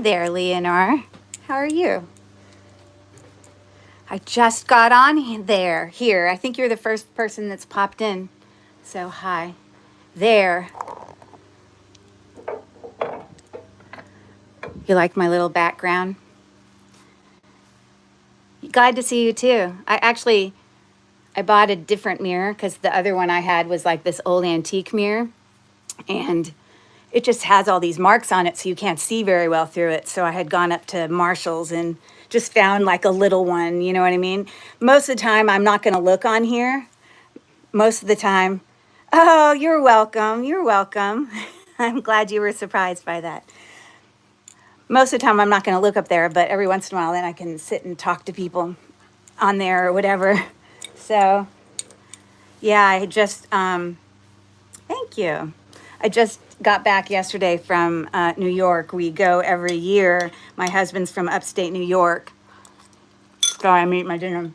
there, Leonor. How are you? I just got on there. Here, I think you're the first person that's popped in. So, hi. There. You like my little background? Glad to see you too. I bought a different mirror because the other one I had was like this old antique mirror. And it just has all these marks on it, so you can't see very well through it. So I had gone up to Marshall's and just found like a little one, you know what I mean? Most of the time, I'm not going to look on here. Most of the time, oh, you're welcome. You're welcome. I'm glad you were surprised by that. Most of the time, I'm not going to look up there, but every once in a while, then I can sit and talk to people on there or whatever. So, yeah, I just, thank you. I just got back yesterday from New York. We go every year. My husband's from upstate New York. So I meet my dinner.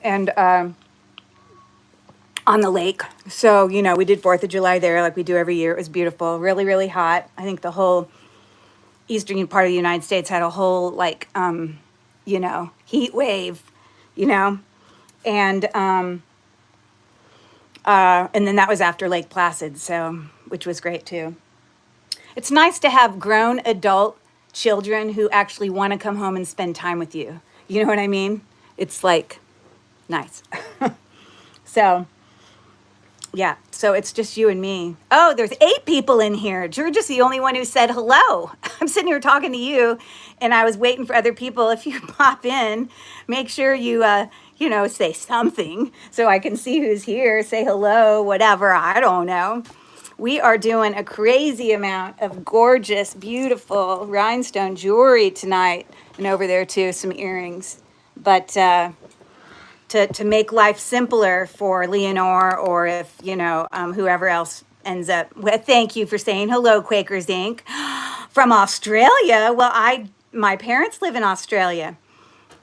And on the lake. So, you know, we did 4th of July there like we do every year. It was beautiful. Really, really hot. I think the whole eastern part of the United States had a whole, like, you know, heat wave, you know. And then that was after Lake Placid, so, which was great too. It's nice to have grown adult children who actually want to come home and spend time with you. You know what I mean? It's like nice. So, yeah, so it's just you and me. Oh, there's 8 people in here. You're just the only one who said hello. I'm sitting here talking to you, and I was waiting for other people. If you pop in, make sure you, you know, say something so I can see who's here, say hello, whatever, I don't know. We are doing a crazy amount of gorgeous, beautiful rhinestone jewelry tonight, and over there too, some earrings. But to make life simpler for Leonor, or if, you know, whoever else ends up with. Thank you for saying hello, Quakers Inc. From Australia. Well, my parents live in Australia.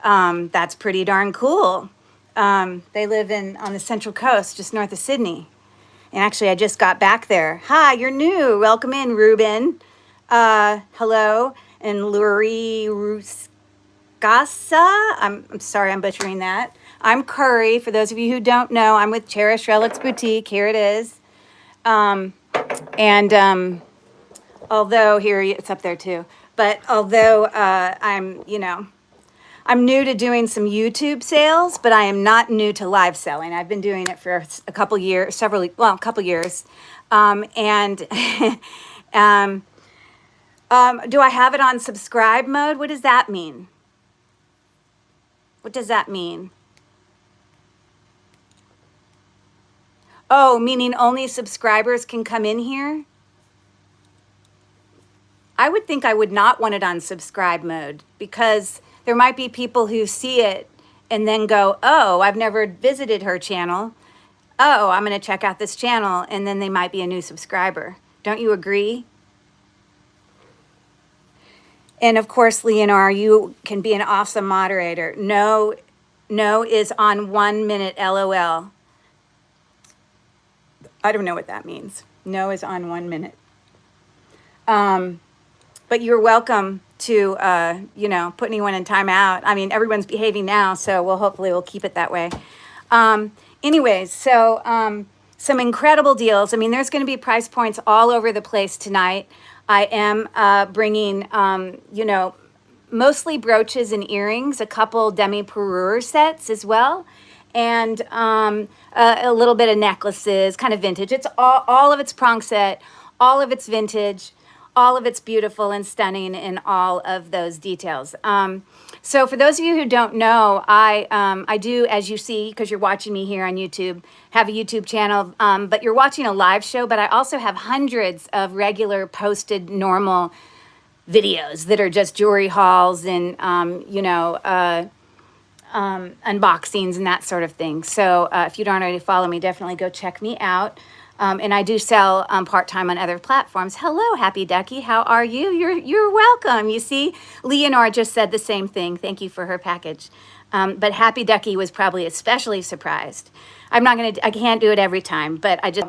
That's pretty darn cool. They live on the Central Coast, just north of Sydney. And actually, I just got back there. Hi, you're new. Welcome in, Ruben. Hello. And Luri Ruskasa. I'm sorry, I'm butchering that. I'm Curry. For those of you who don't know, I'm with Cherished Relics Boutique. Here it is. Although, here, it's up there too. But although I'm new to doing some YouTube sales, but I am not new to live selling. I've been doing it for a couple years, a couple years. Do I have it on subscribe mode? What does that mean? What does that mean? Oh, meaning only subscribers can come in here? I would think I would not want it on subscribe mode, because there might be people who see it and then go, oh, I've never visited her channel. Oh, I'm going to check out this channel. And then they might be a new subscriber. Don't you agree? And of course, Leonor, you can be an awesome moderator. No is on 1 minute, LOL. I don't know what that means. No is on 1 minute. But you're welcome to, you know, put anyone in timeout. I mean, everyone's behaving now, so hopefully we'll keep it that way. Anyways, so some incredible deals. I mean, there's going to be price points all over the place tonight. I am bringing, you know, mostly brooches and earrings, a couple demi-parure sets as well, and a little bit of necklaces, kind of vintage. It's all of it's Prong set, all of it's vintage. All of it's beautiful and stunning in all of those details. So for those of you who don't know, I do, as you see, because you're watching me here on YouTube, have a YouTube channel, but you're watching a live show, but I also have hundreds of regular posted normal videos that are just jewelry hauls and, you know, unboxings and that sort of thing. So if you don't already follow me, definitely go check me out. And I do sell part-time on other platforms. Hello, Happy Ducky. How are you? You're welcome. You see, Leonor just said the same thing. Thank you for her package. But Happy Ducky was probably especially surprised. I can't do it every time, but I just,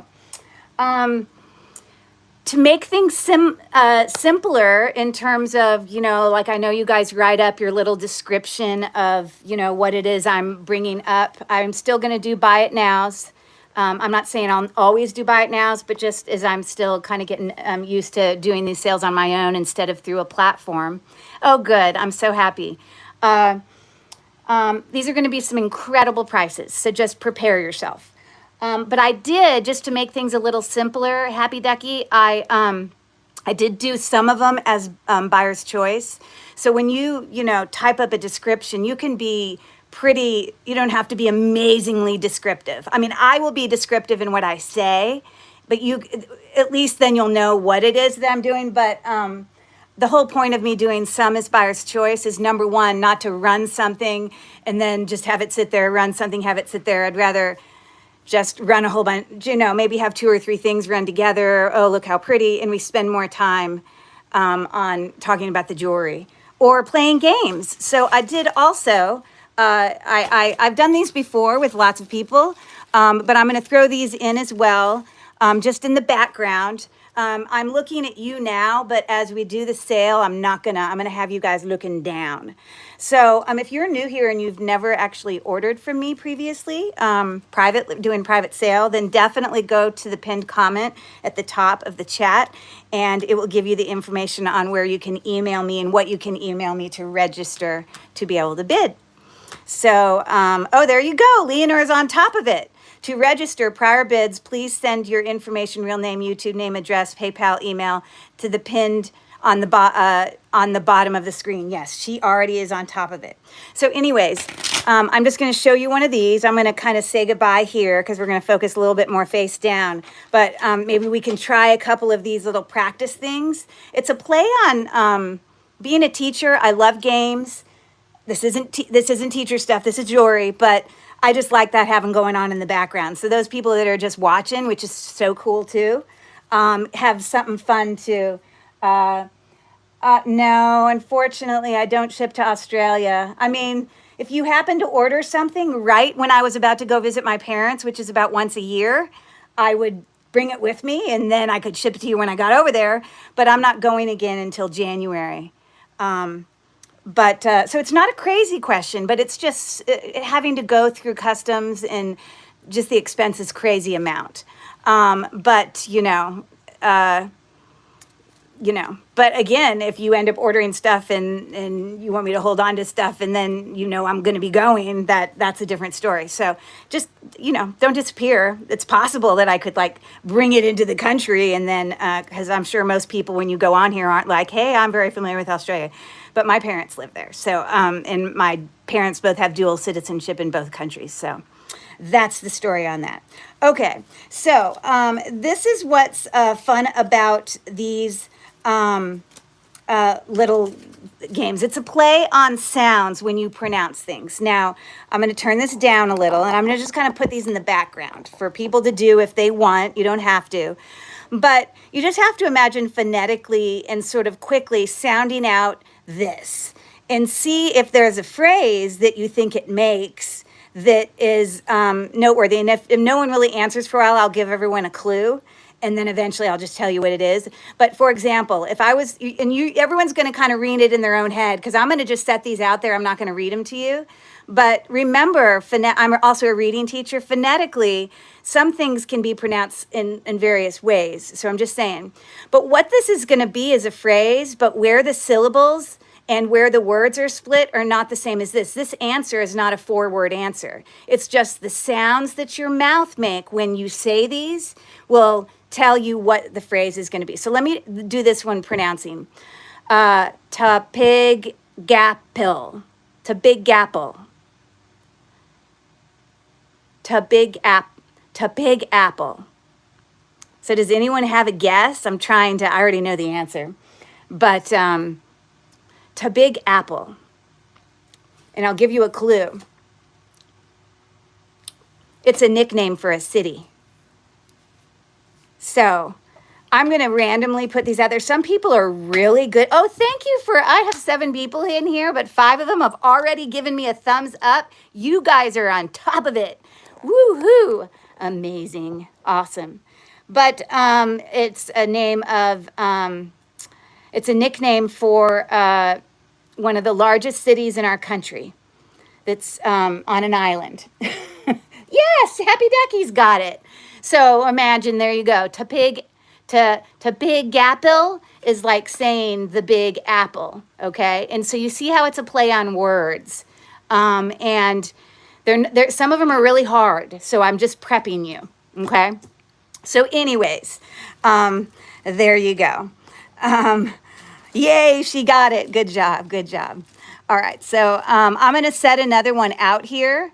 to make things simpler in terms of, you know, like I know you guys write up your little description of, you know, what it is I'm bringing up. I'm still going to do buy it nows. I'm not saying I'll always do buy it nows, but just as I'm still kind of getting used to doing these sales on my own instead of through a platform. Oh, good. I'm so happy. These are going to be some incredible prices, so just prepare yourself. But I did, just to make things a little simpler, Happy Ducky, I did do some of them as buyer's choice. So when you know, type up a description, you can be pretty, you don't have to be amazingly descriptive. I mean, I will be descriptive in what I say, but you, at least then you'll know what it is that I'm doing. But the whole point of me doing some as buyer's choice is, number one, not to run something and then just have it sit there, run something, have it sit there. I'd rather just run a whole bunch, you know, maybe have 2 or 3 things run together. Oh, look how pretty. And we spend more time on talking about the jewelry or playing games. So I did also, I've done these before with lots of people, but I'm going to throw these in as well, just in the background. I'm looking at you now, but as we do the sale, I'm going to have you guys looking down. So if you're new here and you've never actually ordered from me previously, doing private sale, then definitely go to the pinned comment at the top of the chat, and it will give you the information on where you can email me and what you can email me to register to be able to bid. So, oh, there you go. Leonore's on top of it. To register prior bids, please send your information, real name, YouTube name, address, PayPal, email to the pinned on the bottom of the screen. Yes, she already is on top of it. So anyways, I'm just going to show you one of these. I'm going to kind of say goodbye here because we're going to focus a little bit more face down. But maybe we can try a couple of these little practice things. It's a play on being a teacher. I love games. This isn't teacher stuff. This is jewelry, but I just like that having going on in the background. So those people that are just watching, which is so cool too, have something fun too. No, unfortunately, I don't ship to Australia. I mean, if you happen to order something right when I was about to go visit my parents, which is about once a year, I would bring it with me and then I could ship it to you when I got over there. But I'm not going again until January. So it's not a crazy question, but it's just having to go through customs and just the expense is crazy amount. But but again, if you end up ordering stuff and you want me to hold on to stuff and then, I'm going to be going, that's a different story. So just, don't disappear. It's possible that I could bring it into the country and then, cause I'm sure most people when you go on here aren't like, hey, I'm very familiar with Australia, but my parents live there. So, and my parents both have dual citizenship in both countries. So that's the story on that. Okay. So, this is what's fun about these little games. It's a play on sounds when you pronounce things. Now, I'm going to turn this down a little, and I'm going to just kind of put these in the background for people to do if they want. You don't have to. But you just have to imagine phonetically and sort of quickly sounding out this and see if there's a phrase that you think it makes that is noteworthy. And if no one really answers for a while, I'll give everyone a clue. And then eventually I'll just tell you what it is. But for example, if I was, and everyone's going to kind of read it in their own head because I'm going to just set these out there. I'm not going to read them to you. But remember, I'm also a reading teacher. Phonetically, some things can be pronounced in various ways. So I'm just saying. But what this is going to be is a phrase, but where the syllables and where the words are split are not the same as this. This answer is not a 4-word answer. It's just the sounds that your mouth make when you say these will tell you what the phrase is going to be. So let me do this one pronouncing. Ta pig gapple. Ta big gapple. Ta big apple. So does anyone have a guess? I already know the answer. But ta big apple. And I'll give you a clue. It's a nickname for a city. So I'm going to randomly put these out there. Some people are really good. Oh, thank you I have 7 people in here, but 5 of them have already given me a thumbs up. You guys are on top of it. Woohoo! Amazing. Awesome. but it's a name of, it's a nickname for one of the largest cities in our country that's on an island. Yes, Happy Ducky's got it. So imagine, there you go. To Big Apple is like saying the Big Apple, okay? And so you see how it's a play on words. And some of them are really hard, so I'm just prepping you, okay? So anyways, there you go. Yay, she got it. Good job, good job. All right, so I'm going to set another one out here.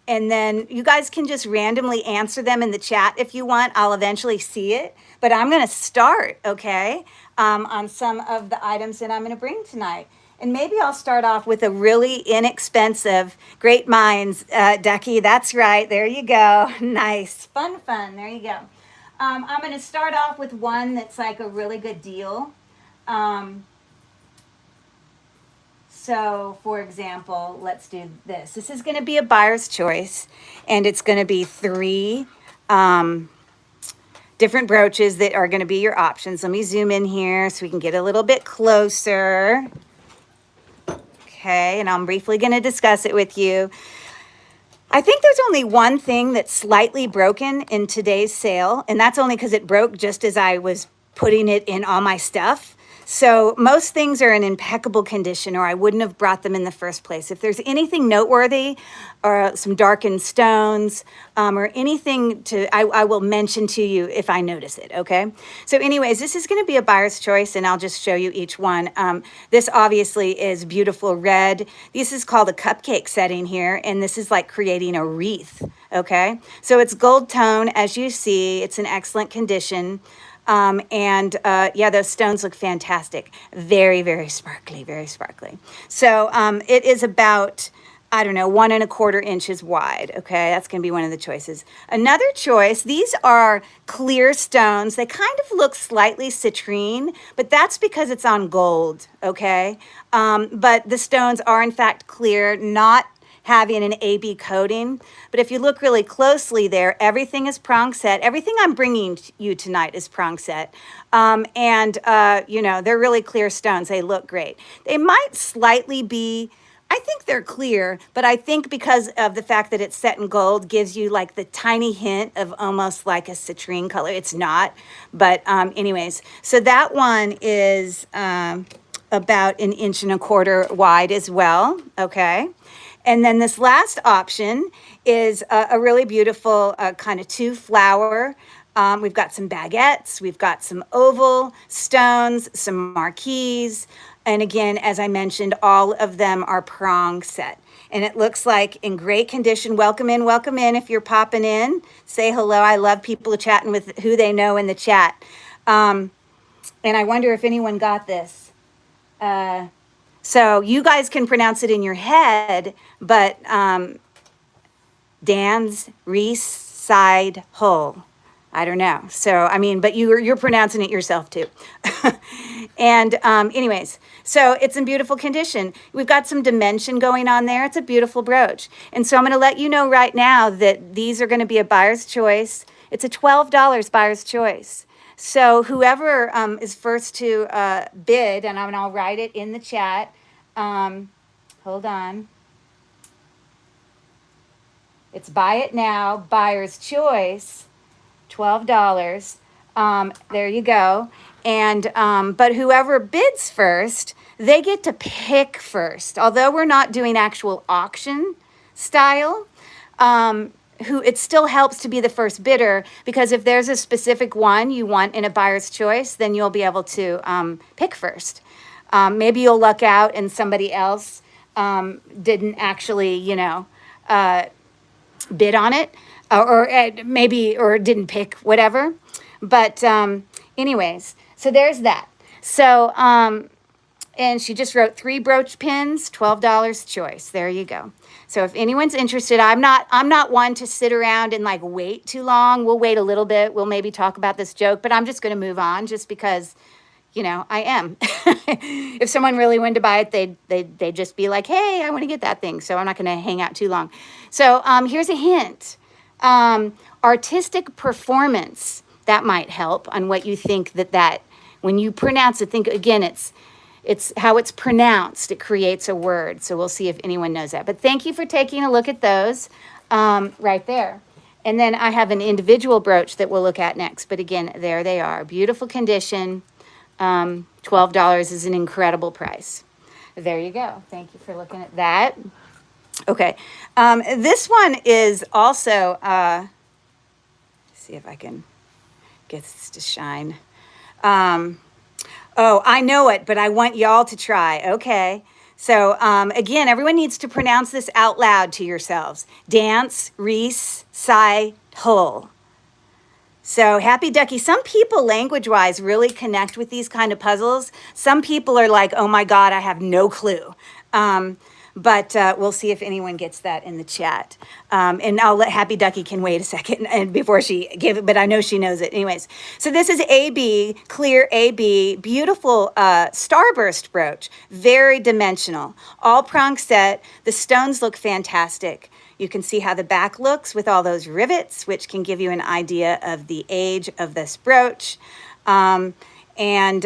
And then you guys can just randomly answer them in the chat if you want. I'll eventually see it. But I'm going to start, okay, on some of the items that I'm going to bring tonight. And maybe I'll start off with a really inexpensive, Great Minds, Ducky. That's right. There you go. Nice. Fun. There you go. I'm going to start off with one that's like a really good deal. So, for example, let's do this. This is going to be a buyer's choice, and it's going to be 3 different brooches that are going to be your options. Let me zoom in here so we can get a little bit closer. Okay, and I'm briefly going to discuss it with you. I think there's only one thing that's slightly broken in today's sale, and that's only because it broke just as I was putting it in all my stuff. So most things are in impeccable condition, or I wouldn't have brought them in the first place. If there's anything noteworthy, or some darkened stones, or anything I will mention to you if I notice it, okay? So anyways, this is going to be a buyer's choice, and I'll just show you each one. This obviously is beautiful red. This is called a cupcake setting here, and this is like creating a wreath, okay? So it's gold tone, as you see. It's in excellent condition. Yeah, those stones look fantastic. Very, very sparkly, very sparkly. So it is about, I don't know, 1 1/4 inches wide. Okay, that's going to be one of the choices. Another choice, these are clear stones. They kind of look slightly citrine, but that's because it's on gold, okay? But the stones are in fact clear, not having an AB coating. But if you look really closely there, everything is prong set. Everything I'm bringing you tonight is prong set. You know, they're really clear stones. They look great. They might slightly be, I think they're clear, but I think because of the fact that it's set in gold gives you like the tiny hint of almost like a citrine color. It's not, but anyways, so that one is about 1 1/4 inches wide as well, okay? And then this last option is a really beautiful kind of 2 flower. We've got some baguettes, we've got some oval stones, some marquise. And again, as I mentioned, all of them are prong set. And it looks like in great condition. Welcome in if you're popping in. Say hello. I love people chatting with who they know in the chat. And I wonder if anyone got this. So you guys can pronounce it in your head, but Dan's Reese Side Hull. I don't know. So, I mean, but you're pronouncing it yourself too. And anyways, so it's in beautiful condition. We've got some dimension going on there. It's a beautiful brooch. And so I'm going to let you know right now that these are going to be a buyer's choice. It's a $12 buyer's choice. So whoever is first to bid, and I'll write it in the chat. Hold on. It's buy it now, buyer's choice, $12. There you go. And but whoever bids first, they get to pick first. Although we're not doing actual auction style, it still helps to be the first bidder, because if there's a specific one you want in a buyer's choice, then you'll be able to pick first. Maybe you'll luck out and somebody else didn't actually, you know, bid on it, or didn't pick, whatever. But anyways, so there's that. So and she just wrote 3 brooch pins, $12 choice. There you go. So if anyone's interested, I'm not one to sit around and like wait too long. We'll wait a little bit. We'll maybe talk about this joke, but I'm just going to move on just because, you know, I am. If someone really wanted to buy it, they'd just be like, hey, I want to get that thing. So I'm not going to hang out too long. So here's a hint. artistic performance, that might help on what you think that when you pronounce it, think again, it's how it's pronounced. It creates a word. So we'll see if anyone knows that. But thank you for taking a look at those right there. And then I have an individual brooch that we'll look at next. But again, there they are. Beautiful condition. $12 is an incredible price. There you go. Thank you for looking at that. Okay. This one is also, see if I can get this to shine. Oh, I know it, but I want y'all to try. Okay. So again, everyone needs to pronounce this out loud to yourselves. Dance, Reese, Sai, Hull. So Happy Ducky, some people language-wise really connect with these kind of puzzles. Some people are like, oh my God, I have no clue. But we'll see if anyone gets that in the chat. And I'll let Happy Ducky can wait a second and before she give it, but I know she knows it. Anyways, so this is AB, clear AB, beautiful starburst brooch, very dimensional. All prong set, the stones look fantastic. You can see how the back looks with all those rivets, which can give you an idea of the age of this brooch. Yeah, and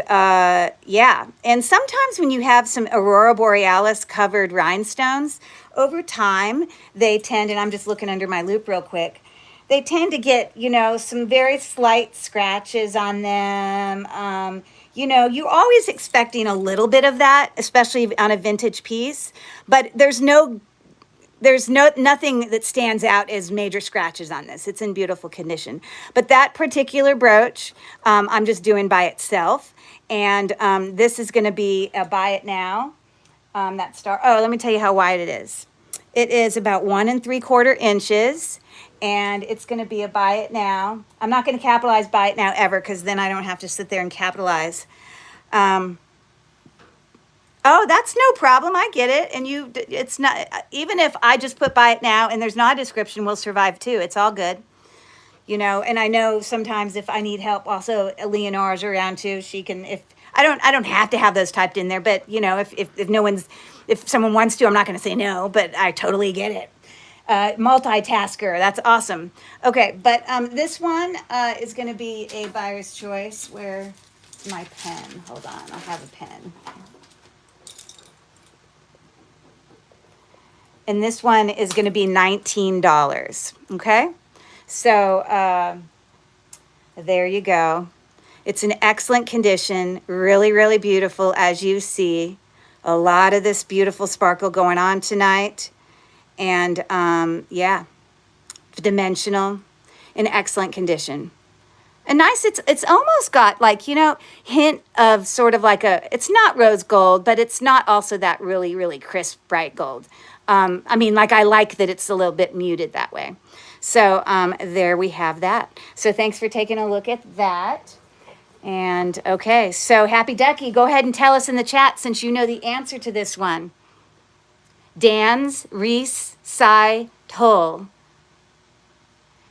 sometimes when you have some Aurora Borealis covered rhinestones, over time they tend, and I'm just looking under my loop real quick, they tend to get, you know, some very slight scratches on them. You know, you're always expecting a little bit of that, especially on a vintage piece, but there's nothing that stands out as major scratches on this. It's in beautiful condition. But that particular brooch, I'm just doing by itself. And this is going to be a buy it now. That star. Oh, let me tell you how wide it is. It is about 1 3/4 inches. And it's going to be a buy it now. I'm not going to capitalize buy it now ever, because then I don't have to sit there and capitalize. Oh, that's no problem. I get it. And it's not, even if I just put buy it now and there's not a description, we'll survive too. It's all good. You know, and I know sometimes if I need help, also Leonora's around too. She can, if I don't have to have those typed in there, but you know, if someone wants to, I'm not going to say no, but I totally get it. Multitasker. That's awesome. Okay. But, this one, is going to be a buyer's choice. Where's my pen? Hold on. I'll have a pen. And this one is going to be $19. Okay. So, there you go. It's in excellent condition. Really, really beautiful, as you see. A lot of this beautiful sparkle going on tonight. And, yeah, dimensional, in excellent condition. And nice, it's almost got like, you know, hint of sort of like it's not rose gold, but it's not also that really, really crisp, bright gold. I mean, like, I like that it's a little bit muted that way. So there we have that. So thanks for taking a look at that. And okay, so Happy Ducky, go ahead and tell us in the chat, since you know the answer to this one. Dans, Reese, Sai, Tull.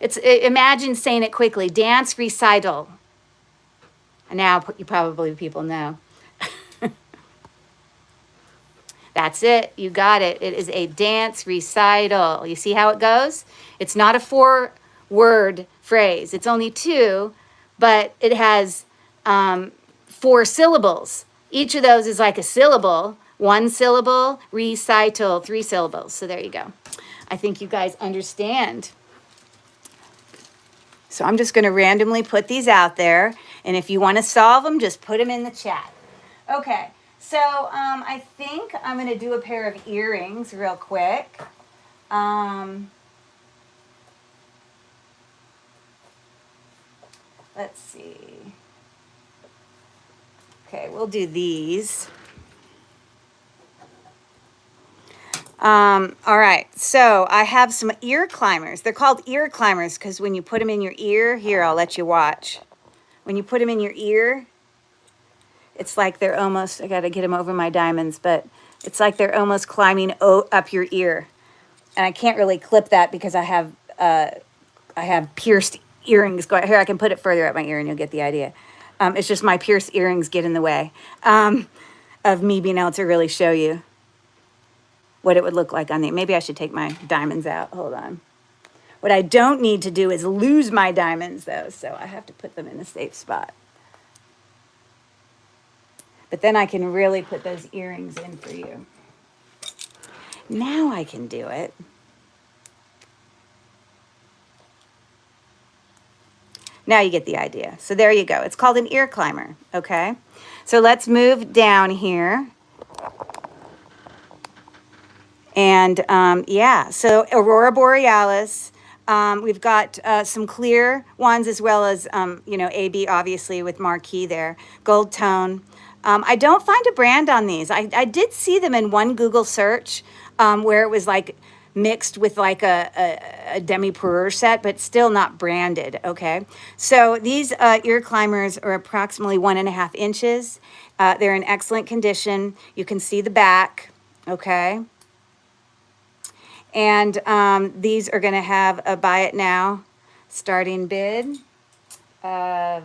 Imagine saying it quickly. Dance recital. And now you probably people know. That's it. You got it. It is a dance recital. You see how it goes? It's not a 4-word phrase. It's only 2, but it has 4 syllables. Each of those is like a syllable. 1 syllable, recital, 3 syllables. So there you go. I think you guys understand. So I'm just going to randomly put these out there. And if you want to solve them, just put them in the chat. Okay. So I think I'm going to do a pair of earrings real quick. Let's see. Okay, we'll do these. All right, so I have some ear climbers. They're called ear climbers because when you put them in your ear, here, I'll let you watch. When you put them in your ear, it's like they're almost, I got to get them over my diamonds, but it's like they're almost climbing up your ear. And I can't really clip that because I have pierced earrings going. Here, I can put it further up my ear and you'll get the idea. It's just my pierced earrings get in the way of me being able to really show you what it would look like on the, maybe I should take my diamonds out. Hold on. What I don't need to do is lose my diamonds, though, so I have to put them in a safe spot. But then I can really put those earrings in for you. Now I can do it. Now you get the idea. So there you go. It's called an ear climber, okay? So let's move down here. And yeah, so Aurora Borealis. We've got some clear ones as well as, you know, AB obviously with marquee there. Gold tone. I don't find a brand on these. I did see them in one Google search where it was like mixed with like a demi-perure set, but still not branded, okay? So these ear climbers are approximately 1.5 inches. They're in excellent condition. You can see the back, okay? And these are gonna have a buy it now starting bid of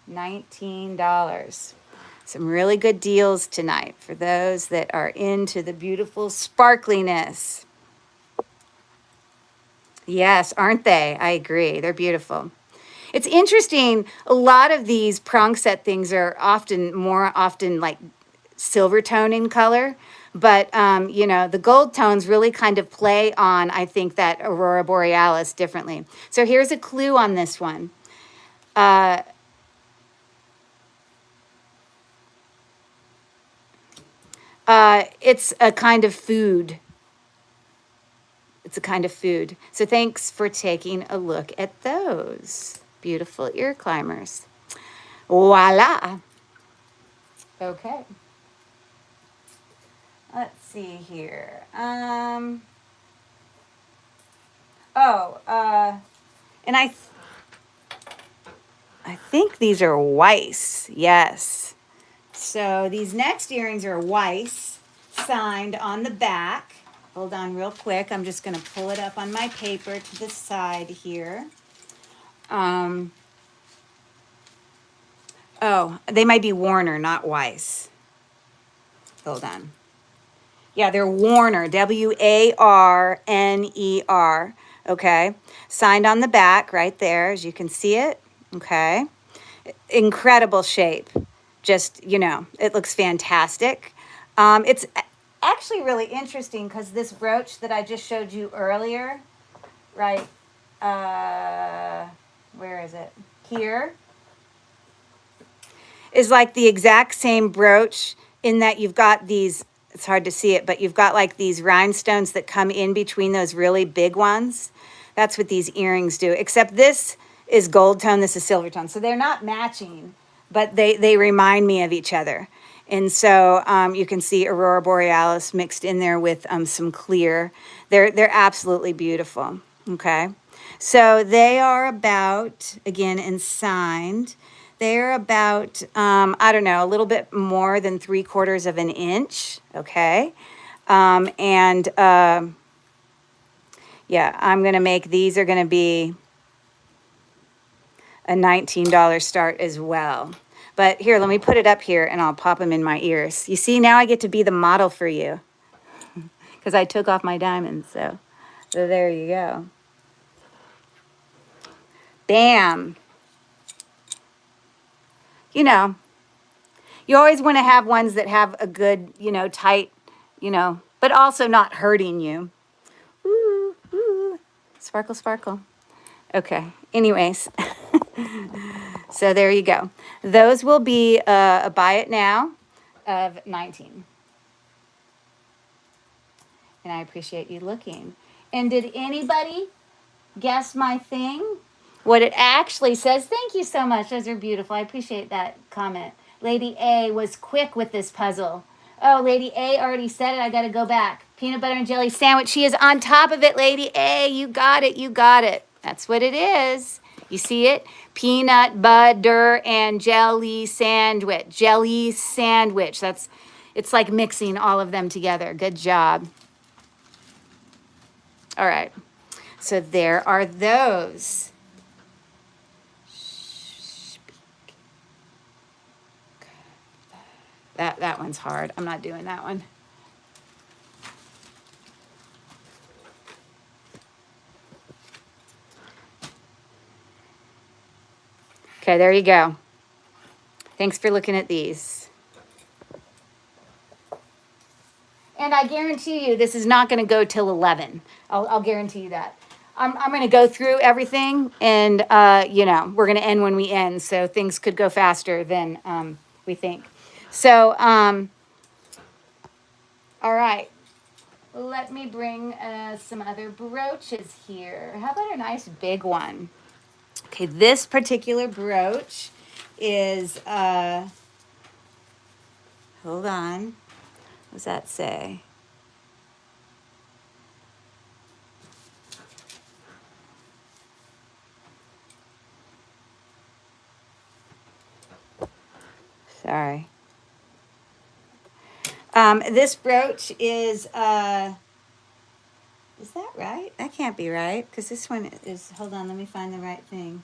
$19. Some really good deals tonight for those that are into the beautiful sparkliness. Yes, aren't they? I agree. They're beautiful. It's interesting. A lot of these prong set things are more often like silver tone in color. But, you know, the gold tones really kind of play on, I think, that Aurora Borealis differently. So here's a clue on this one. It's a kind of food. It's a kind of food. So thanks for taking a look at those beautiful ear climbers. Voila. Okay. Let's see here. And I think these are Weiss. Yes. So these next earrings are Weiss, signed on the back. Hold on real quick. I'm just going to pull it up on my paper to the side here. Oh, they might be Warner, not Weiss. Hold on. Yeah, they're Warner, Warner. Okay. Signed on the back right there, as you can see it. Okay. Incredible shape. Just, you know, it looks fantastic. It's actually really interesting because this brooch that I just showed you earlier, right, where is it? Here, is like the exact same brooch in that you've got these, it's hard to see it, but you've got like these rhinestones that come in between those really big ones. That's what these earrings do, except this is gold tone, this is silver tone. So they're not matching, but they remind me of each other. And so you can see Aurora Borealis mixed in there with some clear. They're absolutely beautiful, okay? So they are about, again, and signed, they're about, I don't know, a little bit more than 3/4 of an inch, okay? Yeah, I'm gonna make, these are gonna be a $19 start as well. But here, let me put it up here and I'll pop them in my ears. You see, now I get to be the model for you because I took off my diamonds. So there you go. Bam. You know, you always want to have ones that have a good, you know, tight, you know, but also not hurting you. Ooh, ooh. Sparkle, sparkle. Okay. Anyways. So there you go. Those will be a buy it now of 19. And I appreciate you looking. And did anybody guess my thing? What it actually says? Thank you so much. Those are beautiful. I appreciate that comment. Lady A was quick with this puzzle. Oh, Lady A already said it. I got to go back. Peanut butter and jelly sandwich. She is on top of it, Lady A. You got it. You got it. That's what it is. You see it? Peanut butter and jelly sandwich. Jelly sandwich. It's like mixing all of them together. Good job. All right. So there are those. That one's hard. I'm not doing that one. Okay, there you go. Thanks for looking at these. And I guarantee you this is not going to go till 11. I'll guarantee you that. I'm going to go through everything, and, you know, we're going to end when we end, so things could go faster than we think. So, all right. Let me bring some other brooches here. How about a nice big one? Okay, this particular brooch is, hold on. What does that say? Sorry. This brooch is that right? That can't be right, because this one is, hold on, let me find the right thing.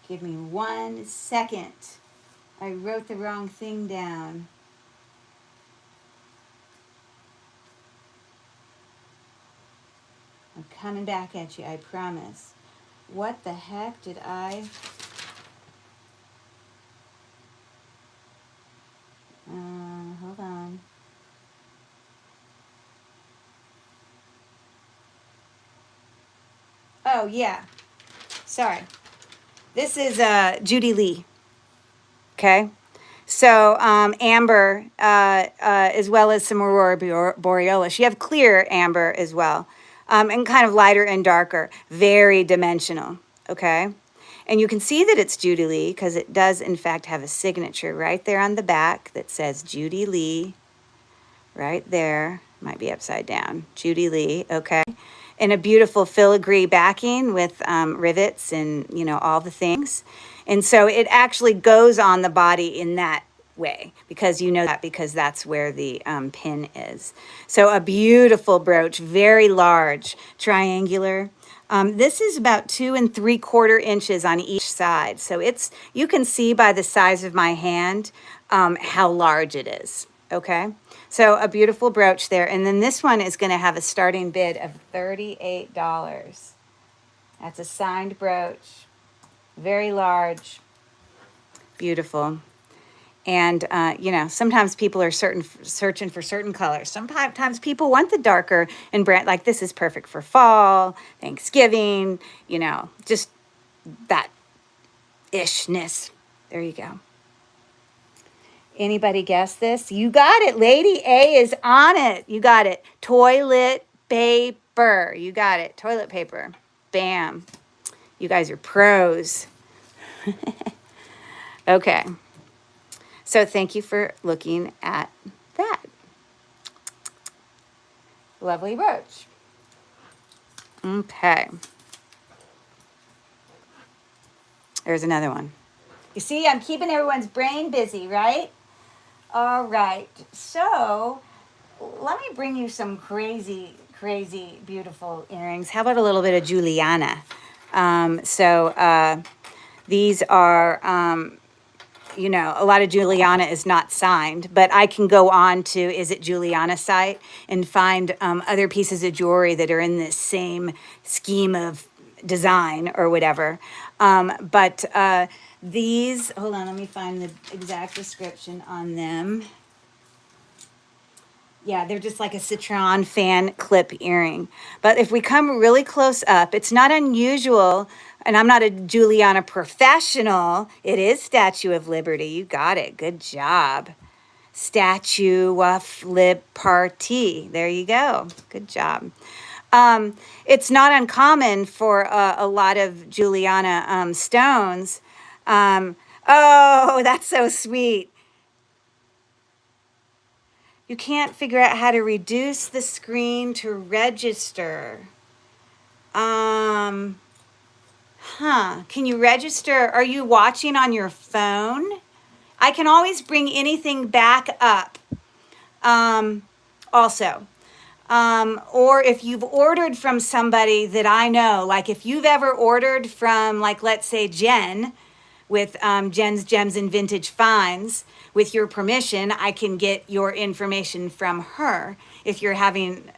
Give me 1 second. I wrote the wrong thing down. I'm coming back at you, I promise. What the heck did I... hold on. Oh, yeah. Sorry. This is Judy Lee. Okay? So amber, as well as some aurora borealis. You have clear amber as well, and kind of lighter and darker. Very dimensional, okay? And you can see that it's Judy Lee because it does, in fact, have a signature right there on the back that says Judy Lee. Right there. Might be upside down. Judy Lee, okay? And a beautiful filigree backing with rivets and, you know, all the things. And so it actually goes on the body in that way, because you know that, because that's where the pin is. So a beautiful brooch, very large, triangular. This is about 2 3/4 inches on each side. So it's, you can see by the size of my hand how large it is. Okay, so a beautiful brooch there. And then this one is going to have a starting bid of $38. That's a signed brooch, very large, beautiful. And, you know, sometimes people are searching for certain colors. Sometimes people want the darker and brand, like this is perfect for fall, Thanksgiving, you know, just that ishness. There you go. Anybody guess this? You got it. Lady A is on it. You got it. Toilet paper. You got it. Toilet paper. Bam. You guys are pros. Okay. So thank you for looking at that. Lovely brooch. Okay. There's another one. You see, I'm keeping everyone's brain busy, right? All right. So let me bring you some crazy, crazy, beautiful earrings. How about a little bit of Juliana? These are... you know, a lot of Juliana is not signed, but I can go on to Is It Juliana site and find other pieces of jewelry that are in this same scheme of design or whatever. These, hold on, let me find the exact description on them. Yeah, they're just like a citron fan clip earring. But if we come really close up, it's not unusual, and I'm not a Juliana professional. It is Statue of Liberty. You got it. Good job. Statue of Liberty. There you go. Good job. It's not uncommon for a lot of Juliana stones. Oh, that's so sweet. You can't figure out how to reduce the screen to register. Can you register? Are you watching on your phone? I can always bring anything back up. Also. Or if you've ordered from somebody that I know, like if you've ever ordered from, like, let's say Jen, with Jen's Gems and Vintage Finds, with your permission, I can get your information from her if you're having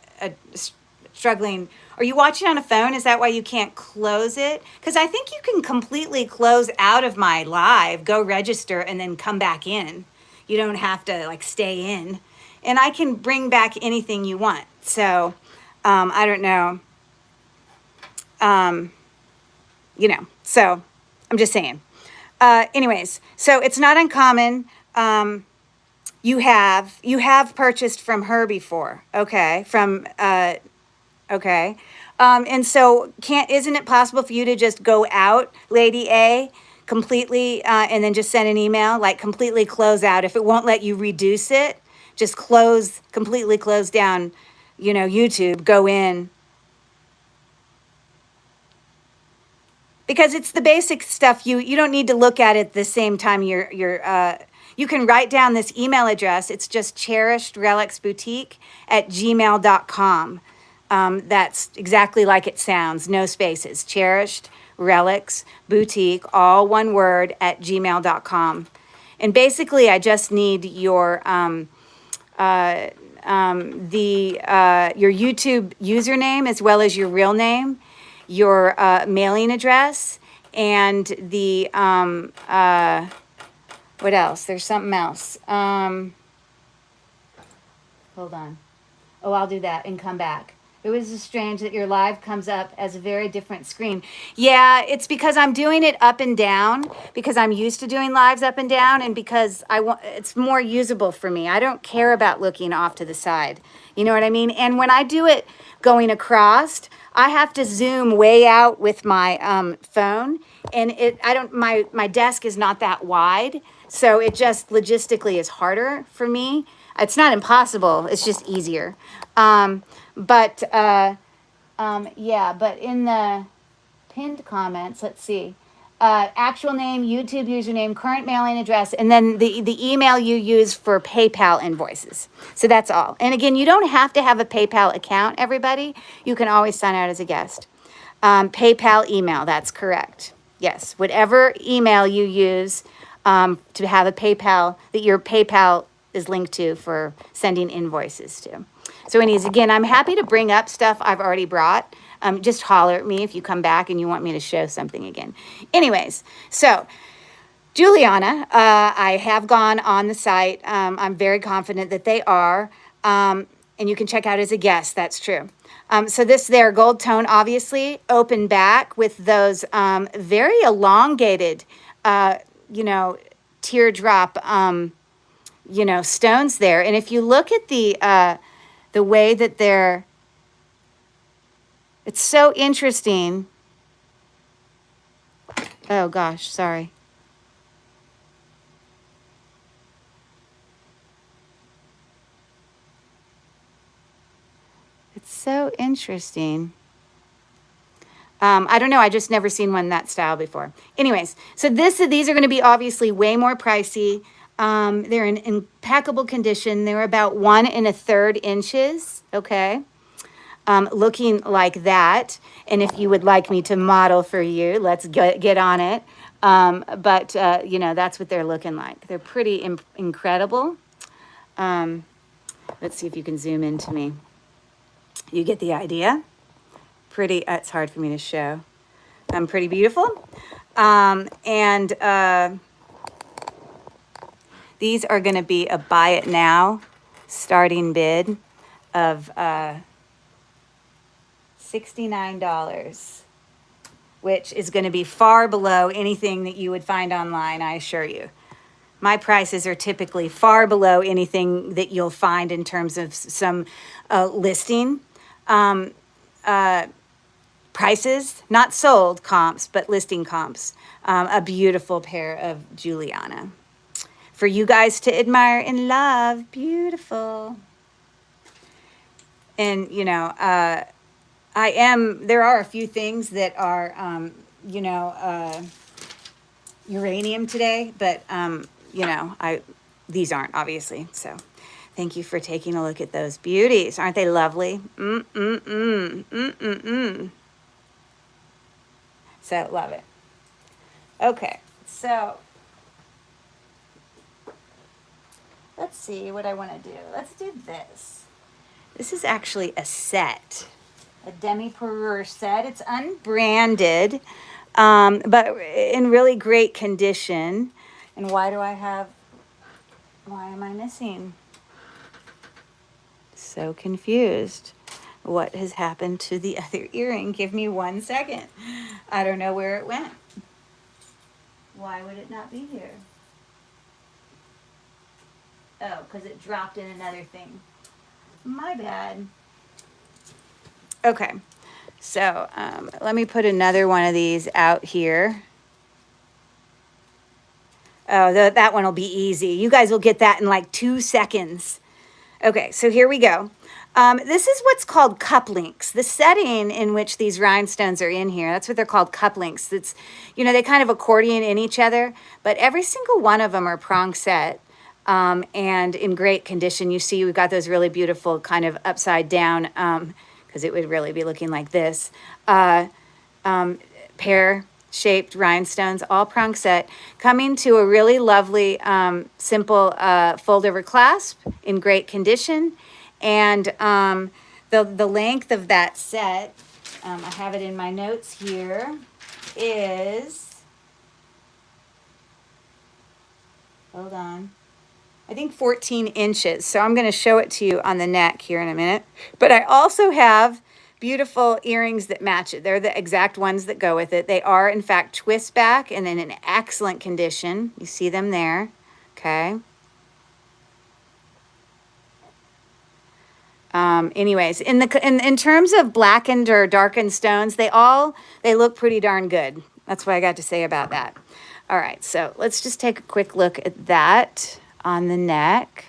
struggling. Are you watching on a phone? Is that why you can't close it? Because I think you can completely close out of my live, go register, and then come back in. You don't have to like stay in. And I can bring back anything you want. So I don't know. You know, so I'm just saying. Anyways, so it's not uncommon. You have purchased from her before, okay? Okay. And so isn't it possible for you to just go out, Lady A, completely, and then just send an email, like completely close out? If it won't let you reduce it, just completely close down, you know, YouTube, go in. Because it's the basic stuff. You don't need to look at it the same time you can write down this email address. It's just cherishedrelicsboutique@gmail.com. That's exactly like it sounds. No spaces. Cherished Relics Boutique, all one word, @gmail.com. And basically, I just need your your YouTube username as well as your real name, your mailing address, and the what else? There's something else. Hold on. Oh, I'll do that and come back. It was strange that your live comes up as a very different screen. Yeah, it's because I'm doing it up and down, because I'm used to doing lives up and down, and because it's more usable for me. I don't care about looking off to the side. You know what I mean? And when I do it going across, I have to zoom way out with my phone, and my desk is not that wide, so it just logistically is harder for me. It's not impossible. It's just easier. Yeah, but in the pinned comments, let's see. Actual name, YouTube username, current mailing address, and then the email you use for PayPal invoices. So that's all. And again, you don't have to have a PayPal account, everybody. You can always sign out as a guest. PayPal email, that's correct. Yes, whatever email you use to have a PayPal, that your PayPal is linked to for sending invoices to. So anyways, again, I'm happy to bring up stuff I've already brought. Just holler at me if you come back and you want me to show something again. Anyways, so Juliana, I have gone on the site. I'm very confident that they are. And you can check out as a guest. That's true. So this there, gold tone, obviously, open back with those very elongated, teardrop, stones there. And if you look at the way that it's so interesting. Oh gosh, sorry. It's so interesting. I don't know. I just never seen one that style before. Anyways, so these are going to be obviously way more pricey. They're in impeccable condition. They're about 1 1/3 inches. Okay. Looking like that. And if you would like me to model for you, let's get on it. That's what they're looking like. They're pretty incredible. Let's see if you can zoom into me. You get the idea. Pretty, it's hard for me to show. Pretty beautiful. These are going to be a buy it now starting bid of $69, which is going to be far below anything that you would find online, I assure you. My prices are typically far below anything that you'll find in terms of some listing prices, not sold comps, but listing comps. A beautiful pair of Juliana. For you guys to admire and love. Beautiful. And, there are a few things that are, uranium today, but, these aren't, obviously. So thank you for taking a look at those beauties. Aren't they lovely? So love it. Okay, so let's see what I want to do. Let's do this. This is actually a set, a demi-parure set. It's unbranded, but in really great condition. And why am I missing? So confused. What has happened to the other earring? Give me 1 second. I don't know where it went. Why would it not be here? Oh, because it dropped in another thing. My bad. Okay, so let me put another one of these out here. Oh, that one will be easy. You guys will get that in like 2 seconds. Okay, so here we go. This is what's called cup links. The setting in which these rhinestones are in here, that's what they're called, cup links. It's, you know, they kind of accordion in each other, but every single one of them are prong set and in great condition. You see we've got those really beautiful kind of upside down, because it would really be looking like this, pear-shaped rhinestones, all prong set, coming to a really lovely, simple fold-over clasp in great condition. And the length of that set, I have it in my notes here, is, hold on, I think 14 inches. So I'm going to show it to you on the neck here in a minute. But I also have beautiful earrings that match it. They're the exact ones that go with it. They are, in fact, twist back and in an excellent condition. You see them there, okay? Anyways, in terms of blackened or darkened stones, they look pretty darn good. That's what I got to say about that. All right, so let's just take a quick look at that on the neck.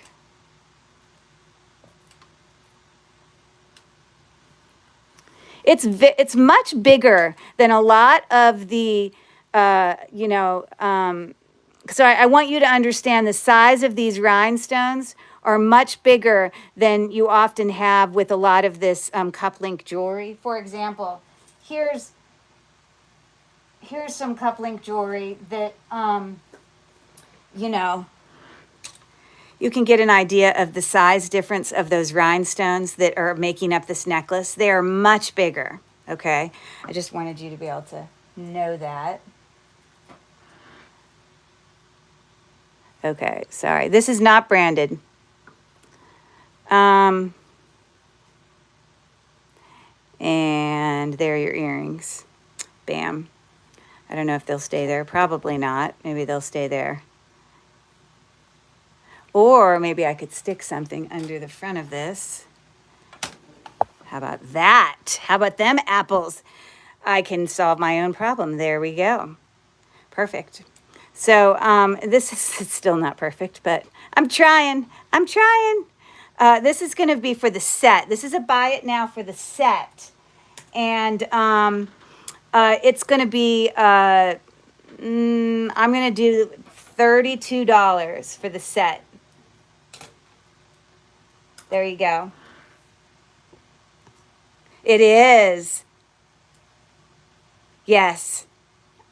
It's much bigger than a lot of the, so I want you to understand the size of these rhinestones are much bigger than you often have with a lot of this cup link jewelry. For example, here's some cup link jewelry that, you can get an idea of the size difference of those rhinestones that are making up this necklace. They are much bigger, okay? I just wanted you to be able to know that. Okay, sorry. This is not branded. And there are your earrings. Bam. I don't know if they'll stay there. Probably not. Maybe they'll stay there. Or maybe I could stick something under the front of this. How about that? How about them apples? I can solve my own problem. There we go. Perfect. So this is still not perfect, but I'm trying. I'm trying. This is going to be for the set. This is a buy it now for the set. And it's going to be, I'm going to do $32 for the set. There you go. It is. Yes.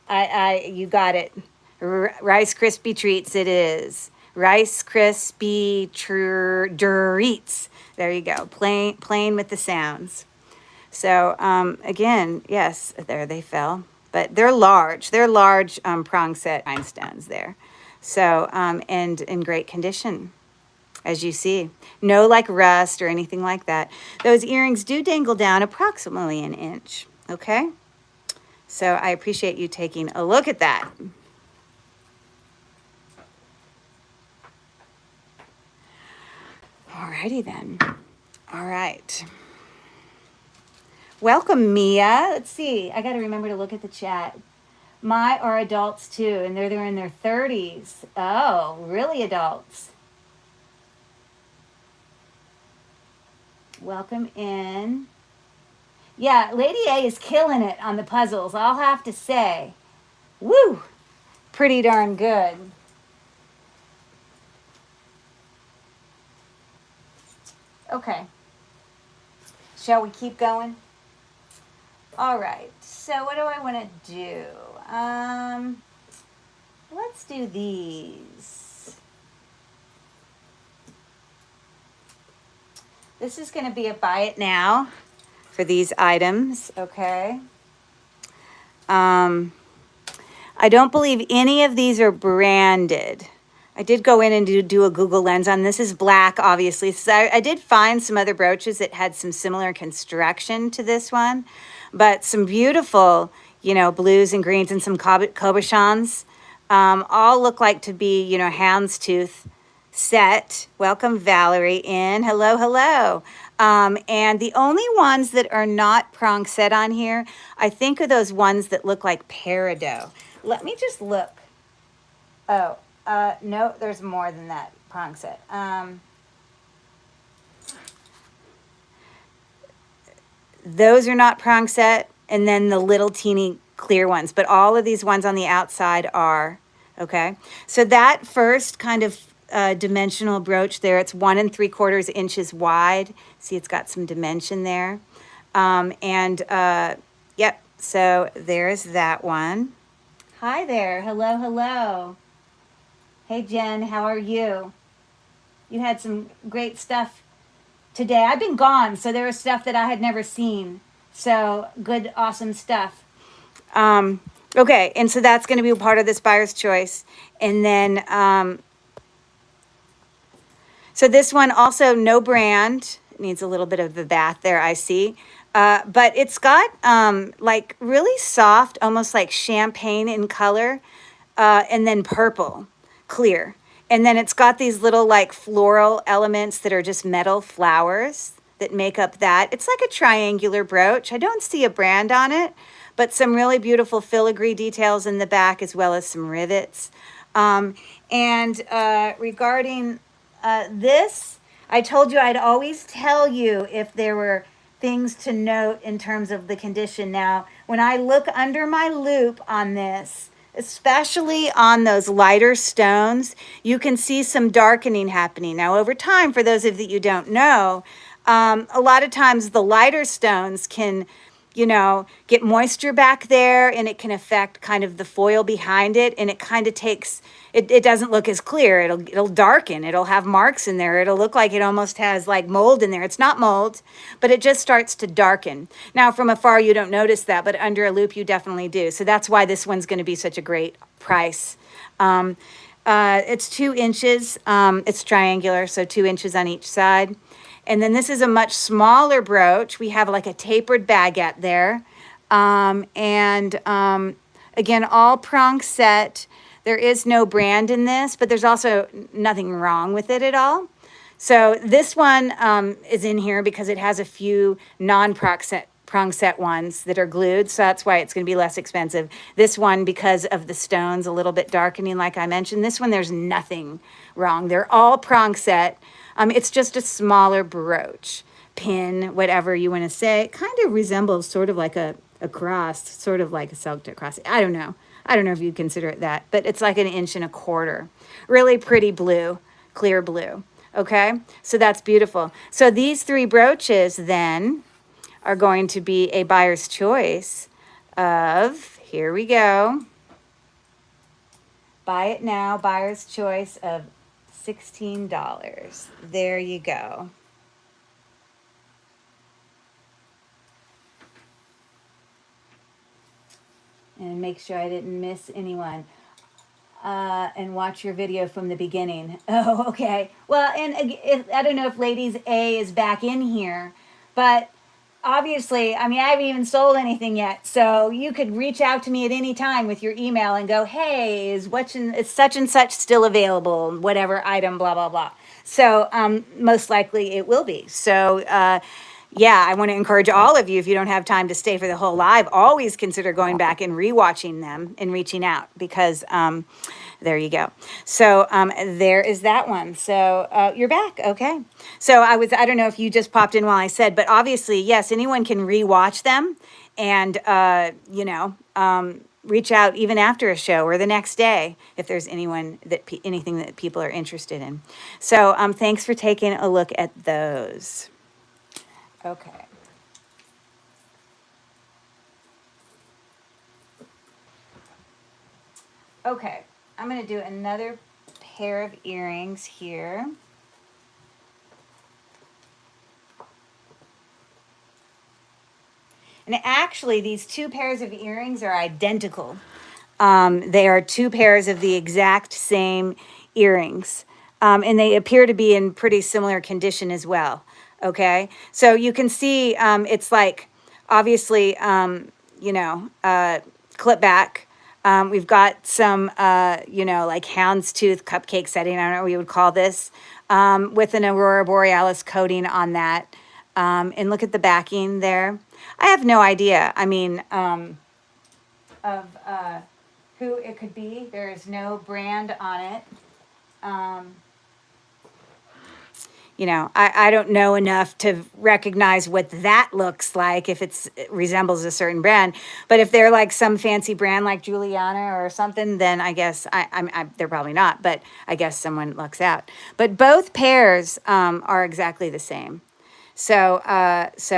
You got it. Rice Krispie treats it is. Rice Krispie treats. There you go. Playing with the sounds. So, again, yes, there they fell. But they're large. They're large prong set rhinestones there. So, and in great condition, as you see. No like rust or anything like that. Those earrings do dangle down approximately an inch. Okay? So I appreciate you taking a look at that. Alrighty then. All right. Welcome, Mia. Let's see. I got to remember to look at the chat. My are adults too, and they're in their 30s. Oh, really adults. Welcome in. Yeah, Lady A is killing it on the puzzles, I'll have to say. Woo! Pretty darn good. Okay. Shall we keep going? All right. So what do I want to do? Let's do these. This is going to be a buy it now for these items, okay? I don't believe any of these are branded. I did go in and do a Google lens on this. Is black, obviously. So I did find some other brooches that had some similar construction to this one, but some beautiful, you know, blues and greens and some cabochons. All look like to be, you know, houndstooth set. Welcome, Valerie, in. Hello, hello. And the only ones that are not prong set on here, I think, are those ones that look like peridot. Let me just look. Oh, no, there's more than that prong set. Those are not prong set, and then the little teeny clear ones, but all of these ones on the outside are, okay? So that first kind of dimensional brooch there, it's 1 3/4 inches wide. See, it's got some dimension there. Yep, so there's that one. Hi there, hello, hello. Hey, Jen, how are you? You had some great stuff today. I've been gone, so there was stuff that I had never seen. So good, awesome stuff. Okay, and so that's going to be a part of this buyer's choice. And then, so this one also no brand. It needs a little bit of a bath there, I see. But it's got like really soft, almost like champagne in color, and then purple, clear. And then it's got these little like floral elements that are just metal flowers that make up that. It's like a triangular brooch. I don't see a brand on it, but some really beautiful filigree details in the back as well as some rivets. Regarding this, I told you I'd always tell you if there were things to note in terms of the condition. Now, when I look under my loupe on this, especially on those lighter stones, you can see some darkening happening. Now, over time, for those of you don't know, a lot of times the lighter stones can, you know, get moisture back there, and it can affect kind of the foil behind it, and it kind of takes, it doesn't look as clear. It'll darken. It'll have marks in there. It'll look like it almost has like mold in there. It's not mold, but it just starts to darken. Now, from afar, you don't notice that, but under a loupe, you definitely do. So that's why this one's going to be such a great price. It's 2 inches. It's triangular, so 2 inches on each side. And then this is a much smaller brooch. We have like a tapered baguette there. Again, all prong set. There is no brand in this, but there's also nothing wrong with it at all. So this one is in here because it has a few prong set ones that are glued. So that's why it's going to be less expensive. This one, because of the stones, a little bit darkening, like I mentioned. This one, there's nothing wrong. They're all prong set. It's just a smaller brooch, pin, whatever you want to say. It kind of resembles sort of like a cross, sort of like a Celtic cross. I don't know. I don't know if you'd consider it that, but it's like 1 1/4 inch. Really pretty blue, clear blue. Okay, so that's beautiful. So these 3 brooches then are going to be a buyer's choice of, here we go, buy it now, buyer's choice of $16. There you go. And make sure I didn't miss anyone. And watch your video from the beginning. Oh, okay. Well, and I don't know if Ladies A is back in here, but obviously, I mean, I haven't even sold anything yet. So you could reach out to me at any time with your email and go, hey, is such and such still available? Whatever item, blah, blah, blah. So most likely it will be. So yeah, I want to encourage all of you, if you don't have time to stay for the whole live, always consider going back and rewatching them and reaching out, because there you go. So there is that one. So you're back. Okay. So I don't know if you just popped in while I said, but obviously, yes, anyone can rewatch them and, reach out even after a show or the next day if there's anything that people are interested in. So thanks for taking a look at those. Okay. Okay, I'm going to do another pair of earrings here. And actually, these two pairs of earrings are identical. They are two pairs of the exact same earrings. And they appear to be in pretty similar condition as well. Okay. So you can see it's like, obviously, clip back. We've got some, like houndstooth cupcake setting. I don't know what you would call this, with an Aurora Borealis coating on that. And look at the backing there. I have no idea. I mean, of who it could be. There is no brand on it. I don't know enough to recognize what that looks like, if it resembles a certain brand. But if they're like some fancy brand like Juliana or something, then I guess they're probably not. But I guess someone lucks out. But both pairs are exactly the same. So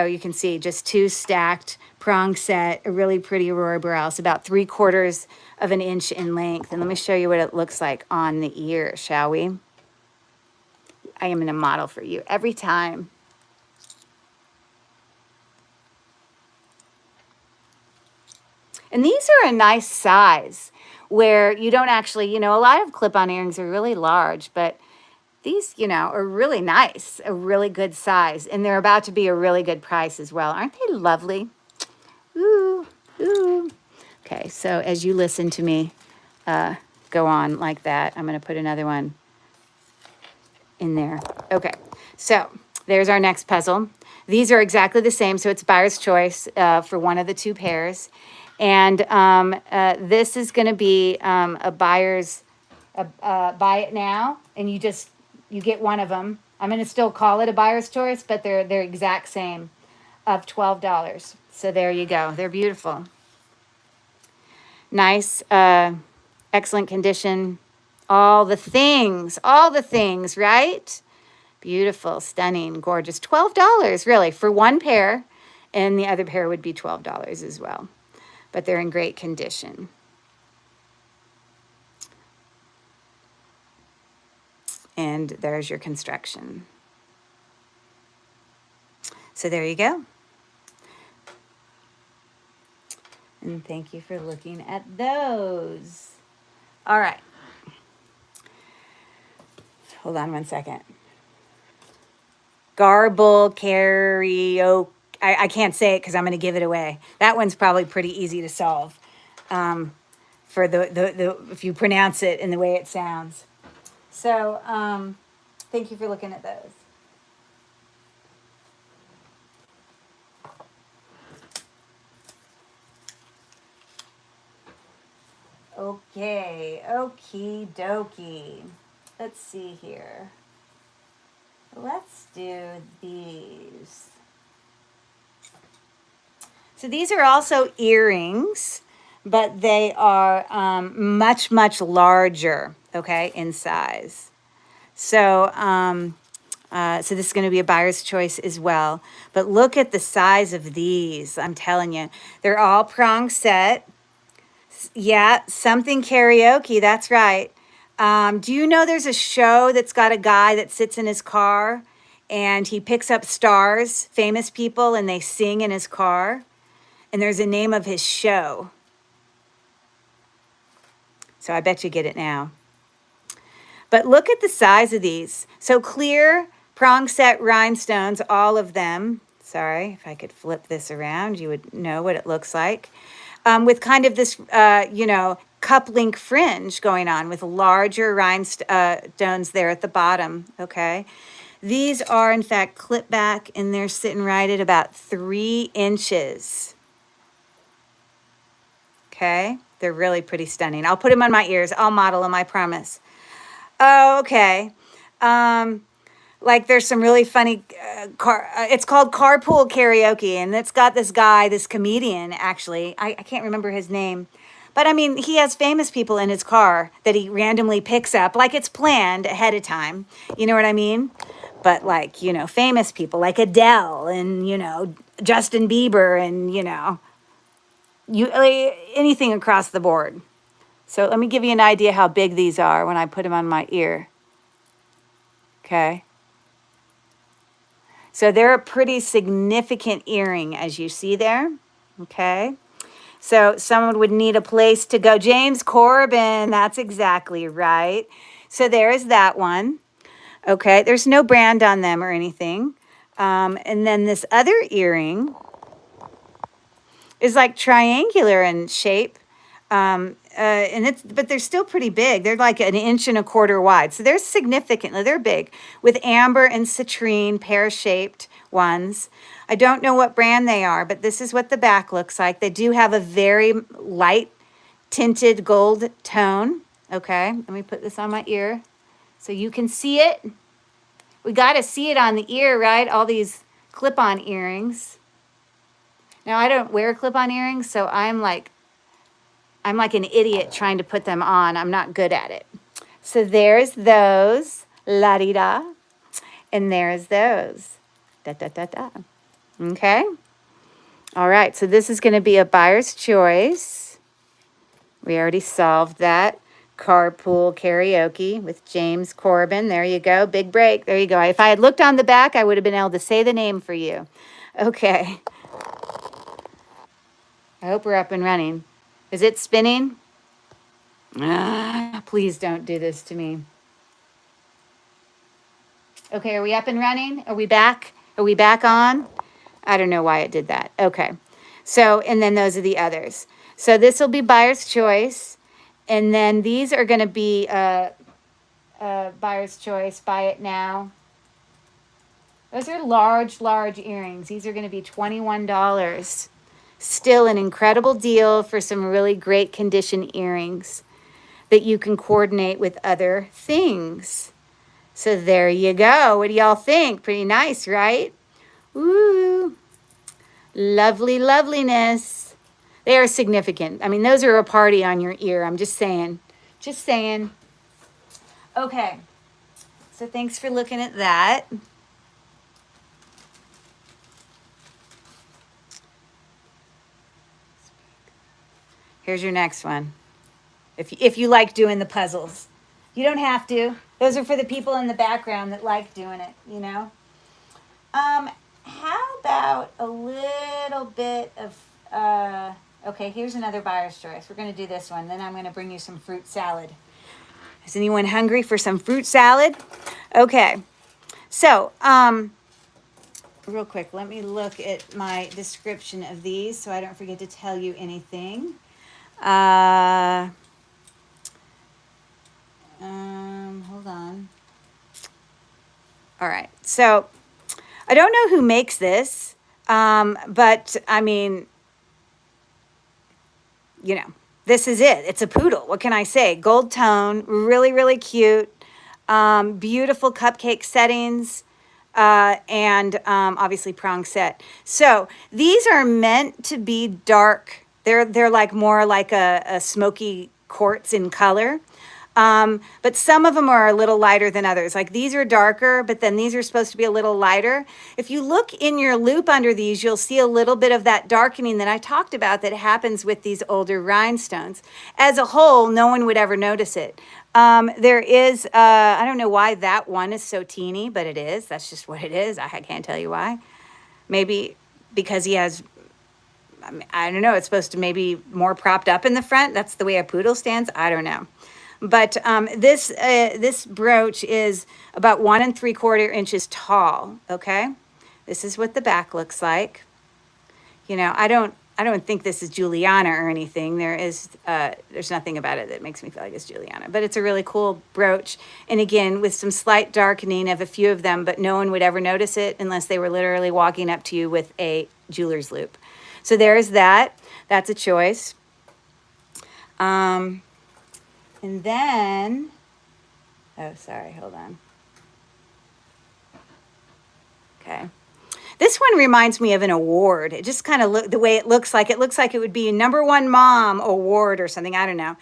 you can see just two stacked prong set, a really pretty Aurora Borealis, about 3/4 of an inch in length. And let me show you what it looks like on the ear, shall we? I am in a model for you every time. And these are a nice size where you don't actually, a lot of clip-on earrings are really large, but these, are really nice, a really good size. And they're about to be a really good price as well. Aren't they lovely? Ooh, ooh. Okay, so as you listen to me go on like that, I'm going to put another one in there. Okay, so there's our next puzzle. These are exactly the same, so it's buyer's choice for one of the two pairs. And this is going to be a buyer's buy it now, and you get one of them. I'm going to still call it a buyer's choice, but they're exact same, of $12. So there you go. They're beautiful. Nice, excellent condition. All the things, right? Beautiful, stunning, gorgeous. $12, really, for one pair. And the other pair would be $12 as well. But they're in great condition. And there's your construction. So there you go. And thank you for looking at those. All right. Hold on one second. Garble karaoke. I can't say it because I'm going to give it away. That one's probably pretty easy to solve for the if you pronounce it in the way it sounds. So thank you for looking at those. Okay, okie dokie. Let's see here. Let's do these. So these are also earrings, but they are much, much larger, okay, in size. So, so this is going to be a buyer's choice as well. But look at the size of these. I'm telling you, they're all prong set. Yeah, something karaoke. That's right. Do you know there's a show that's got a guy that sits in his car and he picks up stars, famous people, and they sing in his car? And there's a name of his show. So I bet you get it now. But look at the size of these. So clear, prong set rhinestones, all of them. Sorry, if I could flip this around, you would know what it looks like. With kind of this, cup link fringe going on with larger rhinestones there at the bottom, okay? These are, in fact, clip back, and they're sitting right at about 3 inches. Okay? They're really pretty stunning. I'll put them on my ears. I'll model them, I promise. Oh, okay. Like there's some really funny it's called Carpool Karaoke, and it's got this guy, this comedian, actually. I can't remember his name. But I mean, he has famous people in his car that he randomly picks up, like it's planned ahead of time. You know what I mean? But like, famous people like Adele and, Justin Bieber and, anything across the board. So let me give you an idea how big these are when I put them on my ear. Okay. So they're a pretty significant earring, as you see there. Okay. So someone would need a place to go. James Corbin, that's exactly right. So there's that one. Okay, there's no brand on them or anything. And then this other earring is like triangular in shape. But they're still pretty big. They're like 1.25 inches wide. So they're significantly, they're big with amber and citrine pear-shaped ones. I don't know what brand they are, but this is what the back looks like. They do have a very light tinted gold tone. Okay, let me put this on my ear so you can see it. We got to see it on the ear, right? All these clip-on earrings. Now, I don't wear clip-on earrings, so I'm like an idiot trying to put them on. I'm not good at it. So there's those, la-di-da, and there's those, da-da-da-da. Okay? All right, so this is going to be a buyer's choice. We already solved that. Carpool karaoke with James Corbin. There you go. Big break. There you go. If I had looked on the back, I would have been able to say the name for you. Okay. I hope we're up and running. Is it spinning? Please don't do this to me. Okay, are we up and running? Are we back? Are we back on? I don't know why it did that. Okay. So, and then those are the others. So this will be buyer's choice. And then these are going to be buyer's choice. Buy it now. Those are large, large earrings. These are going to be $21. Still an incredible deal for some really great condition earrings that you can coordinate with other things. So there you go. What do y'all think? Pretty nice, right? Ooh, lovely loveliness. They are significant. I mean, those are a party on your ear. I'm just saying. Just saying. Okay. So thanks for looking at that. Here's your next one. If you like doing the puzzles. You don't have to. Those are for the people in the background that like doing it, you know. How about a little bit of, okay, here's another buyer's choice. We're going to do this one. Then I'm going to bring you some fruit salad. Is anyone hungry for some fruit salad? Okay. So, real quick, let me look at my description of these so I don't forget to tell you anything. Hold on. All right. So I don't know who makes this, but I mean, you know, this is it. It's a poodle. What can I say? Gold tone, really, really cute, beautiful cupcake settings, and obviously prong set. So these are meant to be dark. They're like more like a smoky quartz in color. But some of them are a little lighter than others. Like these are darker, but then these are supposed to be a little lighter. If you look in your loop under these, you'll see a little bit of that darkening that I talked about that happens with these older rhinestones. As a whole, no one would ever notice it. There is, I don't know why that one is so teeny, but it is. That's just what it is. I can't tell you why. Maybe because he has, I don't know, it's supposed to maybe more propped up in the front. That's the way a poodle stands. I don't know. But this brooch is about 1 3/4 inches tall. Okay, this is what the back looks like. You know, I don't think this is Juliana or anything. There's nothing about it that makes me feel like it's Juliana. But it's a really cool brooch, and again with some slight darkening of a few of them, but no one would ever notice it unless they were literally walking up to you with a jeweler's loop. So there's that. That's a choice. And then, oh, sorry, hold on. Okay. This one reminds me of an award. It just kind of the way it looks like it would be a #1 mom award or something. I don't know.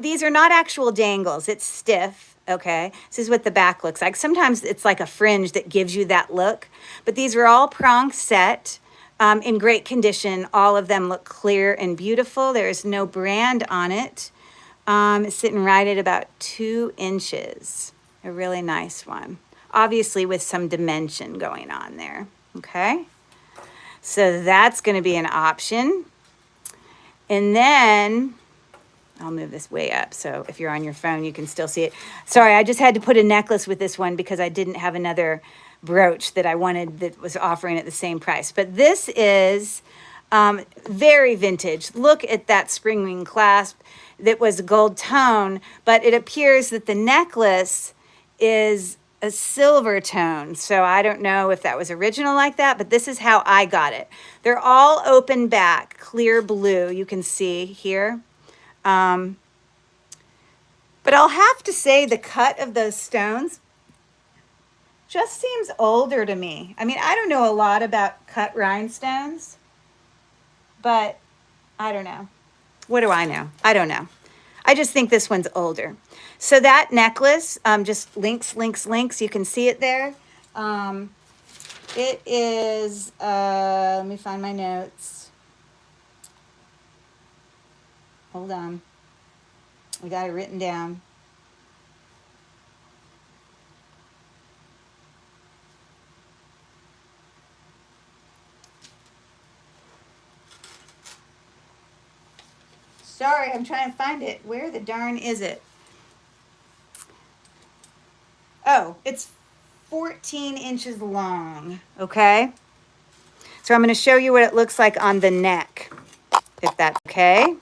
These are not actual dangles. It's stiff. Okay. This is what the back looks like. Sometimes it's like a fringe that gives you that look, but these are all prong set. In great condition. All of them look clear and beautiful. There is no brand on it. It's sitting right at about 2 inches. A really nice one. Obviously with some dimension going on there. Okay. So that's going to be an option. And then I'll move this way up so if you're on your phone, you can still see it. Sorry, I just had to put a necklace with this one because I didn't have another brooch that I wanted that was offering at the same price. But this is very vintage. Look at that spring ring clasp that was a gold tone, but it appears that the necklace is a silver tone. So I don't know if that was original like that, but this is how I got it. They're all open back, clear blue, you can see here. But I'll have to say the cut of those stones just seems older to me. I mean, I don't know a lot about cut rhinestones, but I don't know. What do I know? I don't know. I just think this one's older. So that necklace, just links. You can see it there. It is, let me find my notes. Hold on. We got it written down. Sorry, I'm trying to find it. Where the darn is it? Oh, it's 14 inches long, okay? So I'm going to show you what it looks like on the neck, if that's okay.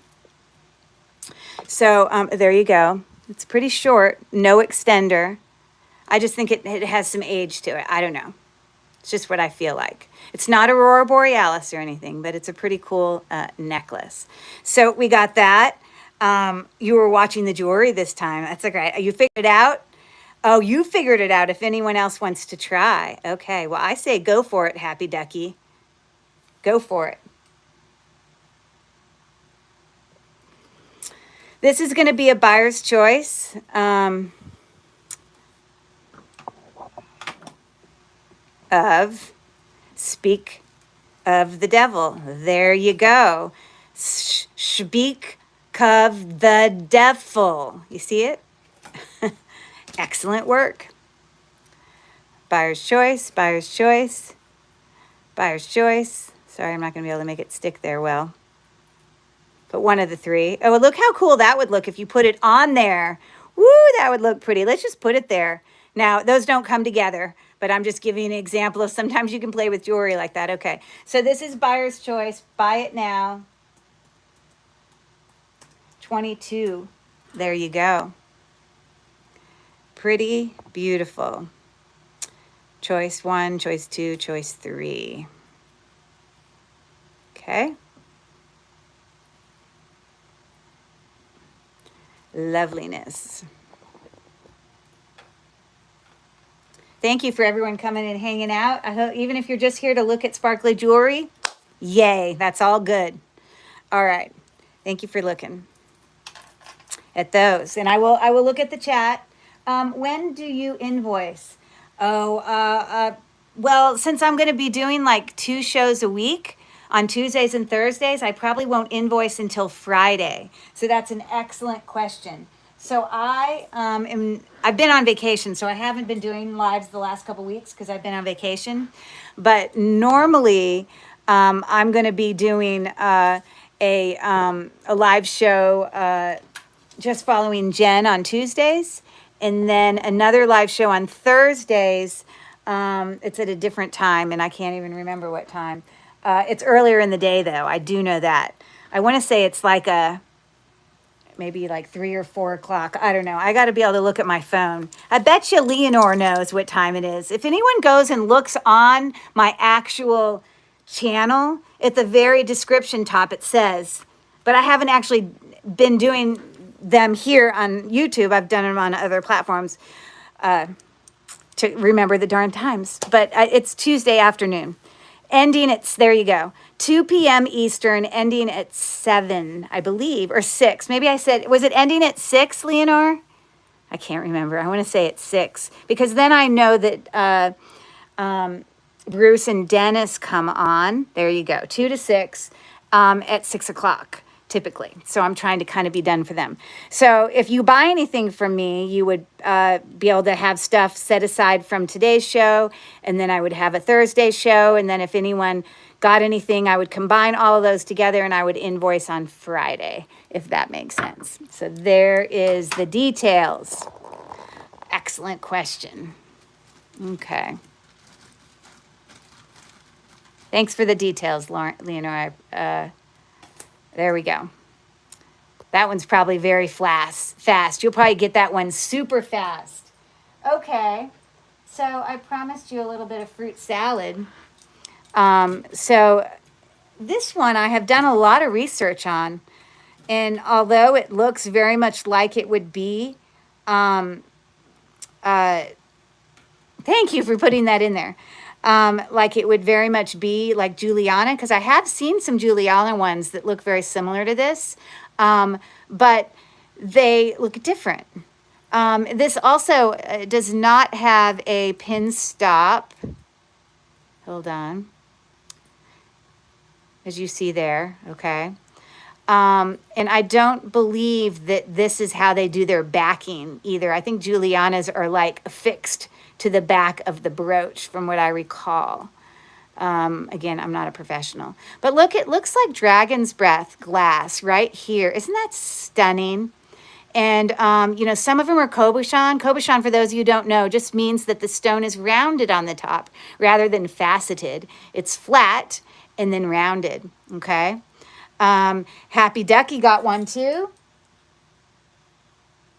So there you go. It's pretty short, no extender. I just think it has some age to it. I don't know. It's just what I feel like. It's not Aurora Borealis or anything, but it's a pretty cool necklace. So we got that. You were watching the jewelry this time. That's okay. You figured it out? Oh, you figured it out if anyone else wants to try. Okay, well, I say go for it, Happy Ducky. Go for it. This is going to be a buyer's choice. Of Speak of the Devil. There you go. Speak of the Devil. You see it? Excellent work. Buyer's choice, buyer's choice, buyer's choice. Sorry, I'm not going to be able to make it stick there well. But one of the three. Oh, look how cool that would look if you put it on there. Woo, that would look pretty. Let's just put it there. Now, those don't come together, but I'm just giving you an example of sometimes you can play with jewelry like that. Okay, so this is buyer's choice. Buy it now. 22. There you go. Pretty beautiful. Choice 1, choice 2, choice 3. Okay. Loveliness. Thank you for everyone coming and hanging out. I hope, even if you're just here to look at sparkly jewelry, yay, that's all good. All right. Thank you for looking at those. And I will look at the chat. When do you invoice? Oh, well, since I'm going to be doing like 2 shows a week on Tuesdays and Thursdays, I probably won't invoice until Friday. So that's an excellent question. So I've been on vacation, so I haven't been doing lives the last couple weeks because I've been on vacation. But normally, I'm going to be doing a live show just following Jen on Tuesdays, and then another live show on Thursdays. It's at a different time, and I can't even remember what time. It's earlier in the day, though. I do know that. I want to say it's like maybe like 3 or 4 o'clock. I don't know. I got to be able to look at my phone. I bet you Leonore knows what time it is. If anyone goes and looks on my actual channel, at the very description top, it says, but I haven't actually been doing them here on YouTube. I've done them on other platforms to remember the darn times. But it's Tuesday afternoon. Ending at, there you go, 2 p.m. Eastern, ending at 7, I believe, or 6. Maybe I said, was it ending at 6, Leonore? I can't remember. I want to say it's 6, because then I know that Bruce and Dennis come on. There you go, 2 to 6 at 6 o'clock. typically. So I'm trying to kind of be done for them. So if you buy anything from me, you would be able to have stuff set aside from today's show. And then I would have a Thursday show. And then if anyone got anything, I would combine all of those together and I would invoice on Friday, if that makes sense. So there is the details. Excellent question. Okay. Thanks for the details, Leonora. There we go. That one's probably very fast. You'll probably get that one super fast. Okay. So I promised you a little bit of fruit salad. So this one I have done a lot of research on. And although it looks very much like it would be, thank you for putting that in there. Like it would very much be like Juliana, because I have seen some Juliana ones that look very similar to this, but they look different. This also does not have a pin stop. Hold on. As you see there, okay. And I don't believe that this is how they do their backing either. I think Juliana's are like affixed to the back of the brooch from what I recall. Again, I'm not a professional. But look, it looks like dragon's breath glass right here. Isn't that stunning? And, you know, some of them are cabochon. Cabochon, for those of you who don't know, just means that the stone is rounded on the top rather than faceted. It's flat and then rounded, okay? Happy Ducky got one too.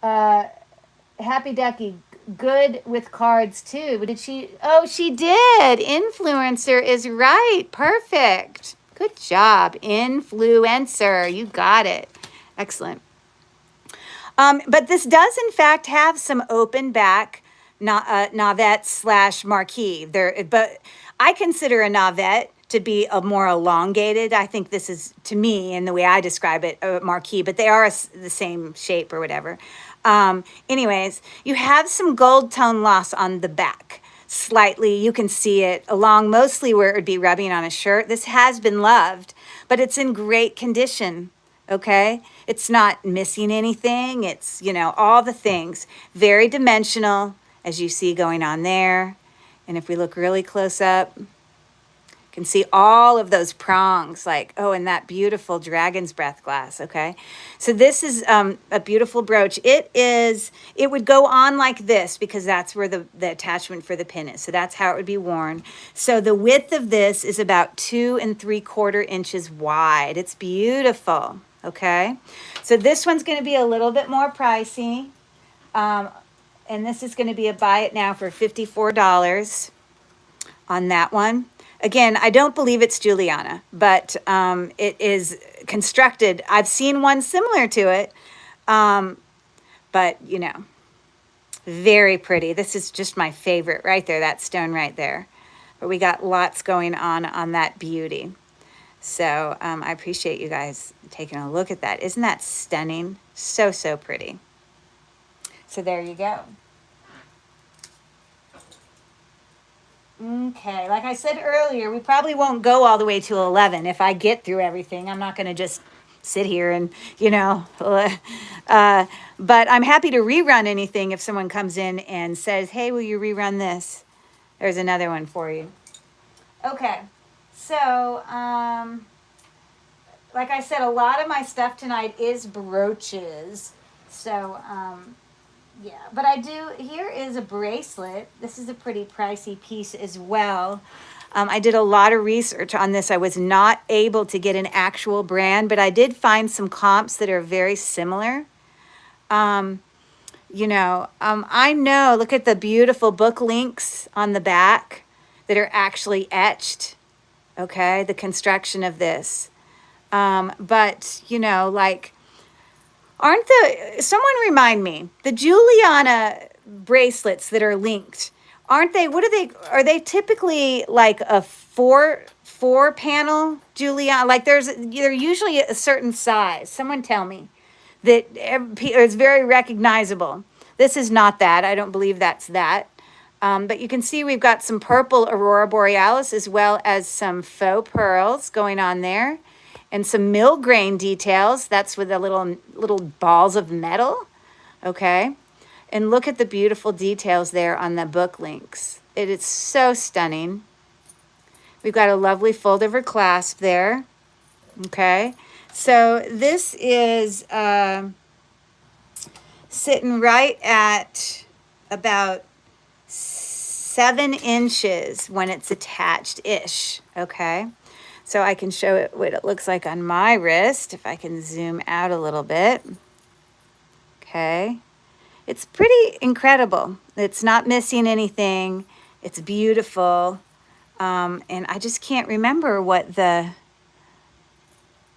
Happy Ducky, good with cards too. But did she? Oh, she did. Influencer is right. Perfect. Good job. Influencer. You got it. Excellent. But this does in fact have some open back navette / marquee. But I consider a navette to be a more elongated. I think this is, to me, and the way I describe it, a marquee, but they are the same shape or whatever. Anyways, you have some gold tone loss on the back. Slightly, you can see it along mostly where it would be rubbing on a shirt. This has been loved, but it's in great condition, okay? It's not missing anything. It's, you know, all the things. Very dimensional, as you see going on there. And if we look really close up, can see all of those prongs, like, oh, and that beautiful dragon's breath glass, okay? So this is a beautiful brooch. It would go on like this because that's where the attachment for the pin is. So that's how it would be worn. So the width of this is about 2 3/4 inches wide. It's beautiful, okay? So this one's gonna be a little bit more pricey. And this is gonna be a buy it now for $54 on that one. Again, I don't believe it's Juliana, but it is constructed. I've seen one similar to it, but, you know, very pretty. This is just my favorite right there, that stone right there. But we got lots going on that beauty. So I appreciate you guys taking a look at that. Isn't that stunning? So, so pretty. So there you go. Okay, like I said earlier, we probably won't go all the way to 11 if I get through everything. I'm not going to just sit here and, you know, but I'm happy to rerun anything if someone comes in and says, hey, will you rerun this? There's another one for you. Okay, so like I said, a lot of my stuff tonight is brooches. So, yeah, but here is a bracelet. This is a pretty pricey piece as well. I did a lot of research on this. I was not able to get an actual brand, but I did find some comps that are very similar. You know, I know, look at the beautiful book links on the back that are actually etched, okay, the construction of this. But, you know, like, someone remind me, the Juliana bracelets that are linked, aren't they, are they typically like a four panel Juliana? Like they're usually a certain size. Someone tell me that it's very recognizable. This is not that. I don't believe that's that. But you can see we've got some purple Aurora Borealis as well as some faux pearls going on there. And some mill grain details. That's with the little balls of metal. Okay. And look at the beautiful details there on the book links. It is so stunning. We've got a lovely fold over clasp there. Okay. So this is sitting right at about 7 inches when it's attached-ish. Okay. So I can show it what it looks like on my wrist, if I can zoom out a little bit. Okay. It's pretty incredible. It's not missing anything. It's beautiful. And I just can't remember what the,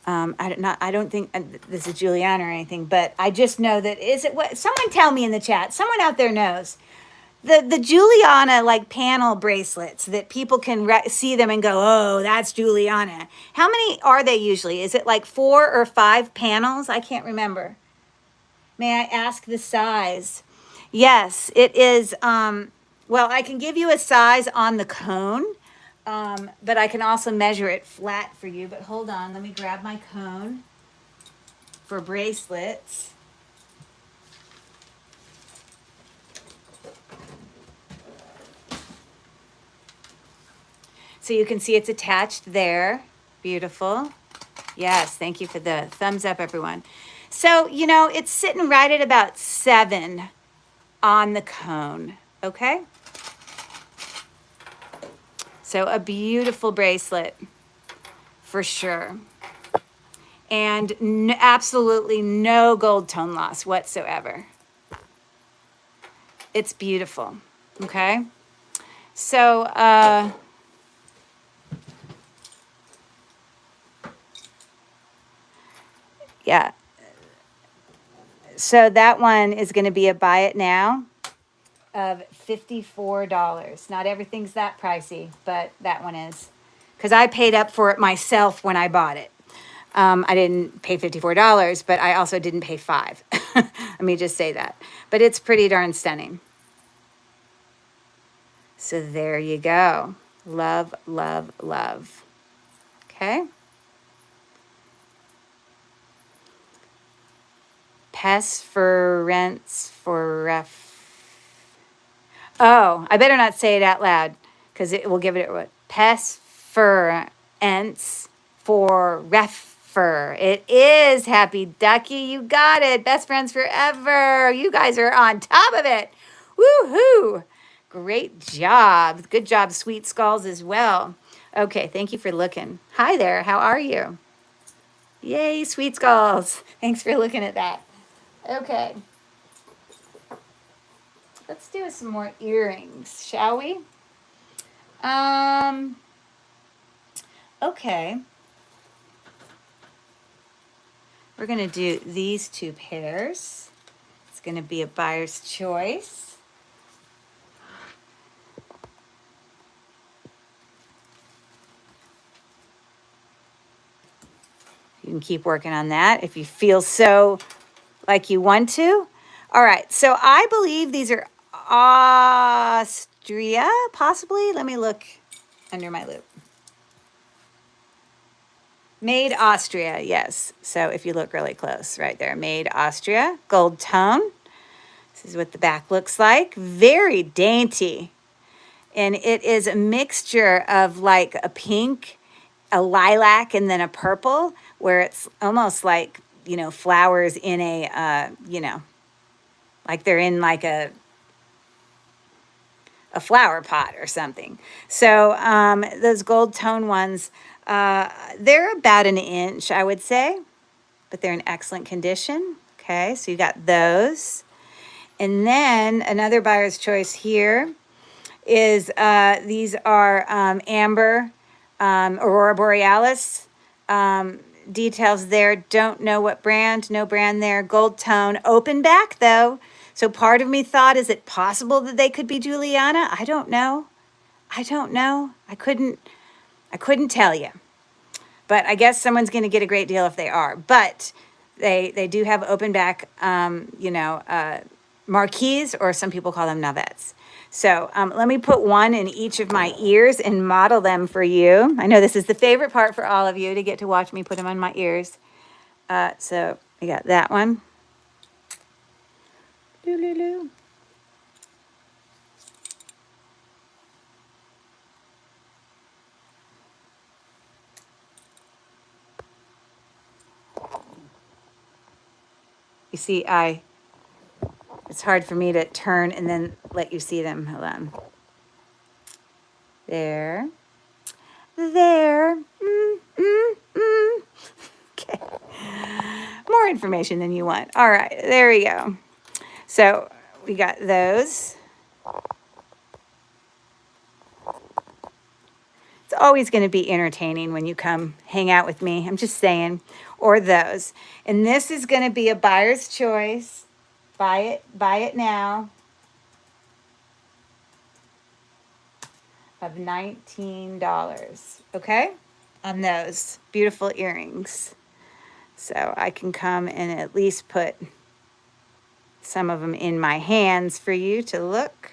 I don't think this is Juliana or anything, but I just know that, is it what, someone tell me in the chat, someone out there knows. The Juliana like panel bracelets that people can see them and go, oh, that's Juliana. How many are they usually? Is it like 4 or 5 panels? I can't remember. May I ask the size? Yes, it is. Well, I can give you a size on the cone, but I can also measure it flat for you. But hold on, let me grab my cone for bracelets. So you can see it's attached there. Beautiful. Yes, thank you for the thumbs up, everyone. So, you know, it's sitting right at about 7 on the cone, okay? So a beautiful bracelet for sure. And absolutely no gold tone loss whatsoever. It's beautiful, okay? So, yeah. So that one is going to be a buy it now of $54. Not everything's that pricey, but that one is. Because I paid up for it myself when I bought it. I didn't pay $54, but I also didn't pay $5. Let me just say that. But it's pretty darn stunning. So there you go. Love, love, love. Okay. Pesference for ref. Oh, I better not say it out loud because it will give it what? Pesference for refer. It is, Happy Ducky. You got it. Best friends forever. You guys are on top of it. Woohoo. Great job. Good job, Sweet Skulls, as well. Okay, thank you for looking. Hi there. How are you? Yay, Sweet Skulls. Thanks for looking at that. Okay. Let's do some more earrings, shall we? Okay. We're going to do these 2 pairs. It's going to be a buyer's choice. You can keep working on that if you feel so like you want to. All right, so I believe these are Austria, possibly. Let me look under my loop. Made Austria, yes. So if you look really close, right there, Made Austria, gold tone. This is what the back looks like. Very dainty. And it is a mixture of like a pink, a lilac, and then a purple, where it's almost like, you know, flowers in a, you know, like they're in like a flower pot or something. So those gold tone ones, they're about 1 inch, I would say, but they're in excellent condition. Okay, so you got those. And then another buyer's choice here is these are amber Aurora Borealis. Details there, don't know what brand, no brand there. Gold tone, open back though. So part of me thought, is it possible that they could be Juliana? I don't know. I don't know. I couldn't tell you. But I guess someone's going to get a great deal if they are. But they do have open back, you know, marquise, or some people call them navettes. So let me put one in each of my ears and model them for you. I know this is the favorite part for all of you, to get to watch me put them on my ears. So I got that one. Doo-doo-doo. You see, it's hard for me to turn and then let you see them. Hold on. There. There. Okay. More information than you want. All right, there we go. So we got those. It's always going to be entertaining when you come hang out with me. I'm just saying. Or those. And this is going to be a buyer's choice. Buy it now. Of $19. Okay? On those beautiful earrings. So I can come and at least put some of them in my hands for you to look.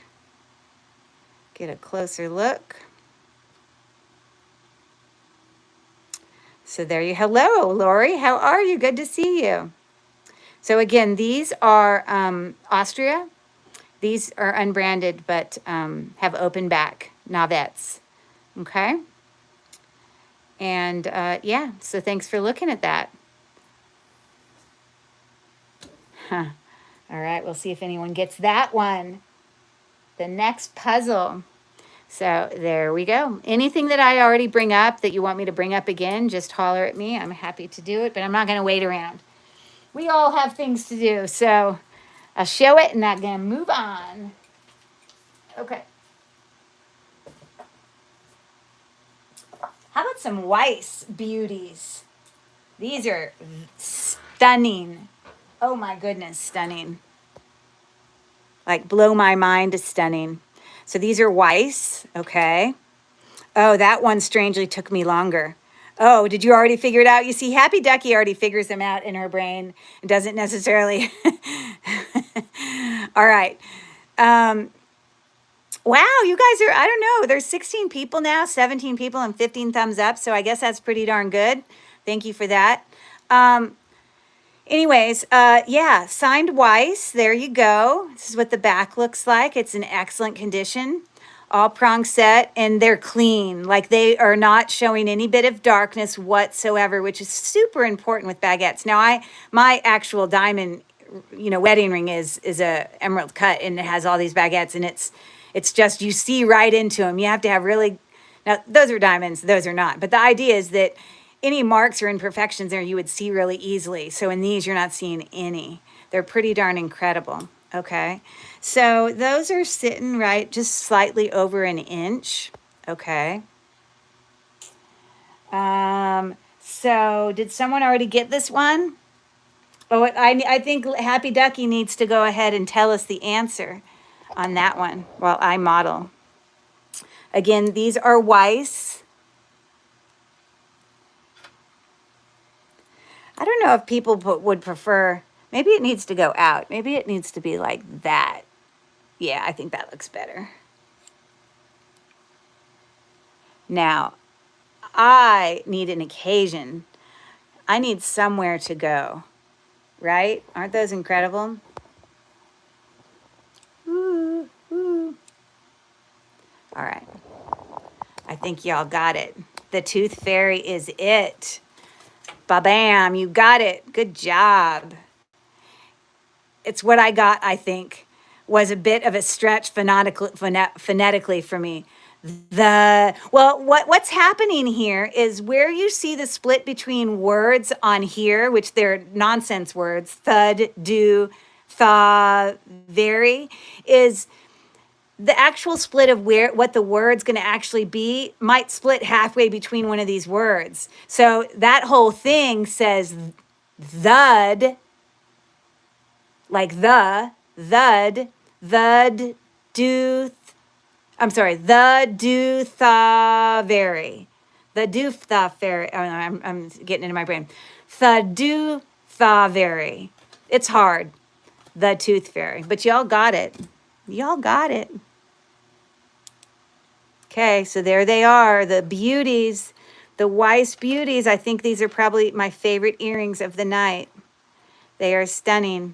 Get a closer look. So there you, hello, Lori, how are you? Good to see you. So again, these are Austria. These are unbranded, but have open back navettes, okay? And yeah, so thanks for looking at that. Huh. All right, we'll see if anyone gets that one. The next puzzle. So there we go. Anything that I already bring up that you want me to bring up again, just holler at me. I'm happy to do it, but I'm not going to wait around. We all have things to do, so I'll show it and I'm going to move on. Okay. How about some Weiss beauties? These are stunning. Oh my goodness, stunning. Like blow my mind, stunning. So these are Weiss, okay. Oh, that one strangely took me longer. Oh, did you already figure it out? You see, Happy Ducky already figures them out in her brain. It doesn't necessarily. All right. Wow, you guys are, I don't know, there's 16 people now, 17 people and 15 thumbs up. So I guess that's pretty darn good. Thank you for that. Anyways, yeah, signed Weiss. There you go. This is what the back looks like. It's in excellent condition. All prong set, and they're clean. Like they are not showing any bit of darkness whatsoever, which is super important with baguettes. Now, my actual diamond, wedding ring is a emerald cut, and it has all these baguettes, and it's just, you see right into them. You have to have really, now those are diamonds, those are not. But the idea is that any marks or imperfections there you would see really easily. So in these, you're not seeing any. They're pretty darn incredible. Okay, so those are sitting right just slightly over an inch. Okay. So did someone already get this one? Oh, I think Happy Ducky needs to go ahead and tell us the answer on that one while I model. Again, these are Weiss. I don't know if people would prefer, maybe it needs to go out. Maybe it needs to be like that. Yeah, I think that looks better. Now, I need an occasion. I need somewhere to go, right? Aren't those incredible? Ooh, ooh. All right. I think y'all got it. The Tooth Fairy is it. Ba-bam, you got it. Good job. It's what I got, I think, was a bit of a stretch phonetically for me. Well, what's happening here is where you see the split between words on here, which they're nonsense words, thud, do, thaw, very, is the actual split of what the word's going to actually be might split halfway between one of these words. So that whole thing says thud, like thud, do, the do, tha, very. The do, tha, very. Oh, no, I'm getting into my brain. The do, tha, very. It's hard. The Tooth Fairy. But y'all got it. Y'all got it. Okay, so there they are, the beauties, the Weiss beauties. I think these are probably my favorite earrings of the night. They are stunning.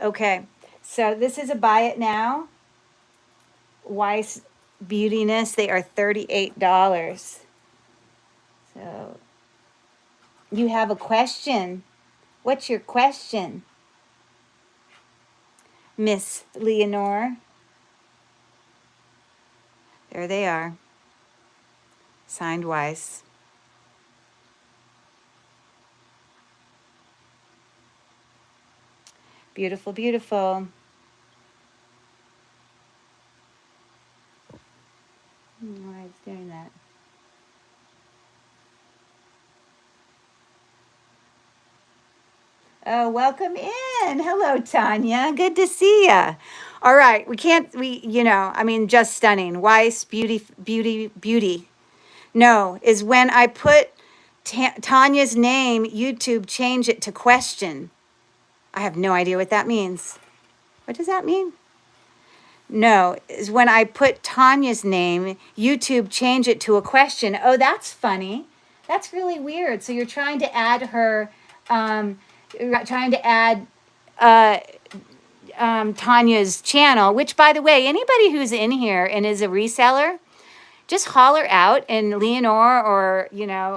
Okay, so this is a buy it now. Weiss Beautiness, they are $38. So you have a question. What's your question, Miss Leonore? There they are. Signed Weiss. Beautiful, beautiful. Why it's doing that? Oh, welcome in. Hello, Tanya. Good to see ya. All right, I mean, just stunning. Weiss, beauty, beauty, beauty. No, is when I put Tanya's name, YouTube change it to question. I have no idea what that means. What does that mean? No, is when I put Tanya's name, YouTube change it to a question. Oh, that's funny. That's really weird. So you're trying to add her, Tanya's channel, which, by the way, anybody who's in here and is a reseller, just holler out, and Leonore or,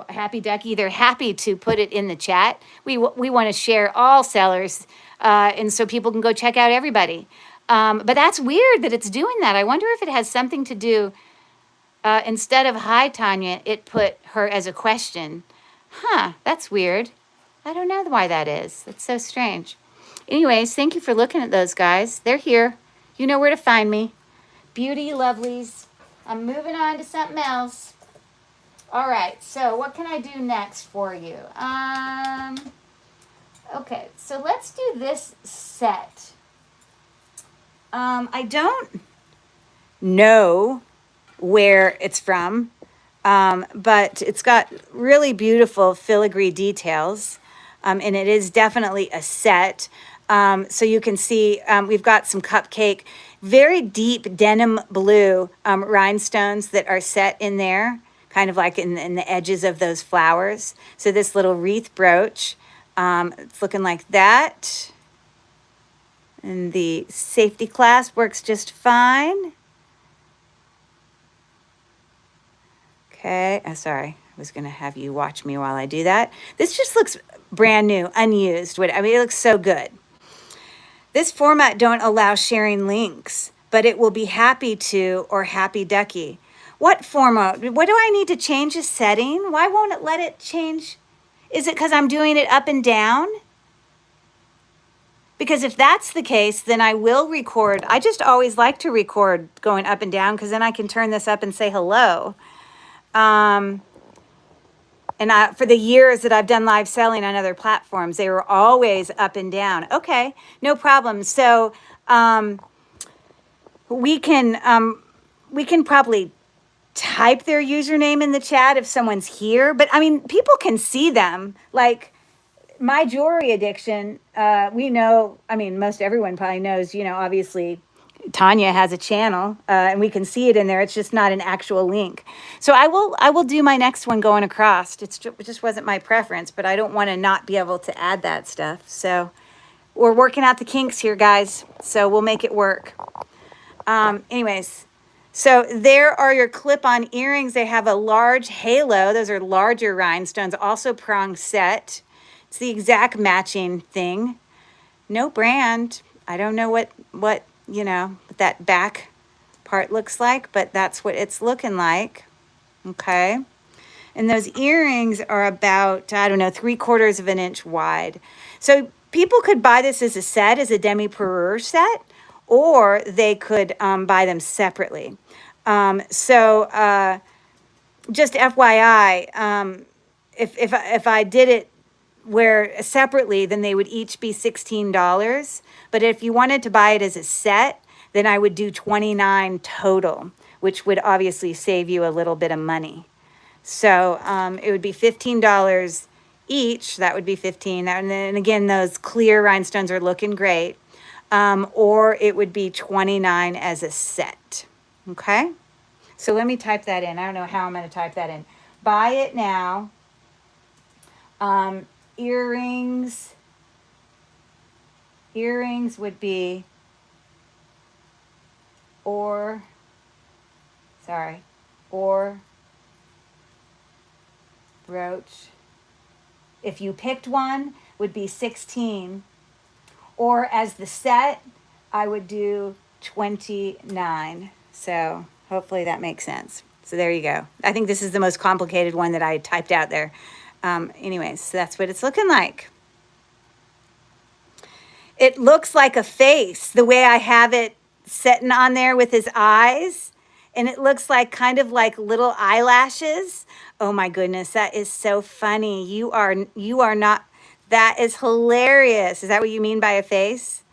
Happy Ducky, they're happy to put it in the chat. We want to share all sellers, and so people can go check out everybody. But that's weird that it's doing that. I wonder if it has something to do, instead of hi, Tanya, it put her as a question. Huh, that's weird. I don't know why that is. That's so strange. Anyways, thank you for looking at those, guys. They're here. You know where to find me. Beauty lovelies. I'm moving on to something else. All right, so what can I do next for you? Okay, so let's do this set. I don't know where it's from, but it's got really beautiful filigree details, and it is definitely a set. So you can see we've got some cupcake, very deep denim blue rhinestones that are set in there, kind of like in the edges of those flowers. So this little wreath brooch, it's looking like that. And the safety clasp works just fine. Okay, sorry. I was going to have you watch me while I do that. This just looks brand new, unused. I mean, it looks so good. This format don't allow sharing links, but it will be happy to or Happy Ducky. What format? What do I need to change a setting? Why won't it let it change? Is it because I'm doing it up and down? Because if that's the case, then I will record. I just always like to record going up and down because then I can turn this up and say hello. And for the years that I've done live selling on other platforms, they were always up and down. Okay, no problem. So we can probably type their username in the chat if someone's here. But I mean, people can see them. Like my jewelry addiction, we know, I mean, most everyone probably knows, obviously Tanya has a channel, and we can see it in there. It's just not an actual link. So I will do my next one going across. It just wasn't my preference, but I don't want to not be able to add that stuff. So we're working out the kinks here, guys. So we'll make it work. Anyways, so there are your clip-on earrings. They have a large halo. Those are larger rhinestones, also prong set. It's the exact matching thing. No brand. I don't know what that back part looks like, but that's what it's looking like. Okay. And those earrings are about, I don't know, 3/4 of an inch wide. So people could buy this as a set, as a demi-parure set, or they could buy them separately. Just FYI, if I did it where separately, then they would each be $16. But if you wanted to buy it as a set, then I would do $29 total, which would obviously save you a little bit of money. So it would be $15 each. That would be $15. And then again, those clear rhinestones are looking great. Or it would be $29 as a set. Okay. So let me type that in. I don't know how I'm going to type that in. Buy it now. Earrings. Earrings would be or brooch. If you picked one, would be 16. Or as the set, I would do 29. So hopefully that makes sense. So there you go. I think this is the most complicated one that I typed out there. Anyways, so that's what it's looking like. It looks like a face, the way I have it sitting on there with his eyes. And it looks like kind of like little eyelashes. Oh my goodness, that is so funny. You are not, that is hilarious. Is that what you mean by a face?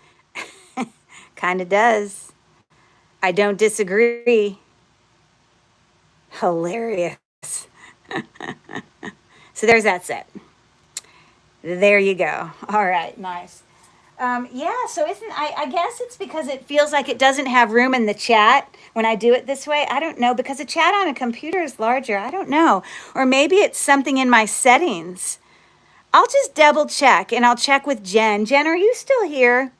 Kind of does. I don't disagree. Hilarious. So there's that set. There you go. All right, nice. Yeah, so I guess it's because it feels like it doesn't have room in the chat when I do it this way. I don't know, because a chat on a computer is larger. I don't know. Or maybe it's something in my settings. I'll just double check, and I'll check with Jen. Jen, are you still here?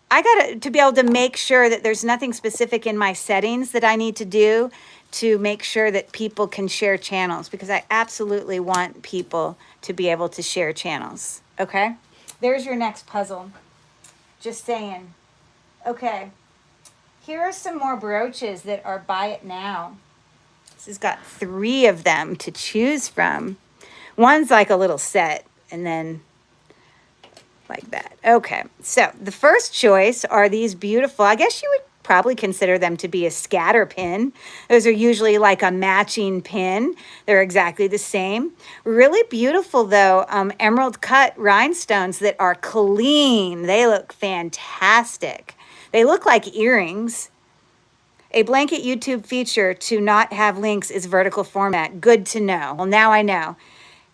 I got to be able to make sure that there's nothing specific in my settings that I need to do to make sure that people can share channels, because I absolutely want people to be able to share channels. Okay? There's your next puzzle. Just saying. Okay. Here are some more brooches that are buy it now. This has got 3 of them to choose from. One's like a little set, and then like that. Okay, so the first choice are these beautiful, I guess you would probably consider them to be a scatter pin. Those are usually like a matching pin. They're exactly the same. Really beautiful though, emerald cut rhinestones that are clean. They look fantastic. They look like earrings. A blanket YouTube feature to not have links is vertical format. Good to know. Well, now I know.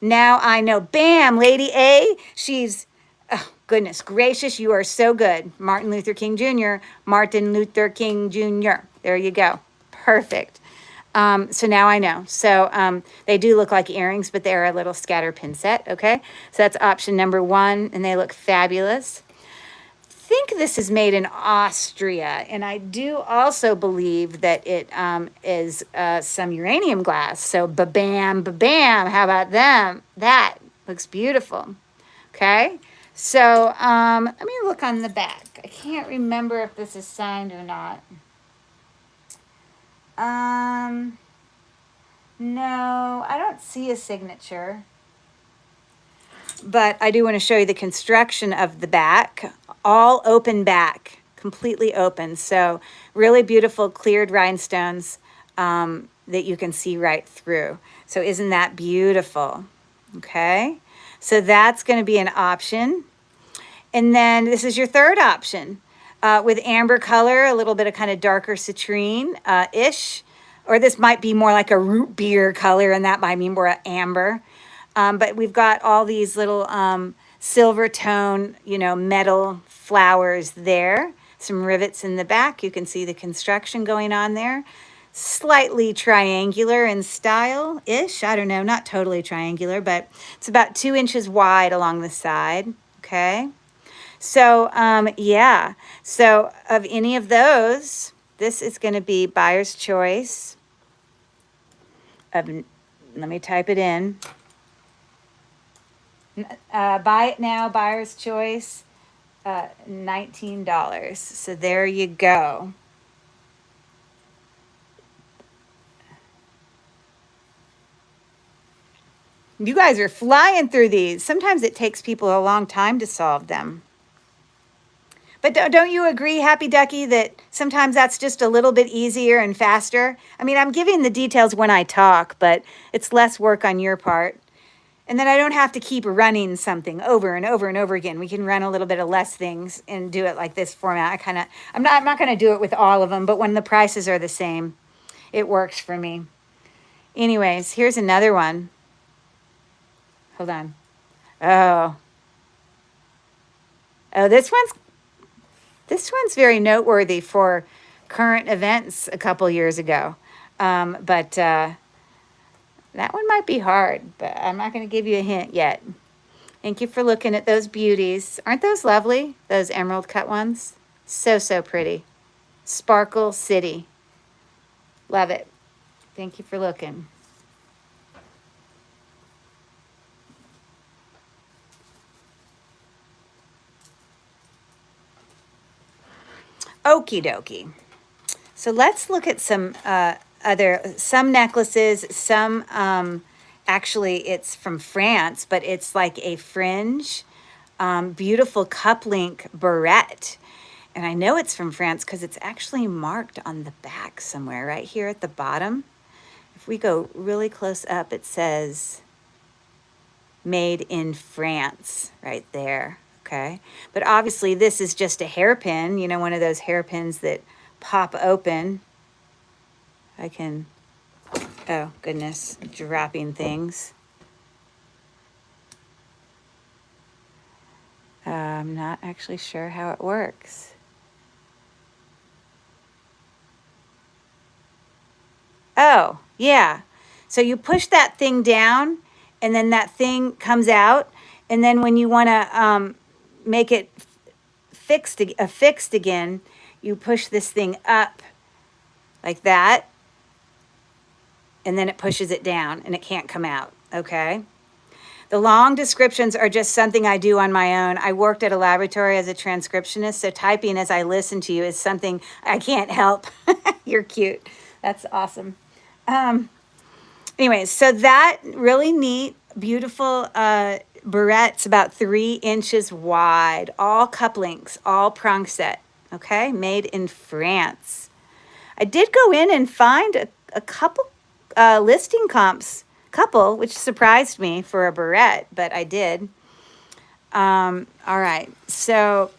Now I know. Bam, Lady A. She's, oh, goodness gracious, you are so good. Martin Luther King Jr. Martin Luther King Jr. There you go. Perfect. So now I know. So they do look like earrings, but they're a little scatter pin set, okay? So that's option number 1, and they look fabulous. I think this is made in Austria, and I do also believe that it is some uranium glass. So ba-bam, ba-bam, how about them? That looks beautiful, okay? So let me look on the back. I can't remember if this is signed or not. No, I don't see a signature. But I do want to show you the construction of the back. All open back, completely open. So really beautiful cleared rhinestones that you can see right through. So isn't that beautiful? Okay, so that's going to be an option. And then this is your third option with amber color, a little bit of kind of darker citrine-ish. Or this might be more like a root beer color, and that might be more amber. But we've got all these little silver tone, metal flowers there. Some rivets in the back. You can see the construction going on there. Slightly triangular in style-ish. I don't know, not totally triangular, but it's about 2 inches wide along the side. Okay. So, yeah. So of any of those, this is going to be buyer's choice. Let me type it in. Buy it now, buyer's choice, $19. So there you go. You guys are flying through these. Sometimes it takes people a long time to solve them. But don't you agree, Happy Ducky, that sometimes that's just a little bit easier and faster? I mean, I'm giving the details when I talk, but it's less work on your part. And then I don't have to keep running something over and over and over again. We can run a little bit of less things and do it like this format. I'm not going to do it with all of them, but when the prices are the same, it works for me. Anyways, here's another one. Hold on. Oh, this one's very noteworthy for current events a couple years ago. But that one might be hard, but I'm not going to give you a hint yet. Thank you for looking at those beauties. Aren't those lovely? Those emerald cut ones. So, so pretty. Sparkle City. Love it. Thank you for looking. Okie dokie. So let's look at some some necklaces, some actually it's from France, but it's like a fringe, beautiful cup link barrette. And I know it's from France because it's actually marked on the back somewhere right here at the bottom. If we go really close up, it says made in France right there. Okay. But obviously this is just a hairpin, you know, one of those hairpins that pop open. I can, oh goodness, dropping things. I'm not actually sure how it works. Oh, yeah. So you push that thing down and then that thing comes out. And then when you want to make it fixed again, you push this thing up like that. And then it pushes it down and it can't come out. Okay. The long descriptions are just something I do on my own. I worked at a laboratory as a transcriptionist, so typing as I listen to you is something I can't help. You're cute. That's awesome. Anyways, so that really neat, beautiful barrette's about 3 inches wide, all cup links, all prong set, okay, made in France. I did go in and find a couple listing comps, which surprised me for a barrette, but I did. All right, so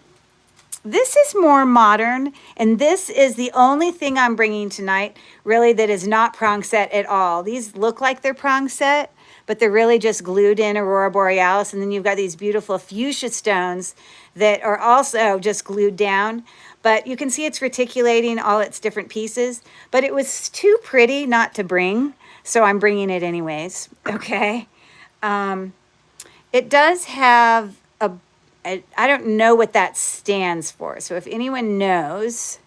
this is more modern, and this is the only thing I'm bringing tonight, really, that is not prong set at all. These look like they're prong set, but they're really just glued in Aurora Borealis, and then you've got these beautiful fuchsia stones that are also just glued down. But you can see it's reticulating all its different pieces, but it was too pretty not to bring, so I'm bringing it anyways, okay? It does have a, I don't know what that stands for, so if anyone knows,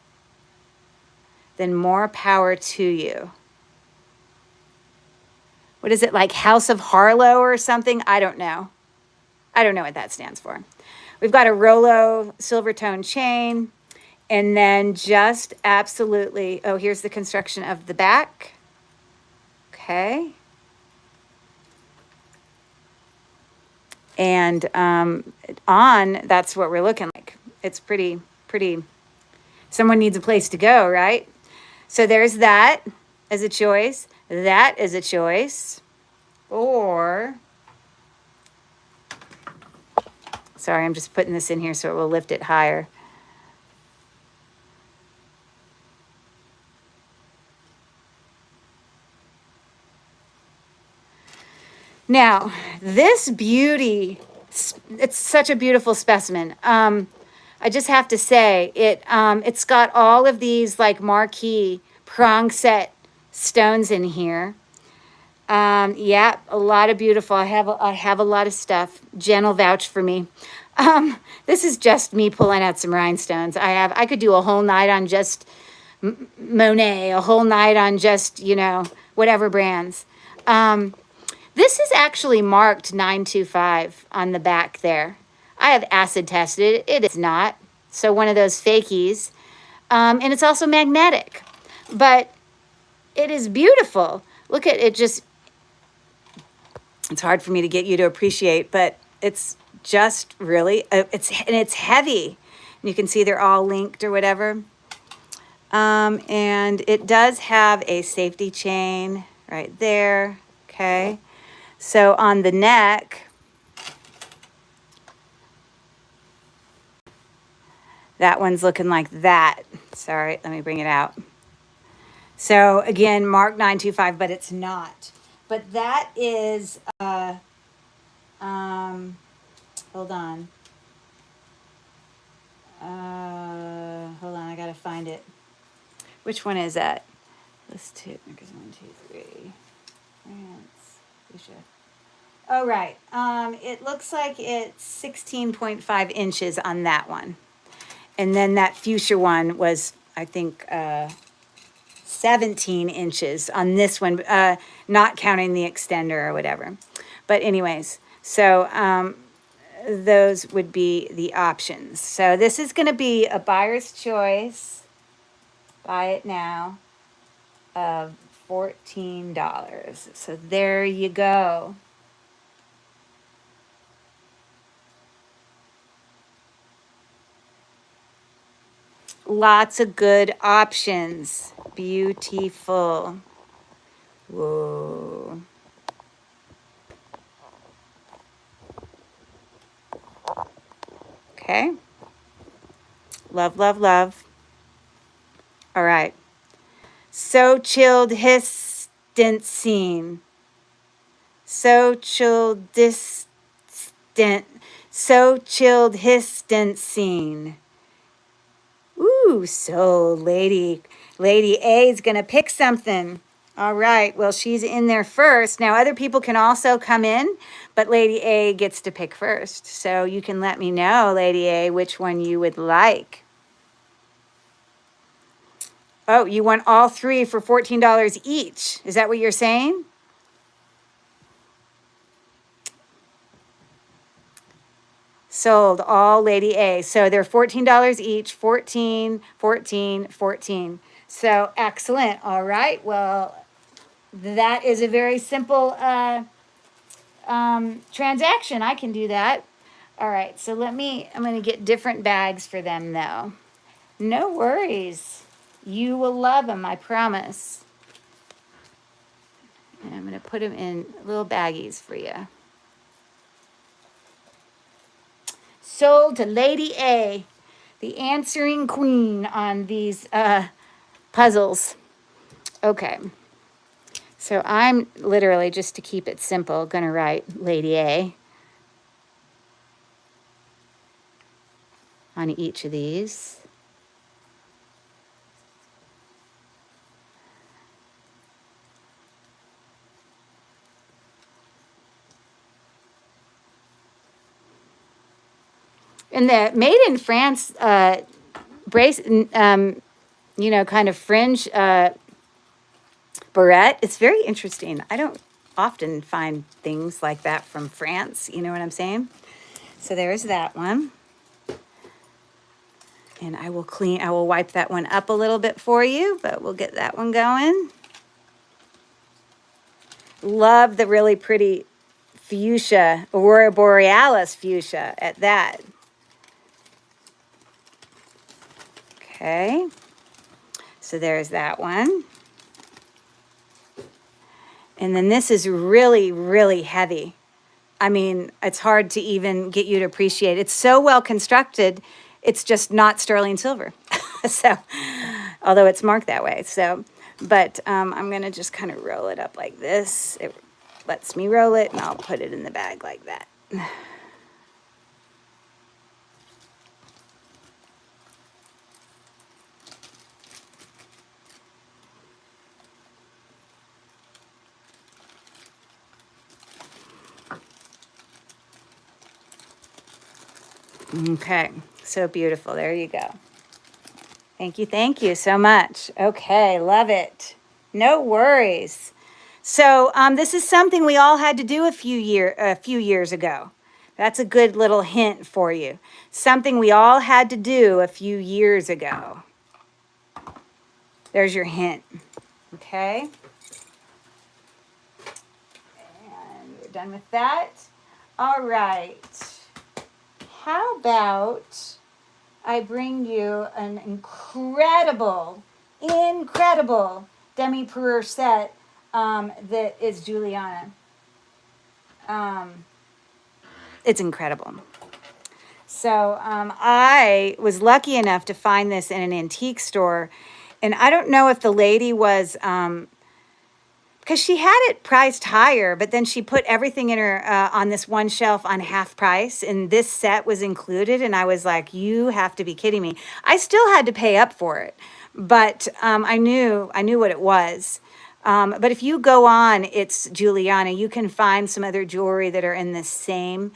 then more power to you. What is it, like House of Harlow or something? I don't know. I don't know what that stands for. We've got a Rolo silver tone chain. And then just absolutely, oh, here's the construction of the back. Okay. And that's what we're looking like. It's pretty, someone needs a place to go, right? So there's that as a choice. That is a choice. Or, sorry, I'm just putting this in here so it will lift it higher. Now, this beauty, it's such a beautiful specimen. I just have to say, it's got all of these like marquee prong set stones in here. Yeah, a lot of beautiful. I have a lot of stuff. Jen will vouch for me. This is just me pulling out some rhinestones. I could do a whole night on just Monet, a whole night on just, you know, whatever brands. This is actually marked 925 on the back there. I have acid tested it. It is not. So one of those fakies. And it's also magnetic. But it is beautiful. Look at it just. It's hard for me to get you to appreciate, but it's just really, it's heavy. And you can see they're all linked or whatever. And it does have a safety chain right there. Okay. So on the neck, that one's looking like that. Sorry, let me bring it out. So again, mark 925, but it's not. But that is, hold on. Hold on, I gotta find it. Which one is that? Let's two. Because 1, 2, 3. France. Fuchsia. Oh, right. It looks like it's 16.5 inches on that one. And then that fuchsia one was, I think, 17 inches on this one, not counting the extender or whatever. But anyways, so those would be the options. So this is going to be a buyer's choice, buy it now, of $14. So there you go. Lots of good options. Beautiful. Whoa. Okay. Love, love, love. All right. So chilled distancing. So chilled distant. So chilled distancing. Ooh, so Lady A is going to pick something. All right. Well, she's in there first. Now, other people can also come in, but Lady A gets to pick first. So you can let me know, Lady A, which one you would like. Oh, you want all three for $14 each. Is that what you're saying? Sold, all Lady A. So they're $14 each, 14, 14, 14. So excellent. All right. Well, that is a very simple transaction. I can do that. All right. So I'm going to get different bags for them though. No worries. You will love them, I promise. And I'm going to put them in little baggies for you. Sold to Lady A, the answering queen on these puzzles. Okay. So I'm literally, just to keep it simple, going to write Lady A on each of these. And the made in France brace, kind of fringe barrette. It's very interesting. I don't often find things like that from France. You know what I'm saying? So there's that one. And I will wipe that one up a little bit for you, but we'll get that one going. Love the really pretty fuchsia, Aurora Borealis fuchsia at that. Okay, so there's that one. And then this is really, really heavy. I mean, it's hard to even get you to appreciate. It's so well constructed, it's just not sterling silver. So, although it's marked that way. So, but I'm going to just kind of roll it up like this. It lets me roll it, and I'll put it in the bag like that. Okay, so beautiful. There you go. Thank you so much. Okay, love it. No worries. So this is something we all had to do a few years ago. That's a good little hint for you. Something we all had to do a few years ago. There's your hint. Okay. And we're done with that. All right. How about I bring you an incredible demi-perure set that is Juliana. It's incredible. So I was lucky enough to find this in an antique store. And I don't know if the lady was... because she had it priced higher, but then she put everything in her on this one shelf on half price, and this set was included, and I was like, you have to be kidding me. I still had to pay up for it, but I knew what it was. But if you go on It's Juliana, you can find some other jewelry that are in the same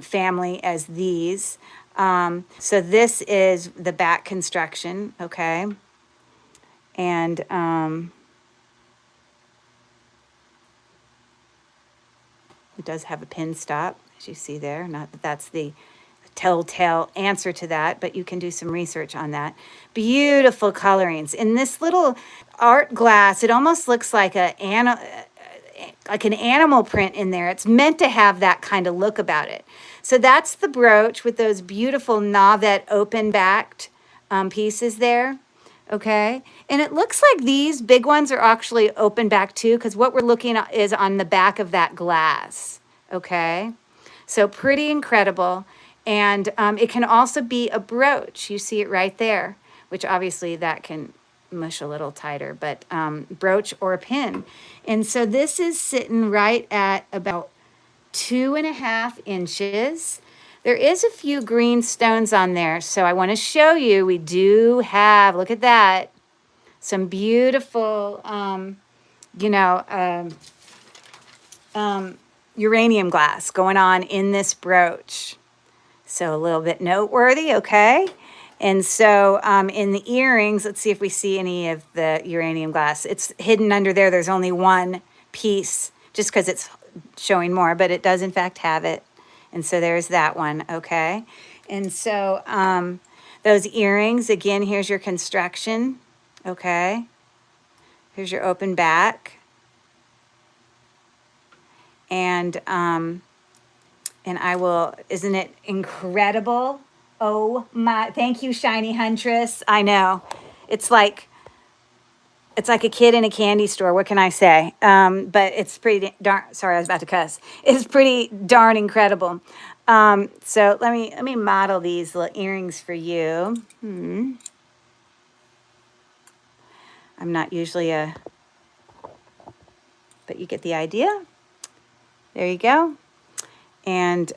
family as these. So this is the back construction, okay? And it does have a pin stop, as you see there. Not that that's the telltale answer to that, but you can do some research on that. Beautiful colorings. In this little art glass, it almost looks like an animal print in there. It's meant to have that kind of look about it. So that's the brooch with those beautiful Navet open-backed pieces there. Okay, and it looks like these big ones are actually open back too, because what we're looking at is on the back of that glass. Okay, so pretty incredible. And it can also be a brooch. You see it right there, which obviously that can mush a little tighter, but brooch or a pin. And so this is sitting right at about 2.5 inches. There is a few green stones on there, so I want to show you. We do have, look at that, some beautiful, uranium glass going on in this brooch. So a little bit noteworthy, okay? And so in the earrings, let's see if we see any of the uranium glass. It's hidden under there. There's only one piece, just because it's showing more, but it does in fact have it. And so there's that one, okay? And so those earrings, again, here's your construction, okay? Here's your open back. And I will, isn't it incredible? Oh my, thank you, Shiny Huntress. I know, it's like a kid in a candy store. What can I say? But it's pretty darn, sorry, I was about to cuss. It's pretty darn incredible. So let me model these little earrings for you. I'm not usually but you get the idea. There you go. And,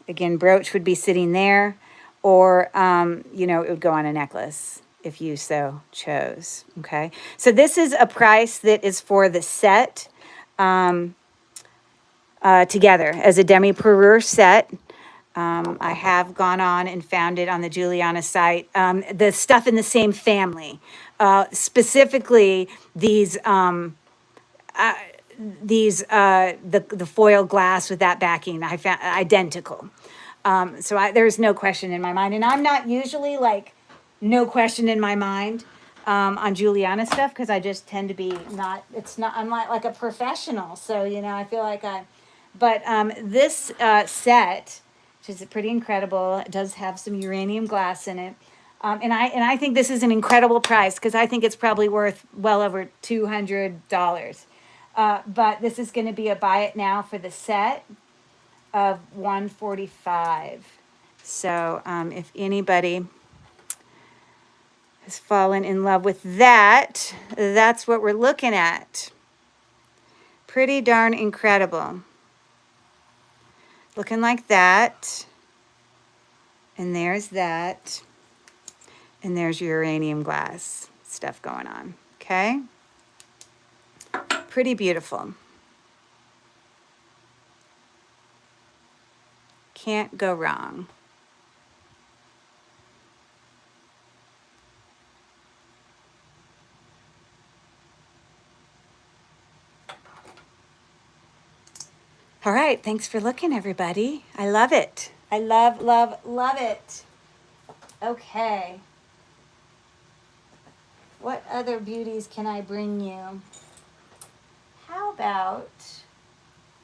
again, brooch would be sitting there, or, it would go on a necklace if you so chose, okay? So this is a price that is for the set together as a demi-parure set. I have gone on and found it on the Juliana site. The stuff in the same family, specifically these the foil glass with that backing, I found identical. So there's no question in my mind, and I'm not usually like no question in my mind on Juliana stuff, because I just tend to be I'm like a professional, so I feel like but this set, which is pretty incredible, it does have some uranium glass in it. And I think this is an incredible price, because I think it's probably worth well over $200. But this is going to be a buy it now for the set of $145. So if anybody has fallen in love with that, that's what we're looking at. Pretty darn incredible. Looking like that. And there's that. And there's uranium glass stuff going on. Okay? Pretty beautiful. Can't go wrong. All right, thanks for looking, everybody. I love it. I love, love, love it. Okay. What other beauties can I bring you? How about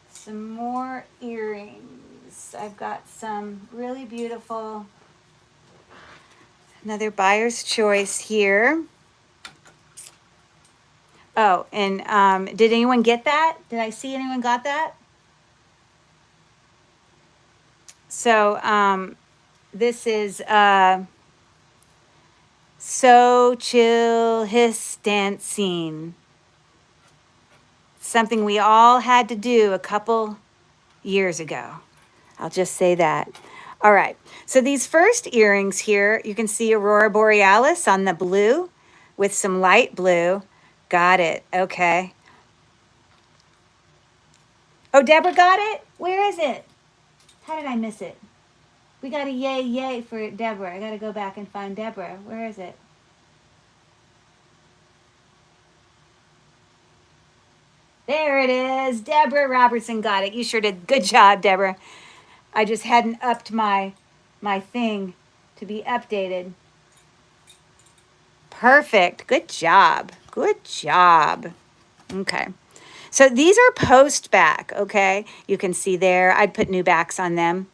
some more earrings? I've got some really beautiful, another buyer's choice here. Oh, and did anyone get that? Did I see anyone got that? So this is So Chill Hiss Dancing. Something we all had to do a couple years ago. I'll just say that. All right, so these first earrings here, you can see Aurora Borealis on the blue with some light blue. Got it, okay. Oh, Deborah got it? Where is it? How did I miss it? We got a yay, yay for Deborah. I got to go back and find Deborah. Where is it? There it is. Deborah Robertson got it. You sure did. Good job, Deborah. I just hadn't upped my thing to be updated. Perfect. Good job. Good job. Okay. So these are post back, okay? You can see there. I'd put new backs on them,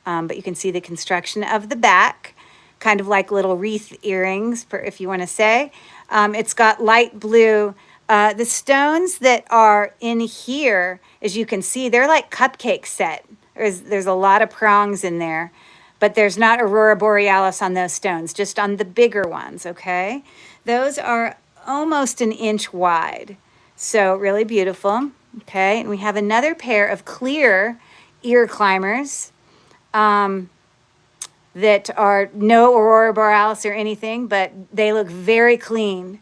but you can see the construction of the back, kind of like little wreath earrings, if you want to say. It's got light blue. The stones that are in here, as you can see, they're like cupcake set. There's a lot of prongs in there, but there's not Aurora Borealis on those stones, just on the bigger ones, okay? Those are almost an inch wide. So really beautiful, okay? And we have another pair of clear ear climbers that are no Aurora Borealis or anything, but they look very clean.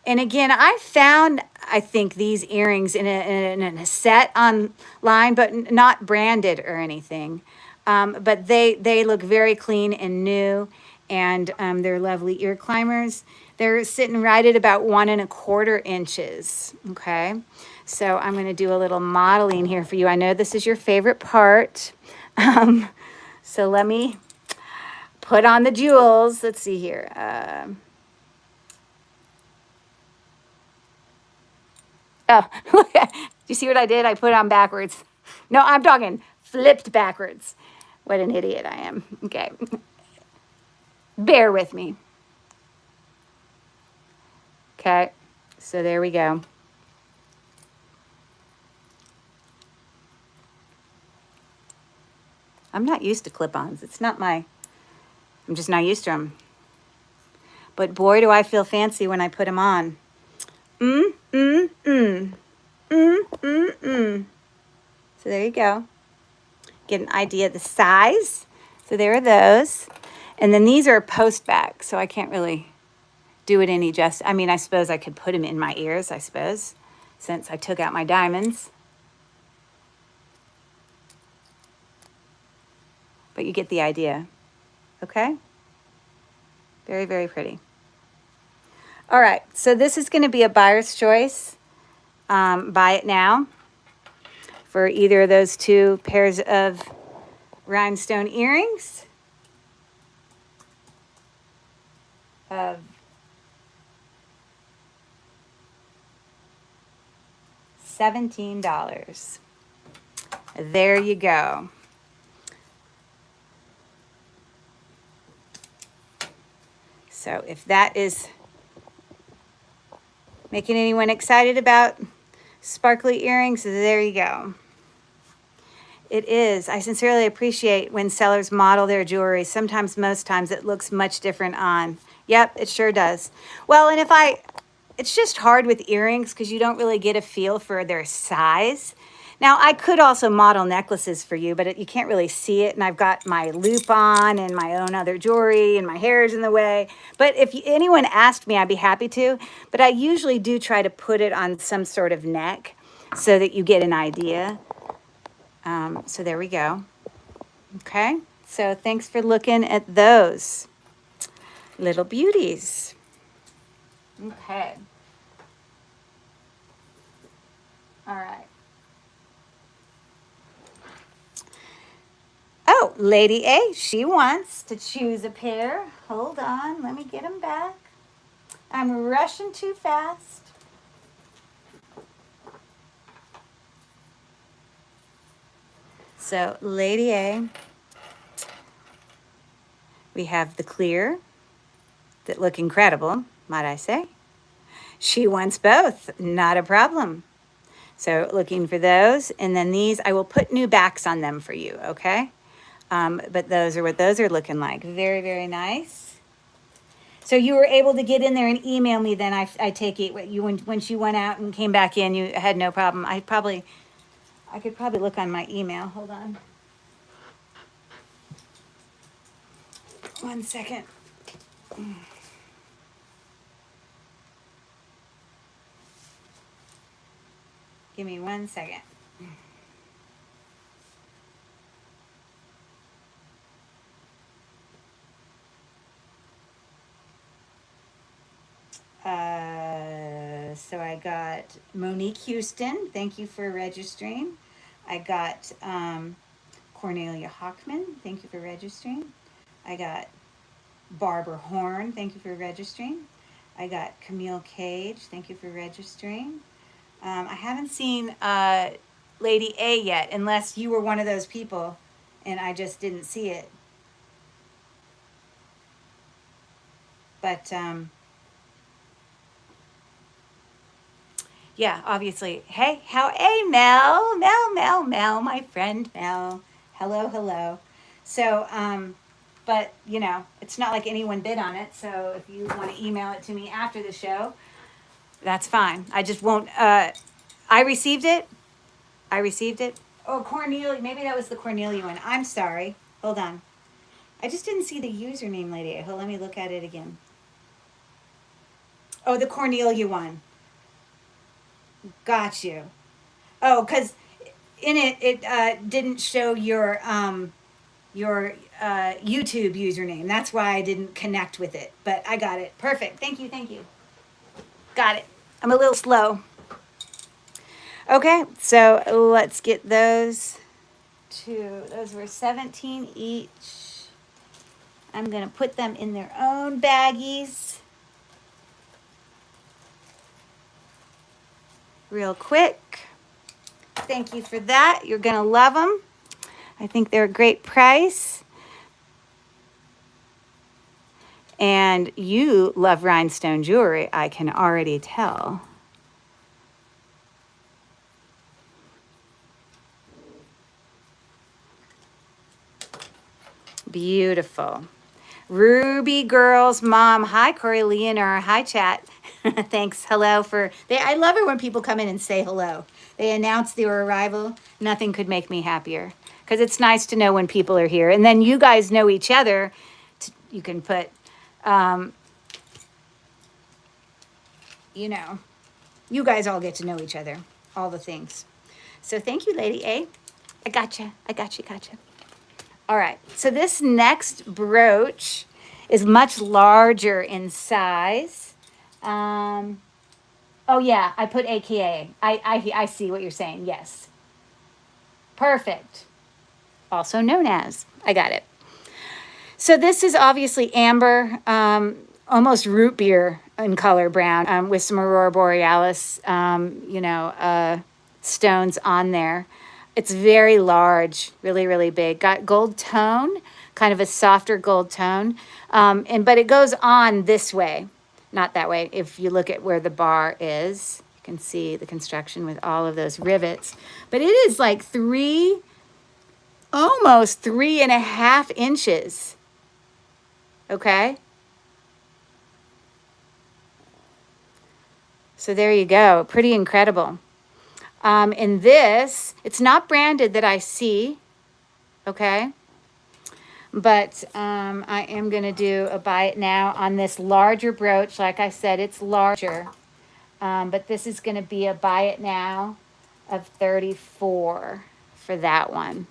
And again, I found, I think, these earrings in a set online, but not branded or anything. But they look very clean and new, and they're lovely ear climbers. They're sitting right at about 1 1/4 inches, okay? So I'm going to do a little modeling here for you. I know this is your favorite part. So let me put on the jewels. Let's see here. Oh, look, you see what I did? I put it on backwards. No, I'm talking flipped backwards. What an idiot I am. Okay. Bear with me. Okay. So there we go. I'm not used to clip-ons. It's not my, I'm just not used to them. But boy, do I feel fancy when I put them on. So there you go. Get an idea of the size. So there are those. And then these are post back, so I can't really do it any justice. I mean, I suppose I could put them in my ears, I suppose, since I took out my diamonds. But you get the idea, okay? Very, very pretty. All right, so this is going to be a buyer's choice. Buy it now for either of those two pairs of rhinestone earrings of $17. There you go. So if that is making anyone excited about sparkly earrings, there you go. It is. I sincerely appreciate when sellers model their jewelry. Sometimes, most times, it looks much different on. Yep, it sure does. Well, and it's just hard with earrings because you don't really get a feel for their size. Now, I could also model necklaces for you, but you can't really see it. And I've got my loop on and my own other jewelry and my hair's in the way. But if anyone asked me, I'd be happy to. But I usually do try to put it on some sort of neck so that you get an idea. So there we go. Okay, so thanks for looking at those little beauties. Okay. All right. Oh, Lady A, she wants to choose a pair. Hold on, let me get them back. I'm rushing too fast. So, Lady A, we have the clear that look incredible, might I say. She wants both, not a problem. So, looking for those. And then these, I will put new backs on them for you, okay? But those are what those are looking like. Very, very nice. So you were able to get in there and email me then, I take it. When she went out and came back in, you had no problem. I could probably look on my email. Hold on. 1 second. Give me 1 second. So I got Monique Houston. Thank you for registering. I got Cornelia Hockman. Thank you for registering. I got Barbara Horn. Thank you for registering. I got Camille Cage. Thank you for registering. I haven't seen Lady A yet, unless you were one of those people and I just didn't see it. But yeah, obviously. Hey, Mel, my friend Mel. Hello, hello. So, but you know, it's not like anyone bid on it. So if you want to email it to me after the show, that's fine. I just won't. I received it. I received it. Oh, Cornelia. Maybe that was the Cornelia one. I'm sorry. Hold on. I just didn't see the username, Lady. Let me look at it again. Oh, the Cornelia one. Got you. Oh, because in it didn't show your YouTube username. That's why I didn't connect with it. But I got it. Perfect. Thank you. Thank you. Got it. I'm a little slow. Okay, so let's get those two. Those were 17 each. I'm going to put them in their own baggies real quick. Thank you for that. You're going to love them. I think they're a great price. And you love rhinestone jewelry, I can already tell. Beautiful. Ruby Girl's mom. Hi, Corey Leonor. Hi, chat. Thanks. Hello for... I love it when people come in and say hello. They announce their arrival. Nothing could make me happier. Because it's nice to know when people are here. And then you guys know each other. You can put... you know, you guys all get to know each other. All the things. So thank you, Lady A. I gotcha. I gotcha. All right. So this next brooch is much larger in size. Oh, yeah. I put AKA. I see what you're saying. Yes. Perfect. Also known as. I got it. So this is obviously amber, almost root beer in color brown, with some Aurora Borealis, stones on there. It's very large, really, really big. Got gold tone, kind of a softer gold tone. But it goes on this way, not that way. If you look at where the bar is, you can see the construction with all of those rivets. But it is like almost 3.5 inches. Okay. So there you go. Pretty incredible. In this, it's not branded that I see. Okay. But I am going to do a buy it now on this larger brooch. Like I said, it's larger. But this is going to be a buy it now of $34 for that one.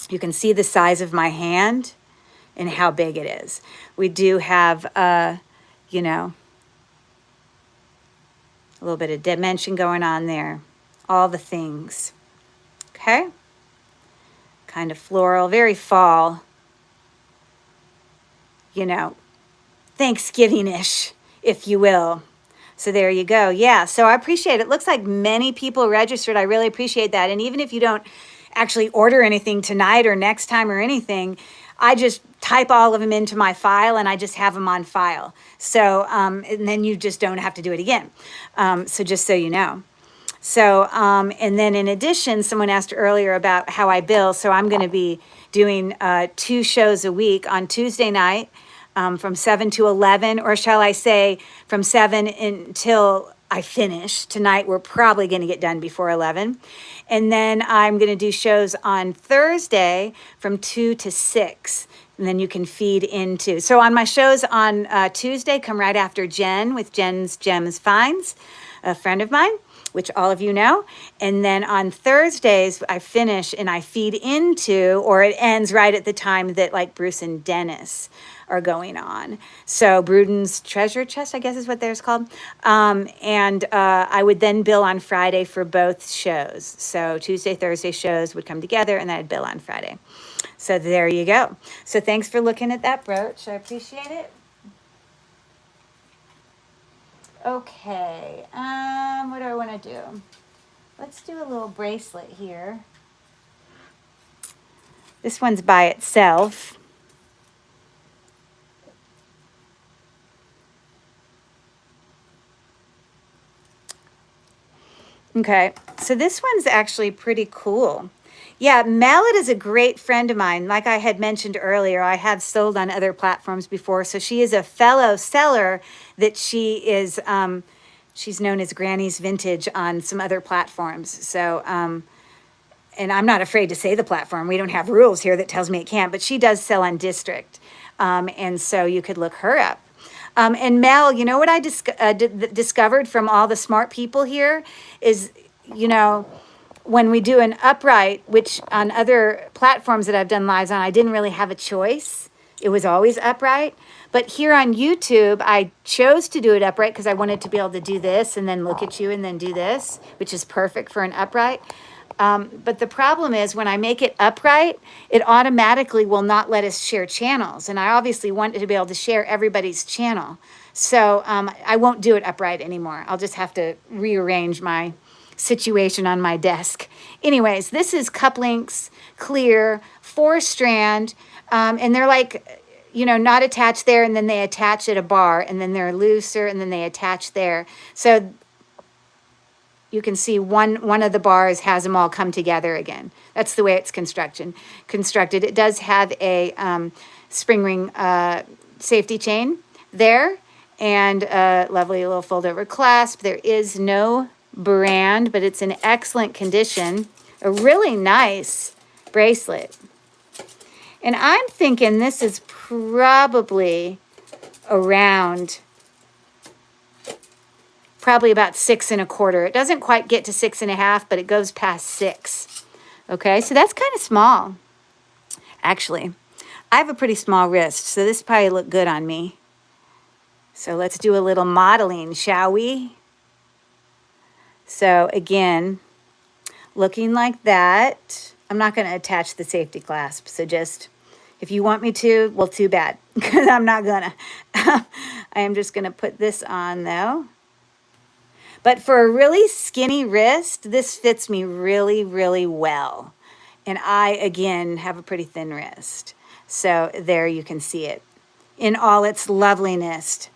You can see the size of my hand and how big it is. We do have, a little bit of dimension going on there. All the things. Okay? Kind of floral, very fall. Thanksgiving-ish, if you will. So there you go. Yeah, so I appreciate it. It looks like many people registered. I really appreciate that. And even if you don't actually order anything tonight or next time or anything, I just type all of them into my file and I just have them on file. So, and then you just don't have to do it again. So just so you know. So, and then in addition, someone asked earlier about how I bill. So I'm going to be doing 2 shows a week on Tuesday night from 7 to 11, or shall I say from 7 until I finish. Tonight, we're probably going to get done before 11. And then I'm going to do shows on Thursday from 2 to 6. And then you can feed into. So on my shows on Tuesday, come right after Jen with Jen's Gems Finds, a friend of mine, which all of you know. And then on Thursdays, I finish and I feed into, or it ends right at the time that like Bruce and Dennis are going on. So Bruden's Treasure Chest, I guess is what theirs called. And I would then bill on Friday for both shows. So Tuesday, Thursday shows would come together, and then I'd bill on Friday. So there you go. So thanks for looking at that brooch. I appreciate it. Okay, what do I want to do? Let's do a little bracelet here. This one's by itself. Okay, so this one's actually pretty cool. Yeah, Mallet is a great friend of mine. Like I had mentioned earlier, I have sold on other platforms before. So she is a fellow seller that she is, she's known as Granny's Vintage on some other platforms. So, and I'm not afraid to say the platform. We don't have rules here that tells me it can't, but she does sell on District. And so you could look her up. And Mel, you know what I discovered from all the smart people here is, you know, when we do an upright, which on other platforms that I've done lives on, I didn't really have a choice. It was always upright. But here on YouTube, I chose to do it upright because I wanted to be able to do this and then look at you and then do this, which is perfect for an upright. But the problem is when I make it upright, it automatically will not let us share channels. And I obviously wanted to be able to share everybody's channel. So I won't do it upright anymore. I'll just have to rearrange my situation on my desk. Anyways, this is Cup Links Clear 4-strand. And they're like, you know, not attached there. And then they attach at a bar. And then they're looser. And then they attach there. So you can see one of the bars has them all come together again. That's the way it's constructed. It does have a spring ring safety chain there and a lovely little fold over clasp. There is no brand, but it's in excellent condition. A really nice bracelet. And I'm thinking this is probably around about 6 1/4. It doesn't quite get to 6 1/2, but it goes past 6. Okay, so that's kind of small. Actually, I have a pretty small wrist, so this probably look good on me. So let's do a little modeling, shall we? So again, looking like that. I'm not going to attach the safety clasp, so just, if you want me to, well, too bad, because I'm not gonna. I am just going to put this on, though. But for a really skinny wrist, this fits me really, really well. And I, again, have a pretty thin wrist. So there you can see it in all its loveliness.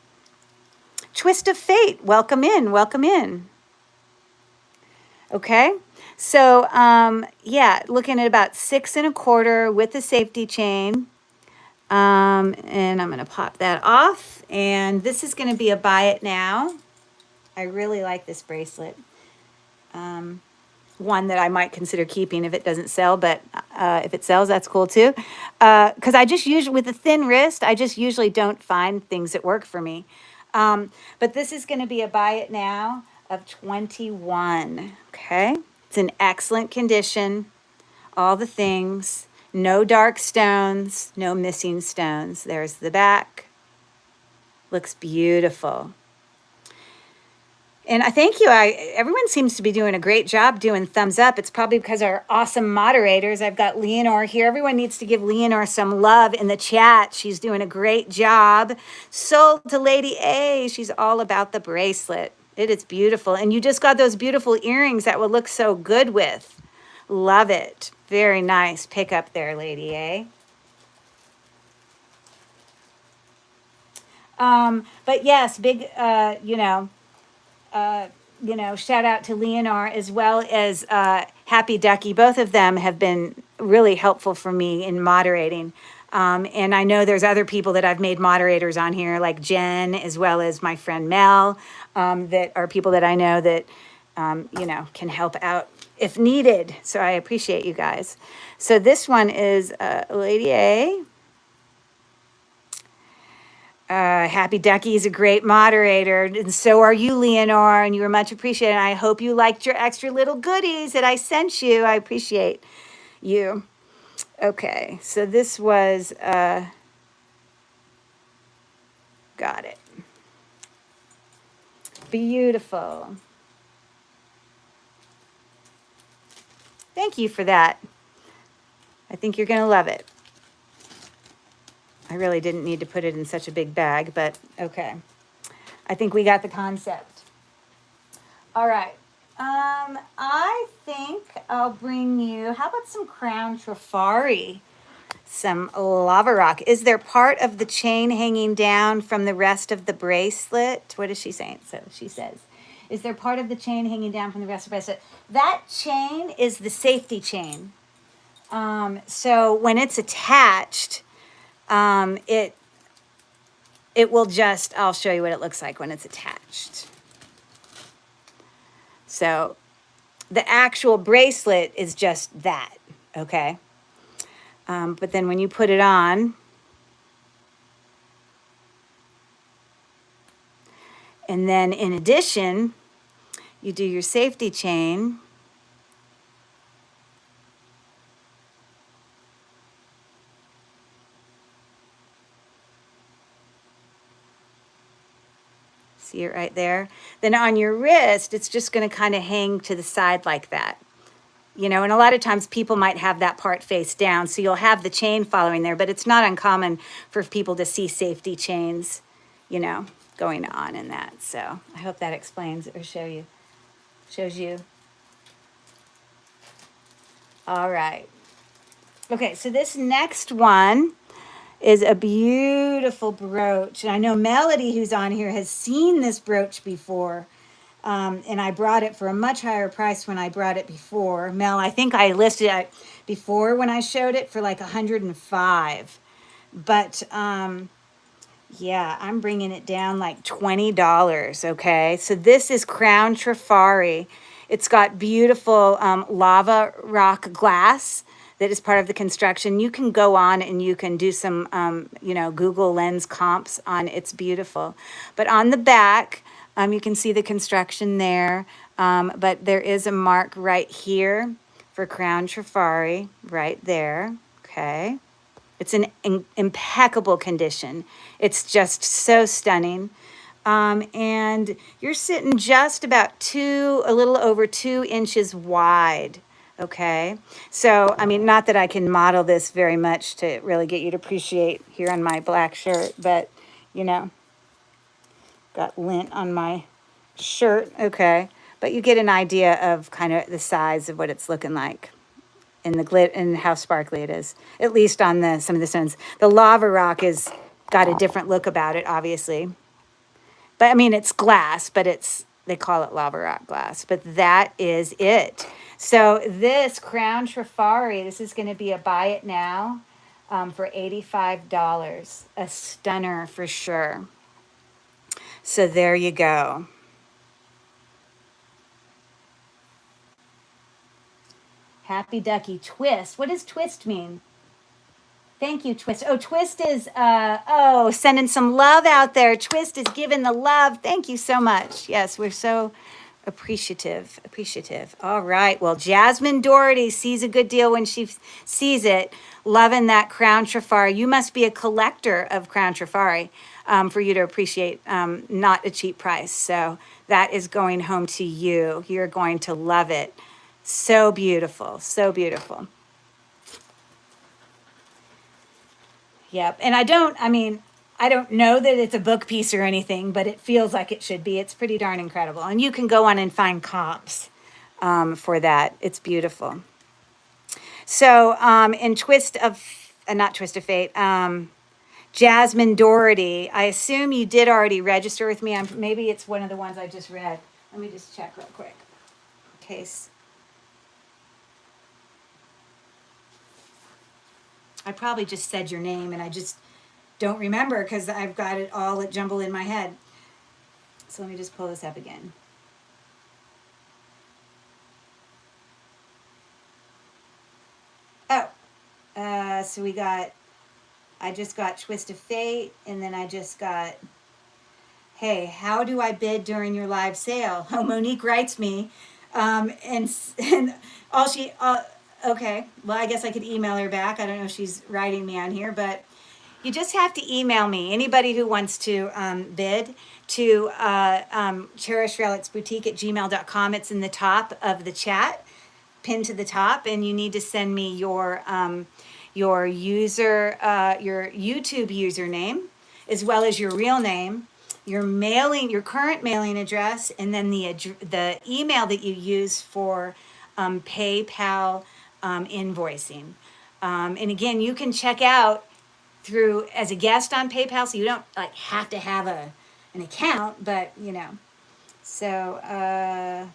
Twist of Fate, welcome in, welcome in. Okay, so yeah, looking at about 6 1/4 with the safety chain. And I'm going to pop that off. And this is going to be a buy it now. I really like this bracelet. One that I might consider keeping if it doesn't sell, but if it sells, that's cool too. Because I just usually, with a thin wrist, I just usually don't find things that work for me. But this is going to be a buy it now of 21. Okay, it's in excellent condition. All the things, no dark stones, no missing stones. There's the back. Looks beautiful. And I thank you. Everyone seems to be doing a great job doing thumbs up. It's probably because our awesome moderators. I've got Leonore here. Everyone needs to give Leonore some love in the chat. She's doing a great job. Sold to Lady A. She's all about the bracelet. It is beautiful. And you just got those beautiful earrings that will look so good with. Love it. Very nice pick up there, Lady A. But yes, big, shout out to Leonore as well as Happy Ducky. Both of them have been really helpful for me in moderating. And I know there's other people that I've made moderators on here, like Jen, as well as my friend Mel, that are people that I know that, can help out if needed. So I appreciate you guys. So this one is Lady A. Happy Ducky is a great moderator, and so are you, Leonore, and you were much appreciated. I hope you liked your extra little goodies that I sent you. I appreciate you. Okay, so this was, got it. Beautiful. Thank you for that. I think you're going to love it. I really didn't need to put it in such a big bag, but okay. I think we got the concept. All right. I think I'll bring you, how about some Crown Trafari? Some lava rock. Is there part of the chain hanging down from the rest of the bracelet? What is she saying? So she says, is there part of the chain hanging down from the rest of the bracelet? That chain is the safety chain. So when it's attached, it will just, I'll show you what it looks like when it's attached. So the actual bracelet is just that, okay? But then when you put it on, and then in addition, you do your safety chain. See it right there? Then on your wrist, it's just going to kind of hang to the side like that. You know, and a lot of times people might have that part face down, so you'll have the chain following there, but it's not uncommon for people to see safety chains, you know, going on in that. So I hope that explains or shows you. All right. Okay, so this next one is a beautiful brooch. And I know Melody, who's on here, has seen this brooch before. And I brought it for a much higher price when I brought it before. Mel, I think I listed it before when I showed it for like 105. But yeah, I'm bringing it down like $20, okay? So this is Crown Trafari. It's got beautiful lava rock glass that is part of the construction. You can go on and you can do some, you know, Google Lens comps on It's Beautiful. But on the back, you can see the construction there. But there is a mark right here for Crown Trafari, right there, okay? It's in impeccable condition. It's just so stunning. And you're sitting just about a little over 2 inches wide. Okay. So, I mean, not that I can model this very much to really get you to appreciate here on my black shirt, but you know, got lint on my shirt. Okay. But you get an idea of kind of the size of what it's looking like. And the glit and how sparkly it is, at least on some of the stones. The lava rock is got a different look about it, obviously. But I mean, it's glass, but they call it lava rock glass. But that is it. So this Crown Trafari, this is going to be a buy it now for $85. A stunner for sure. So there you go. Happy Ducky Twist. What does twist mean? Thank you, Twist. Oh, Twist is, sending some love out there. Twist is giving the love. Thank you so much. Yes, we're so appreciative. All right. Well, Jasmine Doherty sees a good deal when she sees it. Loving that Crown Trafari. You must be a collector of Crown Trafari for you to appreciate not a cheap price. So that is going home to you. You're going to love it. So beautiful. So beautiful. Yep. And I don't know that it's a book piece or anything, but it feels like it should be. It's pretty darn incredible. And you can go on and find comps for that. It's beautiful. So in not Twist of Fate, Jasmine Doherty, I assume you did already register with me. Maybe it's one of the ones I just read. Let me just check real quick. In case. I probably just said your name and I just don't remember because I've got it all jumbled in my head. So let me just pull this up again. Oh, so we got I just got Twist of Fate, and then I just got, hey, how do I bid during your live sale? Oh, Monique writes me, and all she, okay, well, I guess I could email her back. I don't know if she's writing me on here, but you just have to email me. Anybody who wants to bid to Cherished Relics Boutique at gmail.com. It's in the top of the chat, pinned to the top, and you need to send me your user, your YouTube username, as well as your real name, your mailing, your current mailing address, and then the email that you use for PayPal invoicing. And again, you can check out through as a guest on PayPal, so you don't like have to have an account, but you know. So I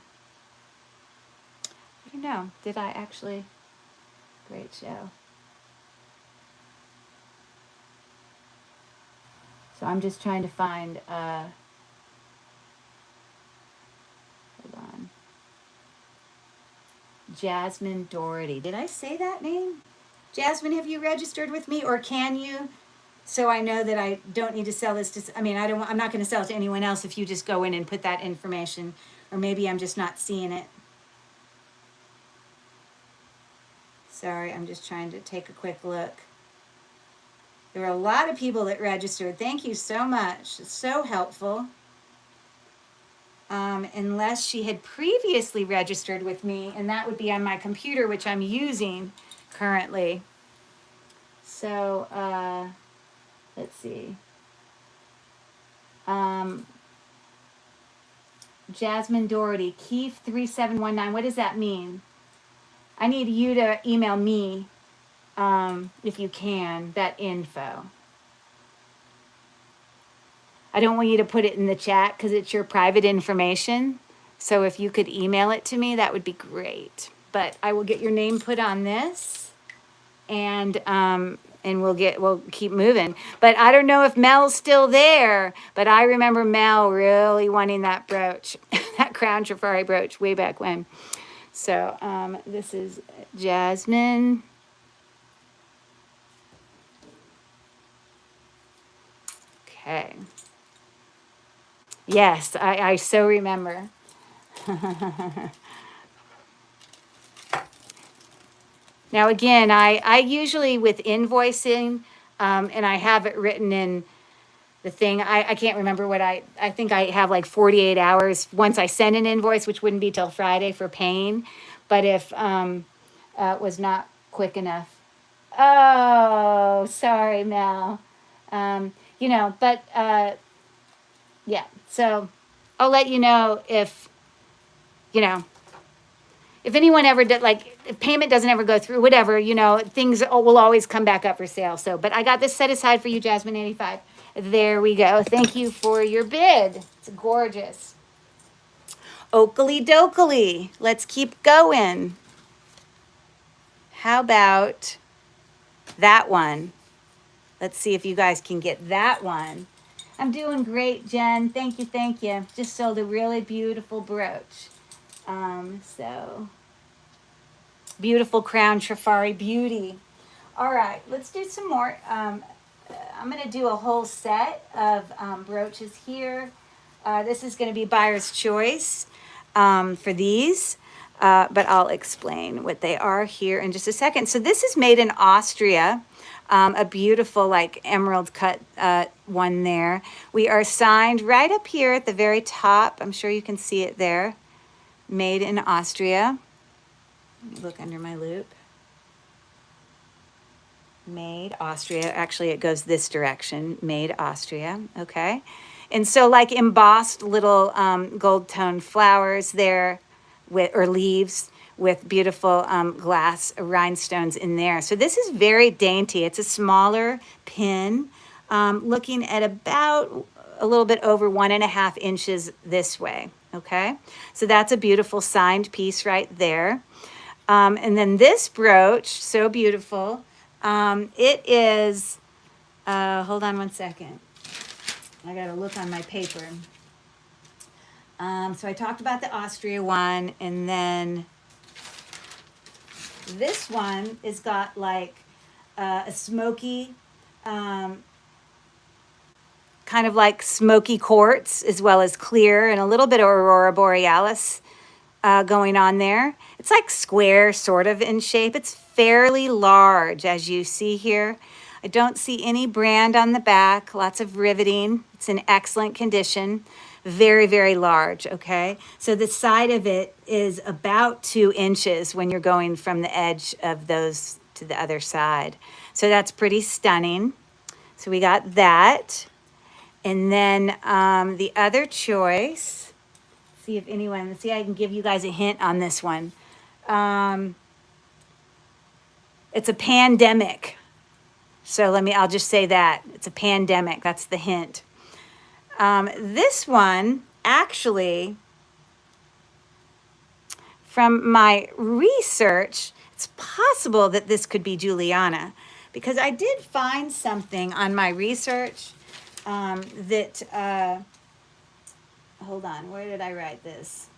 don't know. Did I actually? Great show. So I'm just trying to find. Hold on. Jasmine Doherty. Did I say that name? Jasmine, have you registered with me, or can you? So I know that I don't need to sell this to, I mean, I'm not going to sell it to anyone else if you just go in and put that information, or maybe I'm just not seeing it. Sorry, I'm just trying to take a quick look. There were a lot of people that registered. Thank you so much. It's so helpful. Unless she had previously registered with me, and that would be on my computer, which I'm using currently. So, let's see. Jasmine Doherty, Keith 3719. What does that mean? I need you to email me, if you can, that info. I don't want you to put it in the chat because it's your private information. So if you could email it to me, that would be great. But I will get your name put on this, and we'll keep moving. But I don't know if Mel's still there, but I remember Mel really wanting that brooch, that Crown Trifari brooch way back when. So this is Jasmine. Okay. Yes, I so remember. Now, again, I usually with invoicing, and I have it written in the thing, I can't remember what I think I have like 48 hours once I send an invoice, which wouldn't be till Friday for paying. But if it was not quick enough. Oh, sorry, Mel. You know, but yeah, so I'll let you know if, you know, if anyone ever did, like, if payment doesn't ever go through, whatever, you know, things will always come back up for sale. So, but I got this set aside for you, Jasmine 85. There we go. Thank you for your bid. It's gorgeous. Oakley dokley. Let's keep going. How about that one? Let's see if you guys can get that one. I'm doing great, Jen. Thank you, thank you. Just sold a really beautiful brooch. So beautiful Crown Trifari beauty. All right, let's do some more. I'm going to do a whole set of brooches here. This is going to be buyer's choice for these, but I'll explain what they are here in just a second. So this is made in Austria. A beautiful like emerald cut one there. We are signed right up here at the very top. I'm sure you can see it there. Made in Austria. Let me look under my loop. Made Austria. Actually, it goes this direction. Made Austria. Okay. And so like embossed little gold toned flowers there or leaves with beautiful glass rhinestones in there. So this is very dainty. It's a smaller pin, looking at about a little bit over 1.5 inches this way. Okay, so that's a beautiful signed piece right there. And then this brooch, so beautiful. It is, hold on one second. I got to look on my paper. So I talked about the Austria one, and then this one has got like a smoky kind of like smoky quartz as well as clear, and a little bit of aurora borealis going on there. It's like square sort of in shape. It's fairly large, as you see here. I don't see any brand on the back, lots of riveting. It's in excellent condition. Very, very large, okay? So the side of it is about 2 inches when you're going from the edge of those to the other side. So that's pretty stunning. So we got that. And then the other choice, see if anyone, let's see, I can give you guys a hint on this one. It's a pandemic. So I'll just say that. It's a pandemic. That's the hint. This one, actually, from my research, it's possible that this could be Juliana, because I did find something on my research that, hold on, where did I write this?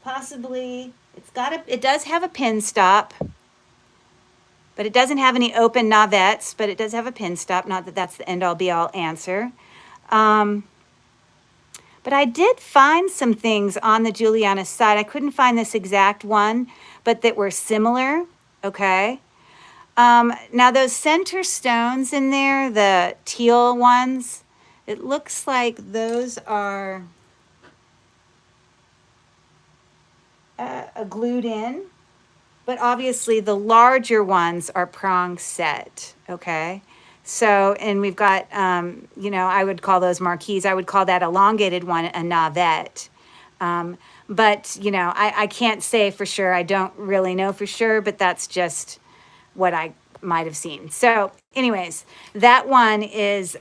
Possibly, it does have a pin stop, but it doesn't have any open navettes, but it does have a pin stop. Not that that's the end-all be-all answer. But I did find some things on the Juliana side. I couldn't find this exact one, but that were similar, okay? Now those center stones in there, the teal ones, it looks like those are glued in, but obviously the larger ones are prong set, okay? So, and we've got, I would call those marquees. I would call that elongated one a navette. But, I can't say for sure. I don't really know for sure, but that's just what I might have seen. So anyways, that one is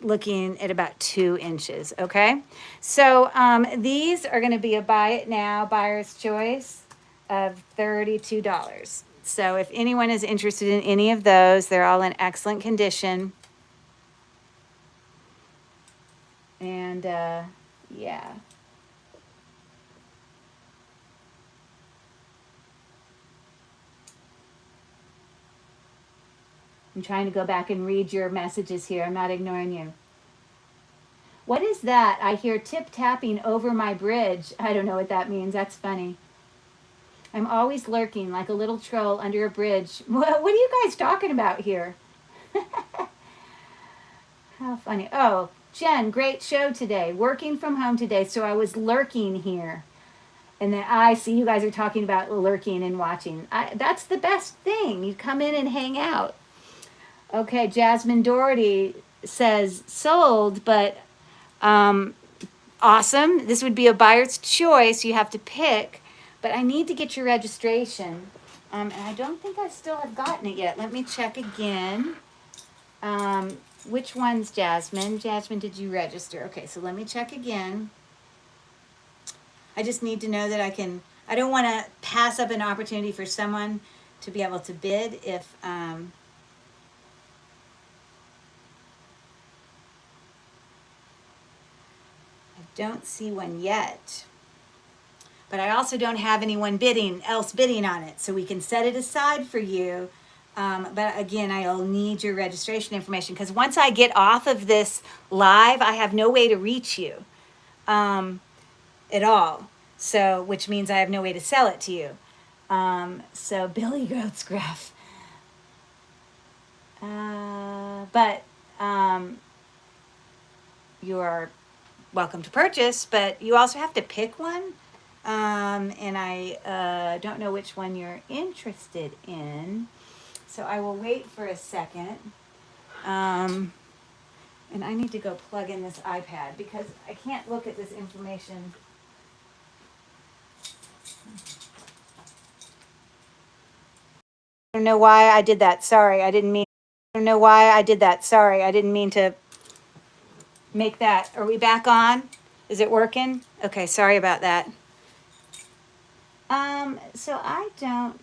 looking at about 2 inches, okay? So these are going to be a buy it now, buyer's choice of $32. So if anyone is interested in any of those, they're all in excellent condition. And yeah. I'm trying to go back and read your messages here. I'm not ignoring you. What is that? I hear tip-tapping over my bridge. I don't know what that means. That's funny. I'm always lurking like a little troll under a bridge. What are you guys talking about here? How funny. Oh, Jen, great show today. Working from home today, so I was lurking here. And then I see you guys are talking about lurking and watching. That's the best thing. You come in and hang out. Okay, Jasmine Doherty says sold, but awesome. This would be a buyer's choice. You have to pick. But I need to get your registration. And I don't think I still have gotten it yet. Let me check again. Which one's Jasmine? Jasmine, did you register? Okay, so let me check again. I just need to know that I don't want to pass up an opportunity for someone to be able to bid if, I don't see one yet. But I also don't have anyone else bidding on it. So we can set it aside for you. But again, I'll need your registration information, because once I get off of this live, I have no way to reach you at all. So, which means I have no way to sell it to you. So Billy Groatsgruff. But you are welcome to purchase, but you also have to pick one. And I don't know which one you're interested in. So I will wait for a second. And I need to go plug in this iPad because I can't look at this information. I don't know why I did that. Sorry, I didn't mean. I don't know why I did that. Sorry, I didn't mean to make that. Are we back on? Is it working? Okay, sorry about that. So I don't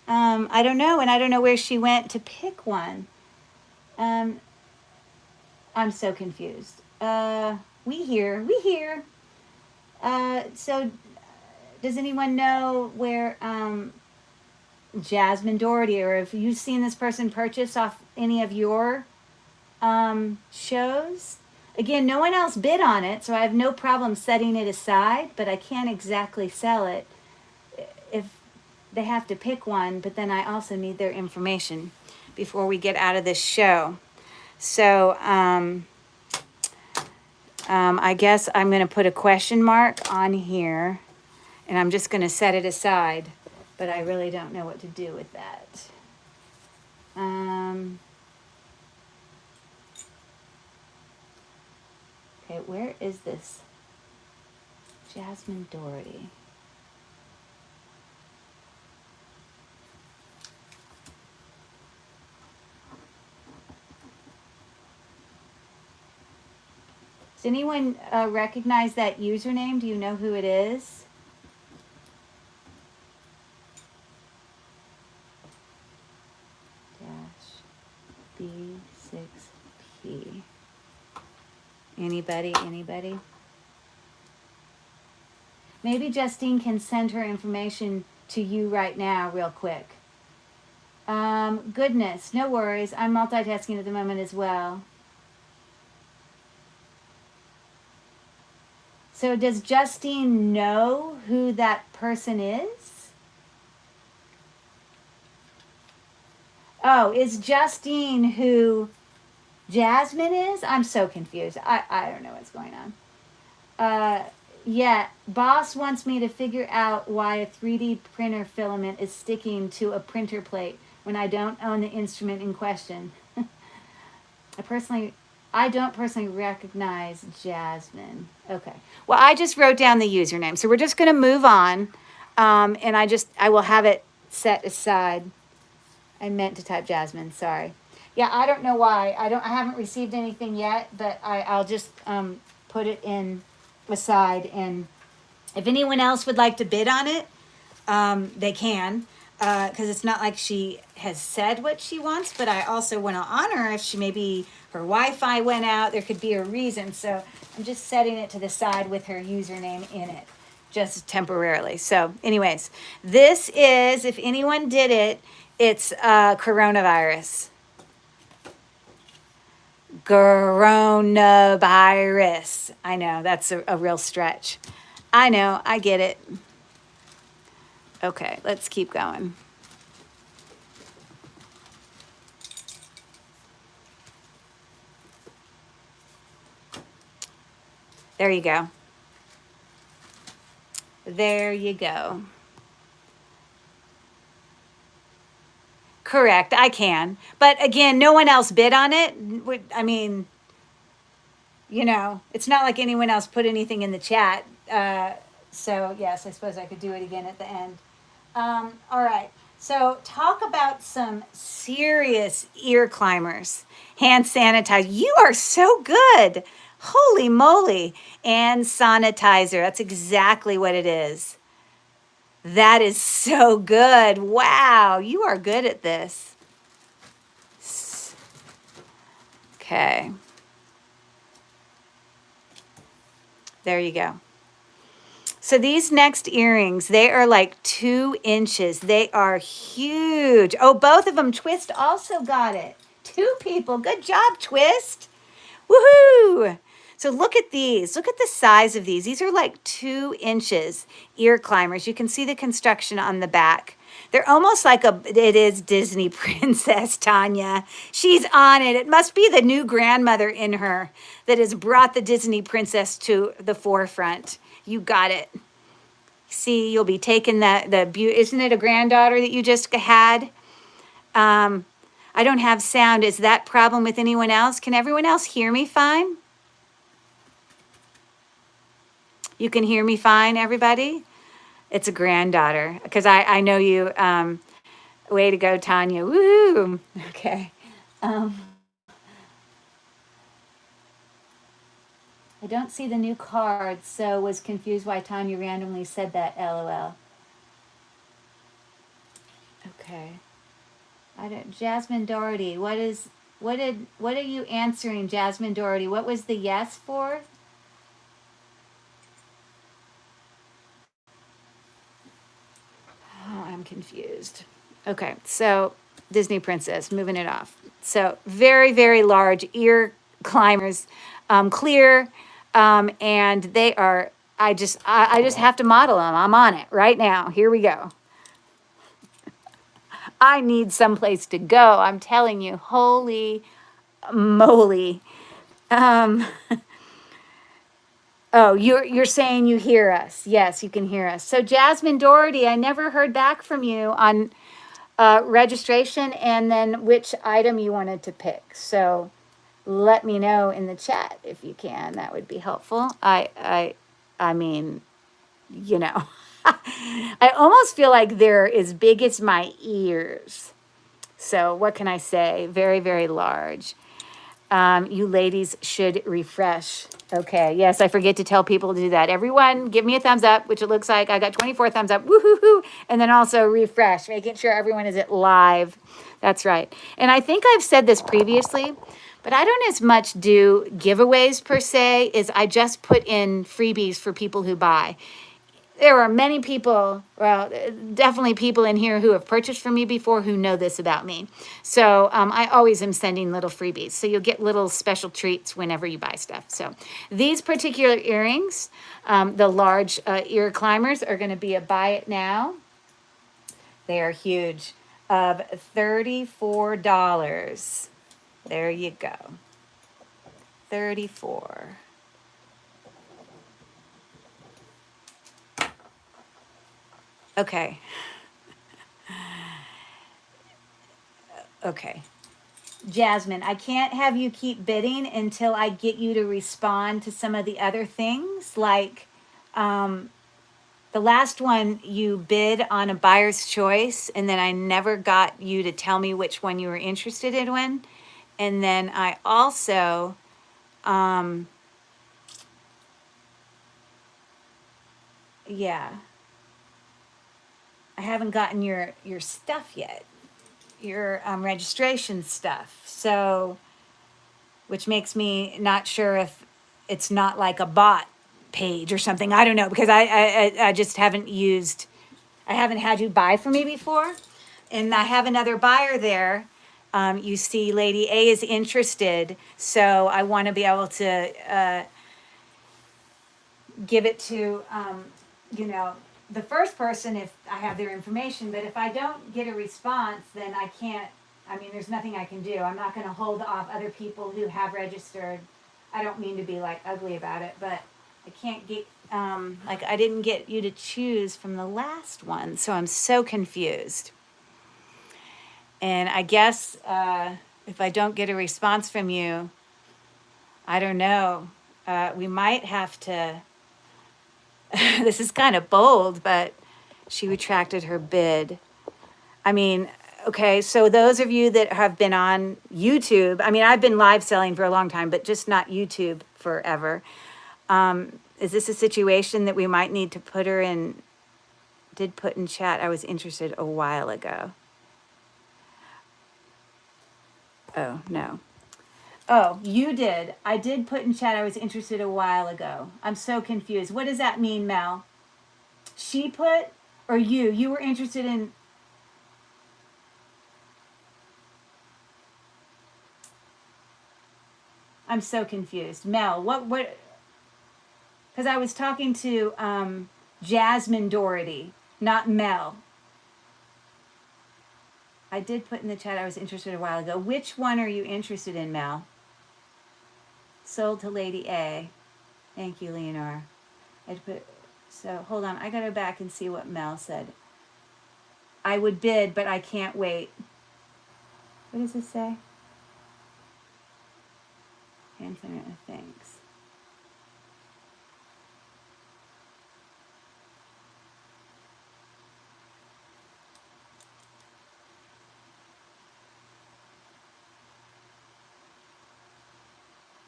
know, and I don't know where she went to pick one. I'm so confused. We hear. So does anyone know where, Jasmine Doherty, or if you've seen this person purchase off any of your shows. Again, no one else bid on it, so I have no problem setting it aside, but I can't exactly sell it if they have to pick one, but then I also need their information before we get out of this show. So I guess I'm going to put a question mark on here, and I'm just going to set it aside, but I really don't know what to do with that. Okay, where is this? Jasmine Doherty. Does anyone recognize that username? Do you know who it is? B6P. Anybody? Anybody? Maybe Justine can send her information to you right now real quick. Goodness, no worries. I'm multitasking at the moment as well. So does Justine know who that person is? Oh, is Justine who Jasmine is? I'm so confused. I don't know what's going on. Yeah, boss wants me to figure out why a 3D printer filament is sticking to a printer plate when I don't own the instrument in question. I don't personally recognize Jasmine. Okay. Well, I just wrote down the username. So we're just going to move on. And I will have it set aside. I meant to type Jasmine. Sorry. Yeah, I don't know why. I haven't received anything yet, but I'll just put it in aside. And if anyone else would like to bid on it, they can. Because it's not like she has said what she wants, but I also want to honor if she maybe her Wi-Fi went out. There could be a reason. So I'm just setting it to the side with her username in it, just temporarily. So anyways, this is, if anyone did it, it's coronavirus. Coronavirus. I know, that's a real stretch. I know, I get it. Okay, let's keep going. There you go. There you go. Correct, I can. But again, no one else bid on it. I mean, you know, it's not like anyone else put anything in the chat. So yes, I suppose I could do it again at the end. All right. So talk about some serious ear climbers. Hand sanitizer. You are so good. Holy moly. And sanitizer. That's exactly what it is. That is so good. Wow. You are good at this. Okay. There you go. So these next earrings, they are like 2 inches. They are huge. Oh, both of them. Twist also got it. 2 people. Good job, Twist. Woohoo! So look at these. Look at the size of these. These are like 2 inches ear climbers. You can see the construction on the back. They're almost like it is Disney princess, Tanya. She's on it. It must be the new grandmother in her that has brought the Disney princess to the forefront. You got it. See, you'll be taking isn't it a granddaughter that you just had? I don't have sound. Is that problem with anyone else? Can everyone else hear me fine? You can hear me fine, everybody? It's a granddaughter, because I know you. Way to go, Tanya. Woo! Okay. I don't see the new card, so was confused why Tanya randomly said that, LOL. Okay. Jasmine Doherty, what are you answering, Jasmine Doherty? What was the yes for? Oh, I'm confused. Okay, so Disney princess, moving it off. So very, very large ear climbers, clear, and they are, I just have to model them. I'm on it right now. Here we go. I need someplace to go. I'm telling you, holy moly. Um, oh, you're saying you hear us. Yes, you can hear us. So Jasmine Doherty, I never heard back from you on registration and then which item you wanted to pick. So let me know in the chat if you can. That would be helpful. I mean, you know, I almost feel like they're as big as my ears. So what can I say? Very, very large. You ladies should refresh. Okay, yes, I forget to tell people to do that. Everyone, give me a thumbs up, which it looks like I got 24 thumbs up. Woohoo! And then also refresh, making sure everyone is at live. That's right. And I think I've said this previously, but I don't as much do giveaways per se as I just put in freebies for people who buy. There are many people, well, definitely people in here who have purchased from me before who know this about me. So I always am sending little freebies. So you'll get little special treats whenever you buy stuff. So these particular earrings, the large ear climbers, are going to be a buy it now. They are huge, of $34. There you go. 34. Okay. Okay. Jasmine, I can't have you keep bidding until I get you to respond to some of the other things. Like the last one, you bid on a buyer's choice, and then I never got you to tell me which one you were interested in. And then I also, yeah, I haven't gotten your stuff yet, your registration stuff. So, which makes me not sure if it's not like a bot page or something. I don't know, because I just haven't used, I haven't had you buy for me before. And I have another buyer there. You see Lady A is interested, so I want to be able to give it to, you know, the first person if I have their information. But if I don't get a response, then I can't, I mean, there's nothing I can do. I'm not going to hold off other people who have registered. I don't mean to be like ugly about it, but I can't get, like I didn't get you to choose from the last one. So I'm so confused. And I guess if I don't get a response from you, I don't know. We might have to, this is kind of bold, but she retracted her bid. I mean, okay, so those of you that have been on YouTube, I mean, I've been live selling for a long time, but just not YouTube forever. Is this a situation that we might need to put her in, did put in chat, I was interested a while ago. Oh, no. Oh, you did. I did put in chat I was interested a while ago. I'm so confused. What does that mean, Mel? She put, or you? You were interested in... I'm so confused. Mel, what, because I was talking to Jasmine Doherty, not Mel. I did put in the chat I was interested a while ago. Which one are you interested in, Mel? Sold to Lady A. Thank you, Leonore. I'd put, so hold on, I gotta go back and see what Mel said. I would bid, but I can't wait. What does it say? Thanks.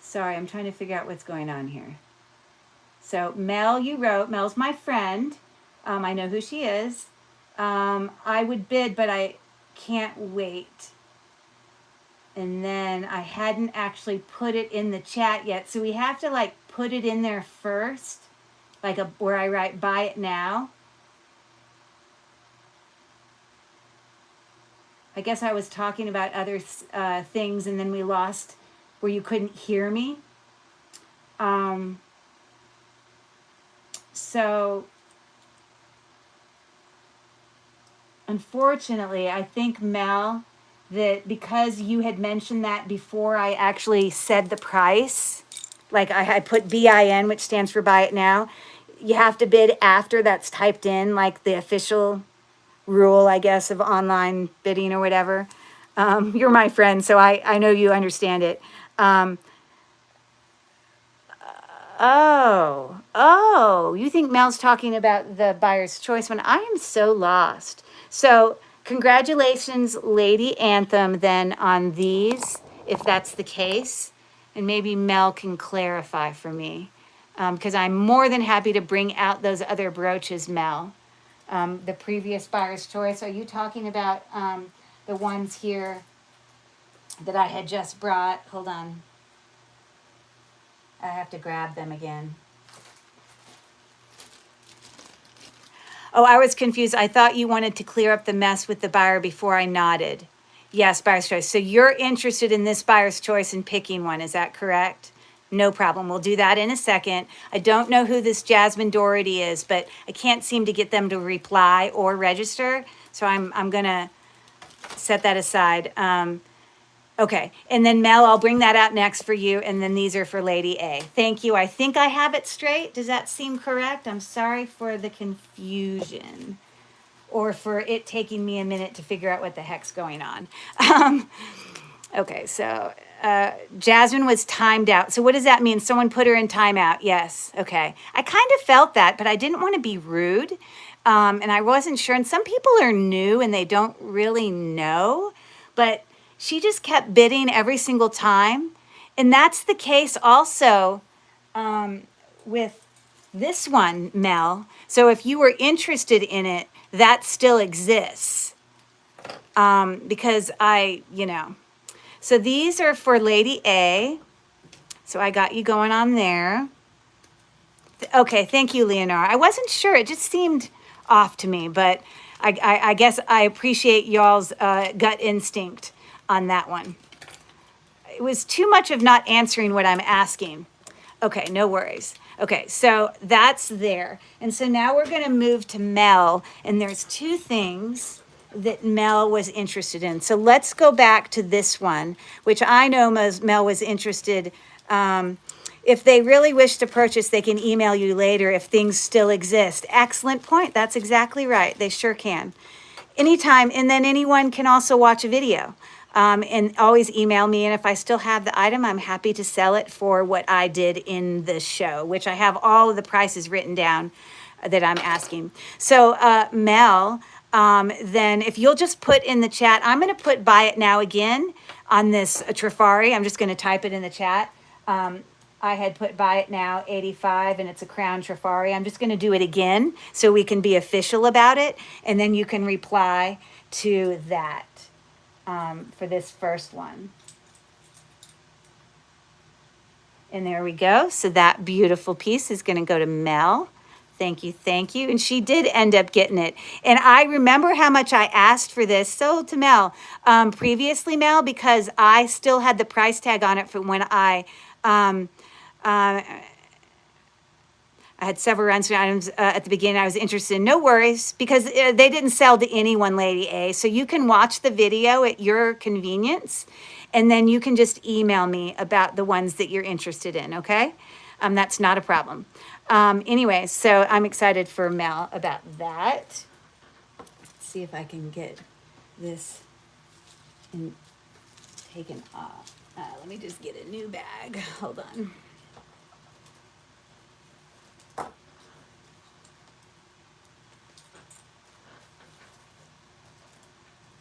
Sorry, I'm trying to figure out what's going on here. So Mel, you wrote, Mel's my friend. I know who she is. I would bid, but I can't wait. And then I hadn't actually put it in the chat yet. So we have to like put it in there first, like where I write buy it now. I guess I was talking about other things, and then we lost where you couldn't hear me. So unfortunately, I think, Mel, that because you had mentioned that before I actually said the price, like I had put BIN, which stands for buy it now, you have to bid after that's typed in, like the official rule, I guess, of online bidding or whatever. You're my friend, so I know you understand it. Oh, you think Mel's talking about the buyer's choice one? I am so lost. So congratulations, Lady Anthem, then on these, if that's the case. And maybe Mel can clarify for me, because I'm more than happy to bring out those other brooches, Mel. The previous buyer's choice. Are you talking about the ones here that I had just brought? Hold on. I have to grab them again. Oh, I was confused. I thought you wanted to clear up the mess with the buyer before I nodded. Yes, buyer's choice. So you're interested in this buyer's choice and picking one. Is that correct? No problem. We'll do that in a second. I don't know who this Jasmine Doherty is, but I can't seem to get them to reply or register. So I'm going to set that aside. Okay, and then Mel, I'll bring that out next for you, and then these are for Lady A. Thank you. I think I have it straight. Does that seem correct? I'm sorry for the confusion, or for it taking me a minute to figure out what the heck's going on. Okay, so Jasmine was timed out. So what does that mean? Someone put her in timeout? Yes, okay. I kind of felt that, but I didn't want to be rude, and I wasn't sure. And some people are new, and they don't really know, but she just kept bidding every single time. And that's the case also with this one, Mel. So if you were interested in it, that still exists. Because so these are for Lady A. So I got you going on there. Okay, thank you, Leonora. I wasn't sure. It just seemed off to me, but I guess I appreciate y'all's gut instinct on that one. It was too much of not answering what I'm asking. Okay, no worries. Okay, so that's there. And so now we're going to move to Mel, and there's two things that Mel was interested in. So let's go back to this one, which I know Mel was interested. If they really wish to purchase, they can email you later if things still exist. Excellent point. That's exactly right. They sure can. Anytime, and then anyone can also watch a video. And always email me, and if I still have the item, I'm happy to sell it for what I did in the show, which I have all of the prices written down that I'm asking. So Mel, then if you'll just put in the chat, I'm going to put buy it now again on this Trifari. I'm just going to type it in the chat. I had put buy it now 85, and it's a crown Trifari. I'm just going to do it again so we can be official about it, and then you can reply to that. For this first one. And there we go. So that beautiful piece is going to go to Mel. Thank you, thank you. And she did end up getting it. And I remember how much I asked for this. So to Mel, previously, Mel, because I still had the price tag on it from when I had several Rhinestone items at the beginning I was interested in. No worries, because they didn't sell to anyone, Lady A. So you can watch the video at your convenience, and then you can just email me about the ones that you're interested in, okay? That's not a problem. Anyway, so I'm excited for Mel about that. Let's see if I can get this taken off. Let me just get a new bag. Hold on.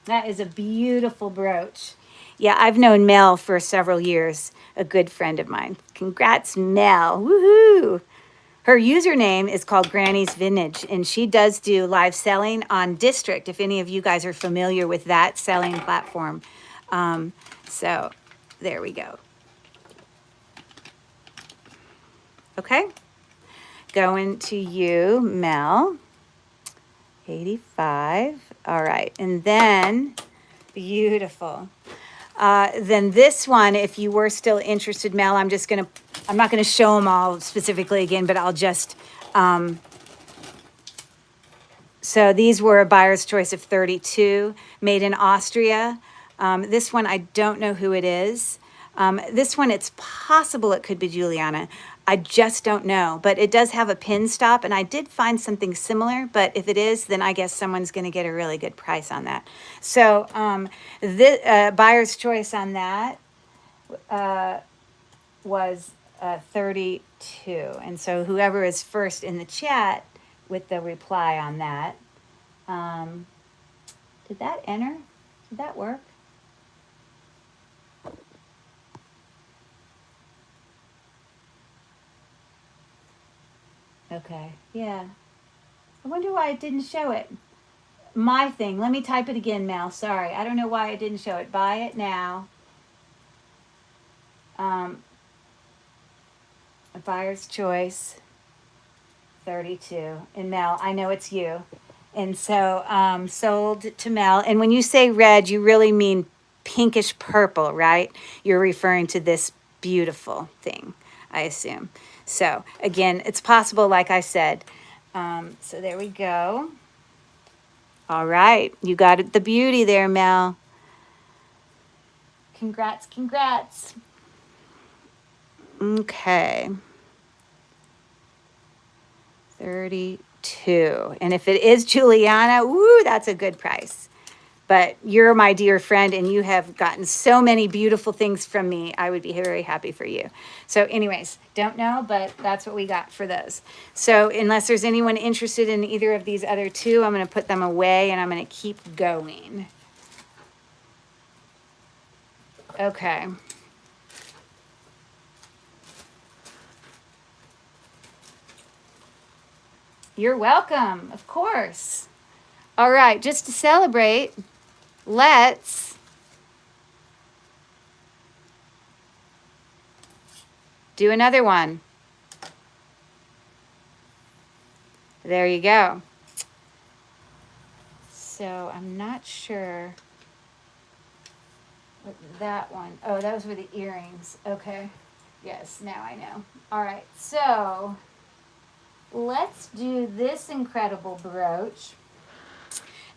That is a beautiful brooch. Yeah, I've known Mel for several years, a good friend of mine. Congrats, Mel. Woohoo! Her username is called Granny's Vintage, and she does do live selling on District, if any of you guys are familiar with that selling platform. So there we go. Okay. Going to you, Mel. 85. All right. And then Beautiful. Then this one, if you were still interested, Mel, I'm not gonna show them all specifically again, but I'll just, so these were a buyer's choice of 32, made in Austria. This one, I don't know who it is. This one, it's possible it could be Juliana. I just don't know, but it does have a pin stop, and I did find something similar, but if it is, then I guess someone's going to get a really good price on that. So the buyer's choice on that was 32, and so whoever is first in the chat with the reply on that, did that enter? Did that work? Okay, yeah. I wonder why it didn't show it. My thing. Let me type it again, Mel. Sorry. I don't know why it didn't show it. Buy it now. A buyer's choice. 32. And Mel, I know it's you. And so sold to Mel. And when you say red, you really mean pinkish purple, right? You're referring to this beautiful thing, I assume. So again, it's possible, like I said. So there we go. All right. You got it, the beauty there, Mel. Congrats, congrats. Okay. 32. And if it is Juliana, woo, that's a good price. But you're my dear friend, and you have gotten so many beautiful things from me. I would be very happy for you. So anyways, don't know, but that's what we got for those. So unless there's anyone interested in either of these other two, I'm going to put them away, and I'm going to keep going. Okay. You're welcome, of course. All right, just to celebrate, let's do another one. There you go. So I'm not sure what that one. Oh, those were the earrings. Okay. Yes, now I know. All right, so let's do this incredible brooch.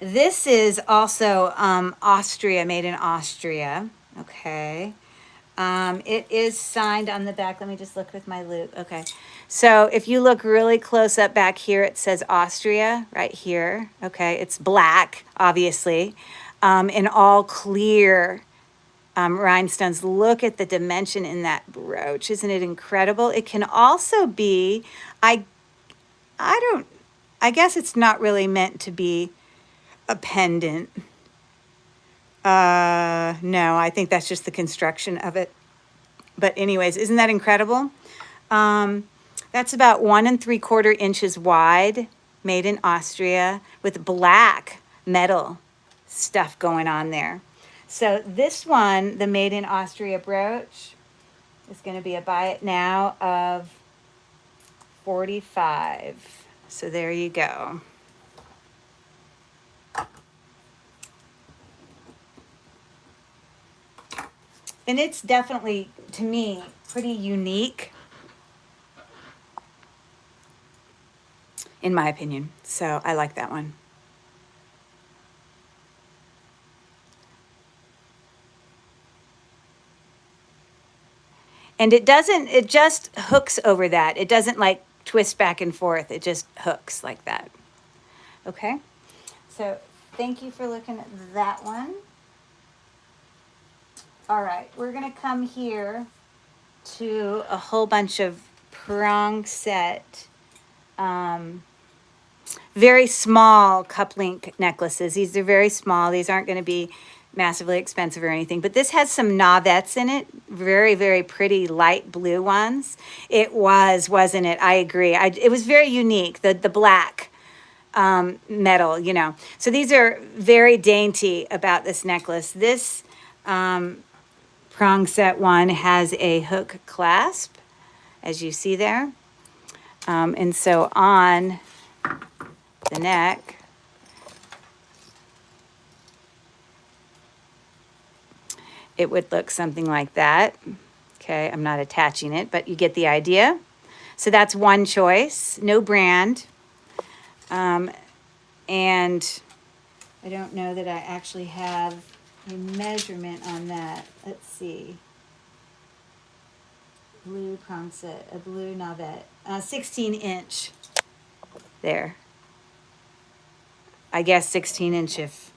This is also Austria, made in Austria. Okay. It is signed on the back. Let me just look with my loupe. Okay. So if you look really close up back here, it says Austria right here. Okay. It's black, obviously, in all clear rhinestones. Look at the dimension in that brooch. Isn't it incredible? It can also be, I guess it's not really meant to be a pendant. No, I think that's just the construction of it. But anyways, isn't that incredible? That's about 1 3/4 inches wide, made in Austria, with black metal stuff going on there. So this one, the made in Austria brooch, is going to be a buy it now of 45. So there you go. And it's definitely, to me, pretty unique, in my opinion. So I like that one. And it just hooks over that. It doesn't like twist back and forth. It just hooks like that. Okay. So thank you for looking at that one. All right, we're going to come here to a whole bunch of prong set, very small cup link necklaces. These are very small. These aren't going to be massively expensive or anything, but this has some nauvettes in it. Very, very pretty light blue ones. It was, wasn't it? I agree. It was very unique, the black metal, you know. So these are very dainty about this necklace. This prong set one has a hook clasp, as you see there. And so on the neck, it would look something like that. Okay, I'm not attaching it, but you get the idea. So that's one choice, no brand. And I don't know that I actually have a measurement on that. Let's see. Blue prong set, a blue Navette, 16-inch. There. I guess 16-inch if.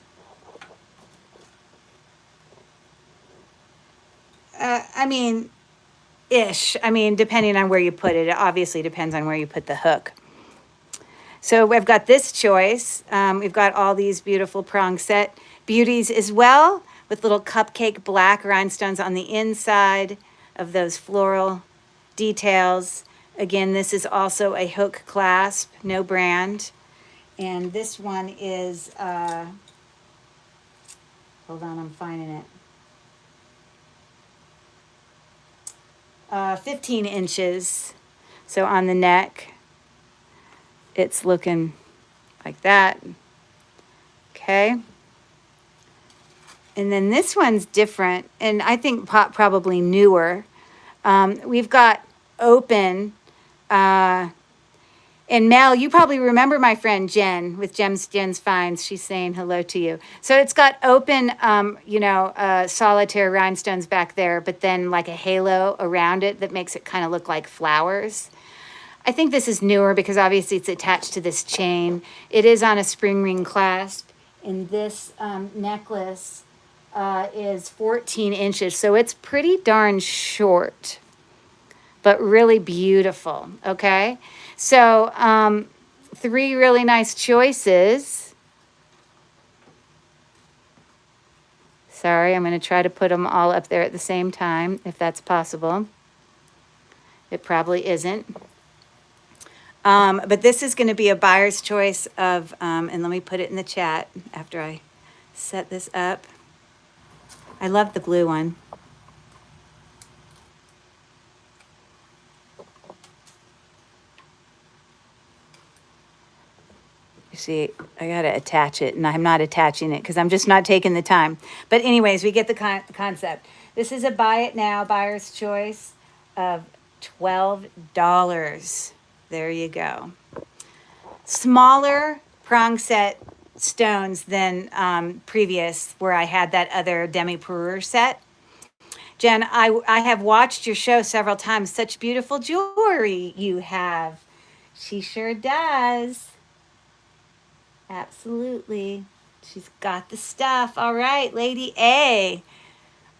I mean, ish. I mean, depending on where you put it. It obviously depends on where you put the hook. So we've got this choice. We've got all these beautiful prong set beauties as well, with little cupcake black rhinestones on the inside of those floral details. Again, this is also a hook clasp, no brand. And this one is, hold on, I'm finding it. 15 inches. So on the neck, it's looking like that. Okay. And then this one's different, and I think probably newer. We've got open, and Mel, you probably remember my friend Jen with Jen's Finds. She's saying hello to you. So it's got open, solitaire rhinestones back there, but then like a halo around it that makes it kind of look like flowers. I think this is newer because obviously it's attached to this chain. It is on a spring ring clasp, and this necklace is 14 inches, so it's pretty darn short, but really beautiful, okay? So 3 really nice choices. Sorry, I'm going to try to put them all up there at the same time, if that's possible. It probably isn't. But this is going to be a buyer's choice of, and let me put it in the chat after I set this up. I love the blue one. You see, I got to attach it, and I'm not attaching it because I'm just not taking the time. But anyways, we get the concept. This is a buy it now, buyer's choice of $12. There you go. Smaller prong set stones than previous, where I had that other demi-parure set. Jen, I have watched your show several times. Such beautiful jewelry you have. She sure does. Absolutely. She's got the stuff. All right, Lady A.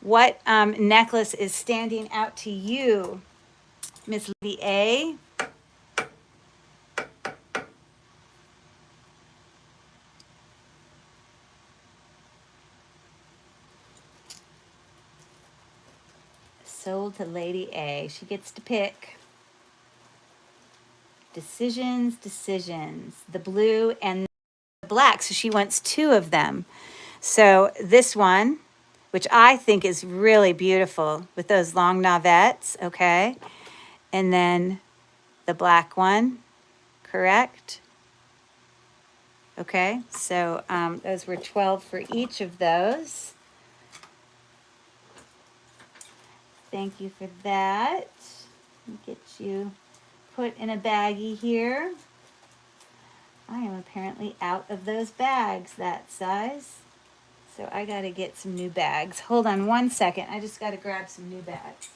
What necklace is standing out to you, Miss Lady A? Sold to Lady A. She gets to pick. Decisions, decisions. The blue and the black. So she wants 2 of them. So this one, which I think is really beautiful with those long navettes, okay? And then the black one, correct? Okay, so those were 12 for each of those. Thank you for that. Get you put in a baggie here. I am apparently out of those bags that size. So I got to get some new bags. Hold on one second. I just got to grab some new bags.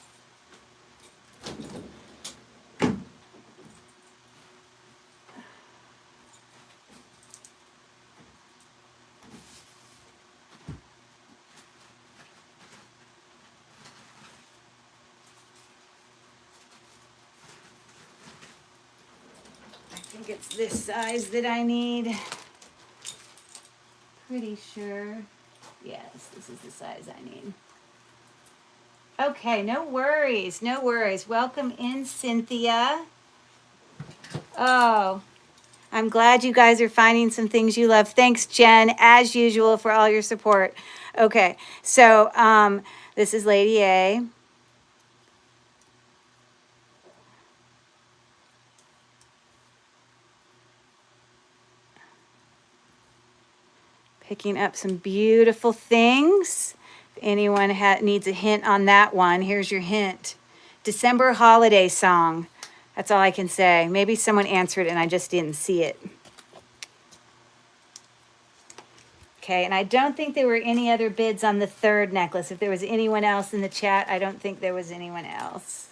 I think it's this size that I need. Pretty sure. Yes, this is the size I need. Okay, no worries, no worries. Welcome in, Cynthia. Oh, I'm glad you guys are finding some things you love. Thanks, Jen, as usual, for all your support. Okay, so this is Lady A. Picking up some beautiful things. If anyone needs a hint on that one, here's your hint. December holiday song. That's all I can say. Maybe someone answered and I just didn't see it. Okay, and I don't think there were any other bids on the third necklace. If there was anyone else in the chat, I don't think there was anyone else.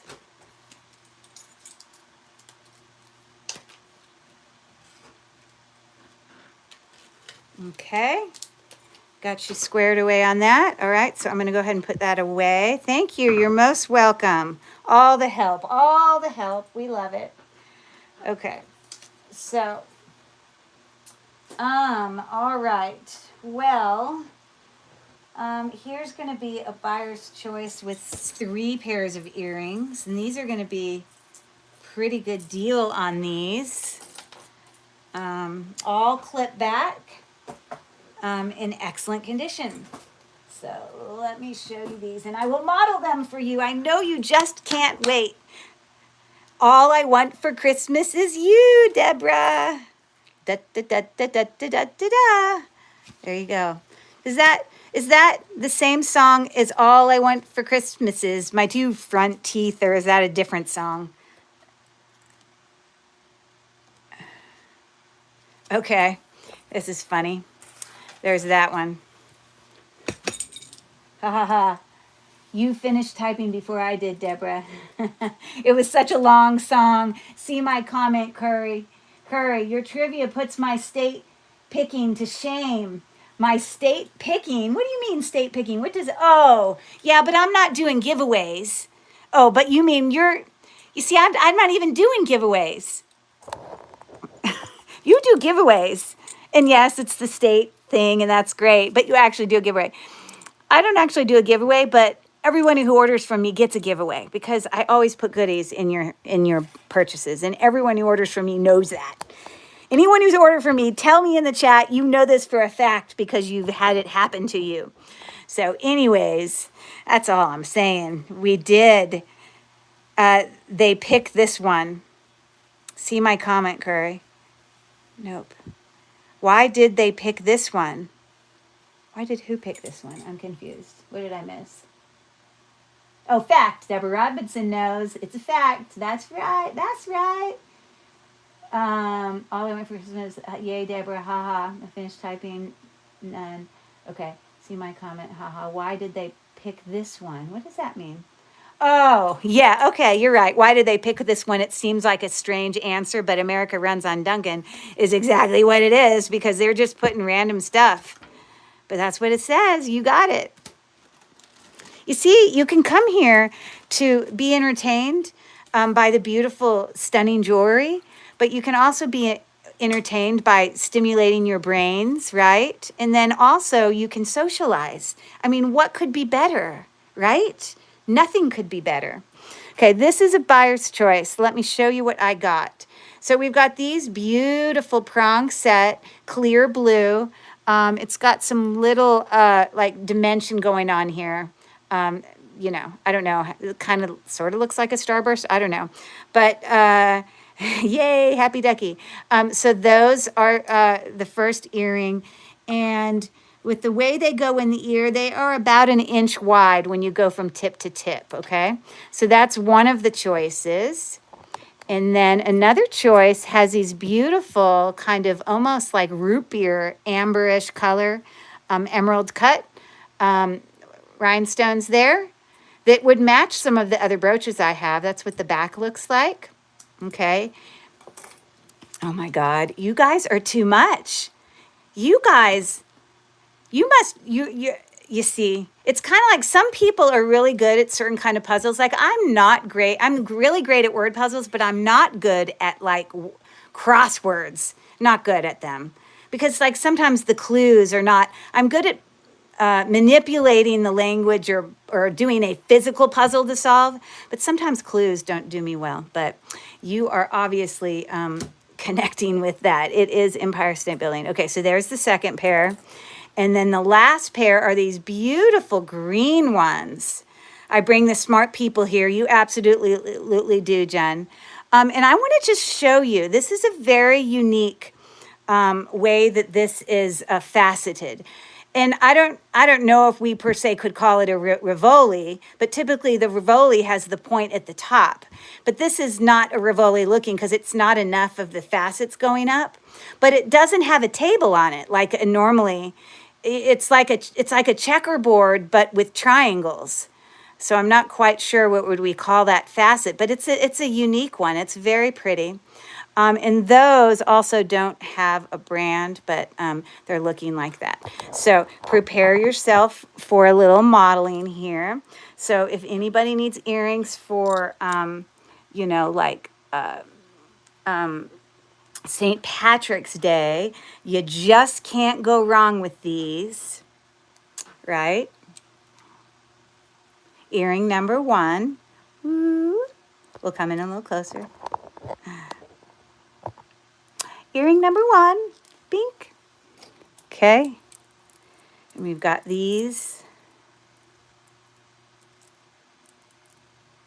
Okay, got you squared away on that. All right, so I'm going to go ahead and put that away. Thank you. You're most welcome. All the help. All the help. We love it. Okay, so, all right. Well, here's going to be a buyer's choice with 3 pairs of earrings. And these are going to be pretty good deal on these. All clip back. In excellent condition. So let me show you these and I will model them for you. I know you just can't wait. All I want for Christmas is you, Deborah. Da, da, da, da, da, da, da, da, da. There you go. Is that the same song as All I Want for Christmas Is My 2 Front Teeth, or is that a different song? Okay, this is funny. There's that one. Ha ha ha. You finished typing before I did, Deborah. It was such a long song. See my comment, Curry. Curry, your trivia puts my state picking to shame. My state picking? What do you mean state picking? What does, oh, yeah, but I'm not doing giveaways. Oh, but you mean you see, I'm not even doing giveaways. You do giveaways. And yes, it's the state thing, and that's great, but you actually do a giveaway. I don't actually do a giveaway, but everyone who orders from me gets a giveaway because I always put goodies in your purchases, and everyone who orders from me knows that. Anyone who's ordered from me, tell me in the chat, you know this for a fact because you've had it happen to you. So anyways, that's all I'm saying. We did. They picked this one. See my comment, Curry? Nope. Why did they pick this one? Why did who pick this one? I'm confused. What did I miss? Oh, fact. Deborah Robinson knows. It's a fact. That's right. That's right. All I went for Christmas. Yay, Deborah. Haha. I finished typing. None. Okay. See my comment. Haha. Why did they pick this one? What does that mean? Oh, yeah. Okay, you're right. Why did they pick this one? It seems like a strange answer, but America Runs on Duncan is exactly what it is because they're just putting random stuff. But that's what it says. You got it. You see, you can come here to be entertained by the beautiful, stunning jewelry, but you can also be entertained by stimulating your brains, right? And then also you can socialize. I mean, what could be better, right? Nothing could be better. Okay, this is a buyer's choice. Let me show you what I got. So we've got these beautiful prong set, clear blue. It's got some little like dimension going on here. You know, I don't know. It kind of sort of looks like a starburst. I don't know. But yay, happy ducky. So those are the first earring. And with the way they go in the ear, they are about 1 inch wide when you go from tip to tip, okay? So that's one of the choices. And then another choice has these beautiful kind of almost like root beer, amberish color, emerald cut rhinestones there that would match some of the other brooches I have. That's what the back looks like, okay? Oh my God, you guys are too much. You guys... You see, it's kind of like some people are really good at certain kind of puzzles. Like I'm not great. I'm really great at word puzzles, but I'm not good at like crosswords. Not good at them because like sometimes the clues are not, I'm good at manipulating the language or doing a physical puzzle to solve, but sometimes clues don't do me well, but you are obviously connecting with that. It is Empire State Building. Okay, so there's the second pair. And then the last pair are these beautiful green ones. I bring the smart people here. You absolutely do, Jen. And I want to just show you, this is a very unique way that this is faceted. And I don't know if we per se could call it a Rivoli, but typically the Rivoli has the point at the top. But this is not a Rivoli looking because it's not enough of the facets going up. But it doesn't have a table on it like a normally. It's like a checkerboard but with triangles. So I'm not quite sure what would we call that facet, but it's a unique one. It's very pretty. And those also don't have a brand, but they're looking like that. So prepare yourself for a little modeling here. So if anybody needs earrings for, you know, like St. Patrick's Day, you just can't go wrong with these, right? Earring number 1. Ooh. We'll come in a little closer. Earring number 1, bink. Okay. And we've got these.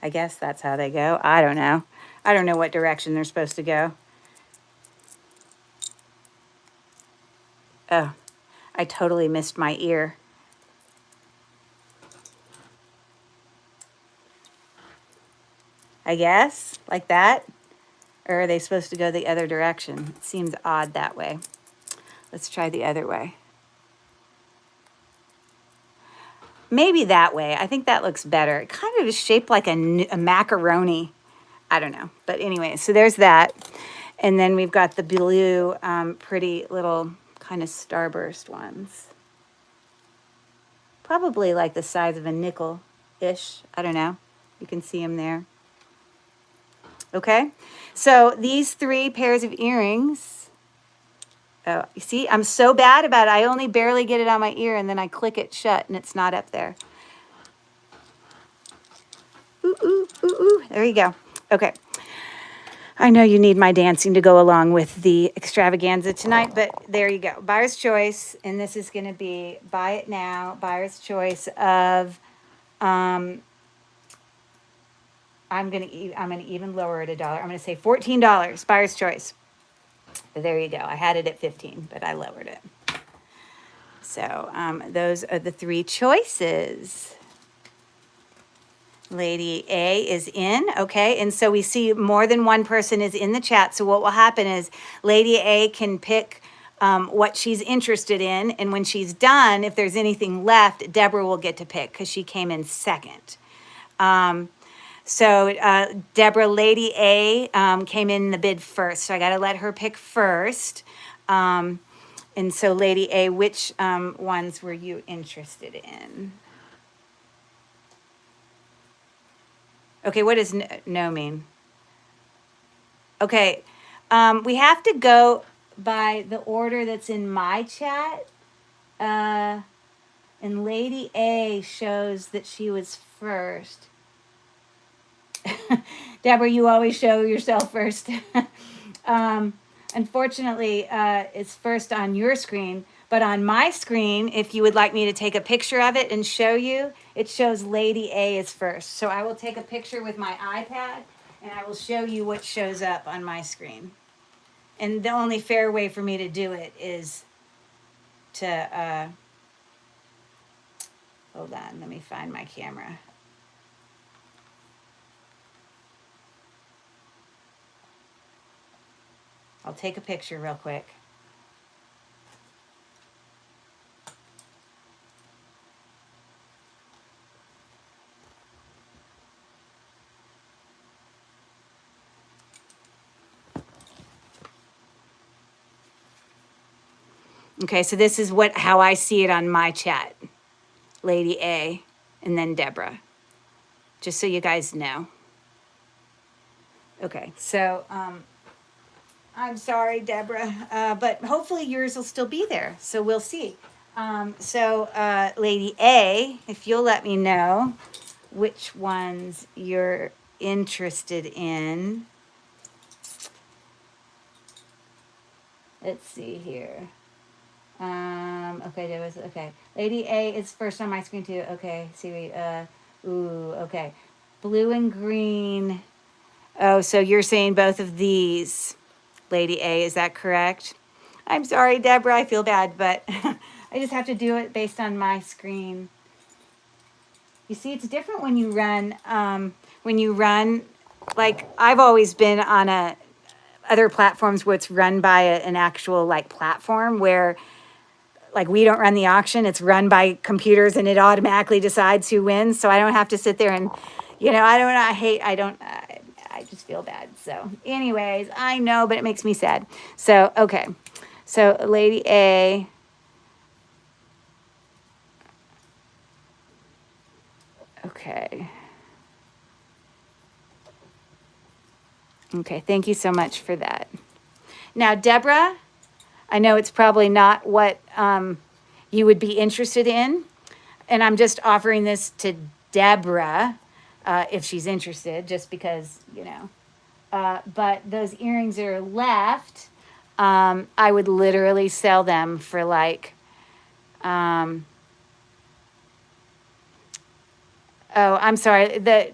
I guess that's how they go. I don't know. I don't know what direction they're supposed to go. Oh, I totally missed my ear. I guess, like that. Or are they supposed to go the other direction? It seems odd that way. Let's try the other way. Maybe that way. I think that looks better. It kind of is shaped like a macaroni. I don't know. But anyway, so there's that. And then we've got the blue, pretty little kind of starburst ones. Probably like the size of a nickel-ish. I don't know. You can see them there. Okay, so these 3 pairs of earrings. Oh, you see, I'm so bad about it. I only barely get it on my ear, and then I click it shut, and it's not up there. Ooh, ooh, ooh, ooh. There you go. Okay. I know you need my dancing to go along with the extravaganza tonight, but there you go. Buyer's choice, and this is going to be buy it now. Buyer's choice of I'm gonna even lower it $1. I'm gonna say $14. Buyer's choice. There you go. I had it at 15, but I lowered it. So those are the 3 choices. Lady A is in, okay, and so we see more than one person is in the chat. So what will happen is Lady A can pick what she's interested in, and when she's done, if there's anything left, Deborah will get to pick because she came in second. So Deborah, Lady A, came in the bid first. So I got to let her pick first. And so Lady A, which ones were you interested in? Okay, what does no mean? Okay, we have to go by the order that's in my chat. And Lady A shows that she was first. Deborah, you always show yourself first. Unfortunately, it's first on your screen, but on my screen, if you would like me to take a picture of it and show you, it shows Lady A is first. So I will take a picture with my iPad, and I will show you what shows up on my screen. And the only fair way for me to do it is to, hold on, let me find my camera. I'll take a picture real quick. Okay, so this is how I see it on my chat. Lady A, and then Deborah. Just so you guys know. Okay, so I'm sorry, Deborah, but hopefully yours will still be there. So we'll see. Lady A, if you'll let me know which ones you're interested in. Let's see here. Okay, there was, okay. Lady A is first on my screen too. Okay, see, okay. Blue and green. Oh, so you're saying both of these, Lady A, is that correct? I'm sorry, Deborah, I feel bad, but I just have to do it based on my screen. You see, it's different when you run, like I've always been on other platforms where it's run by an actual like platform where like we don't run the auction, it's run by computers and it automatically decides who wins. So I don't have to sit there and, I just feel bad. So anyways, I know, but it makes me sad. So, okay. So Lady A. Okay. Okay, thank you so much for that. Now, Deborah, I know it's probably not what you would be interested in, and I'm just offering this to Deborah if she's interested, just because, but those earrings that are left, I would literally sell them for like, oh, I'm sorry. The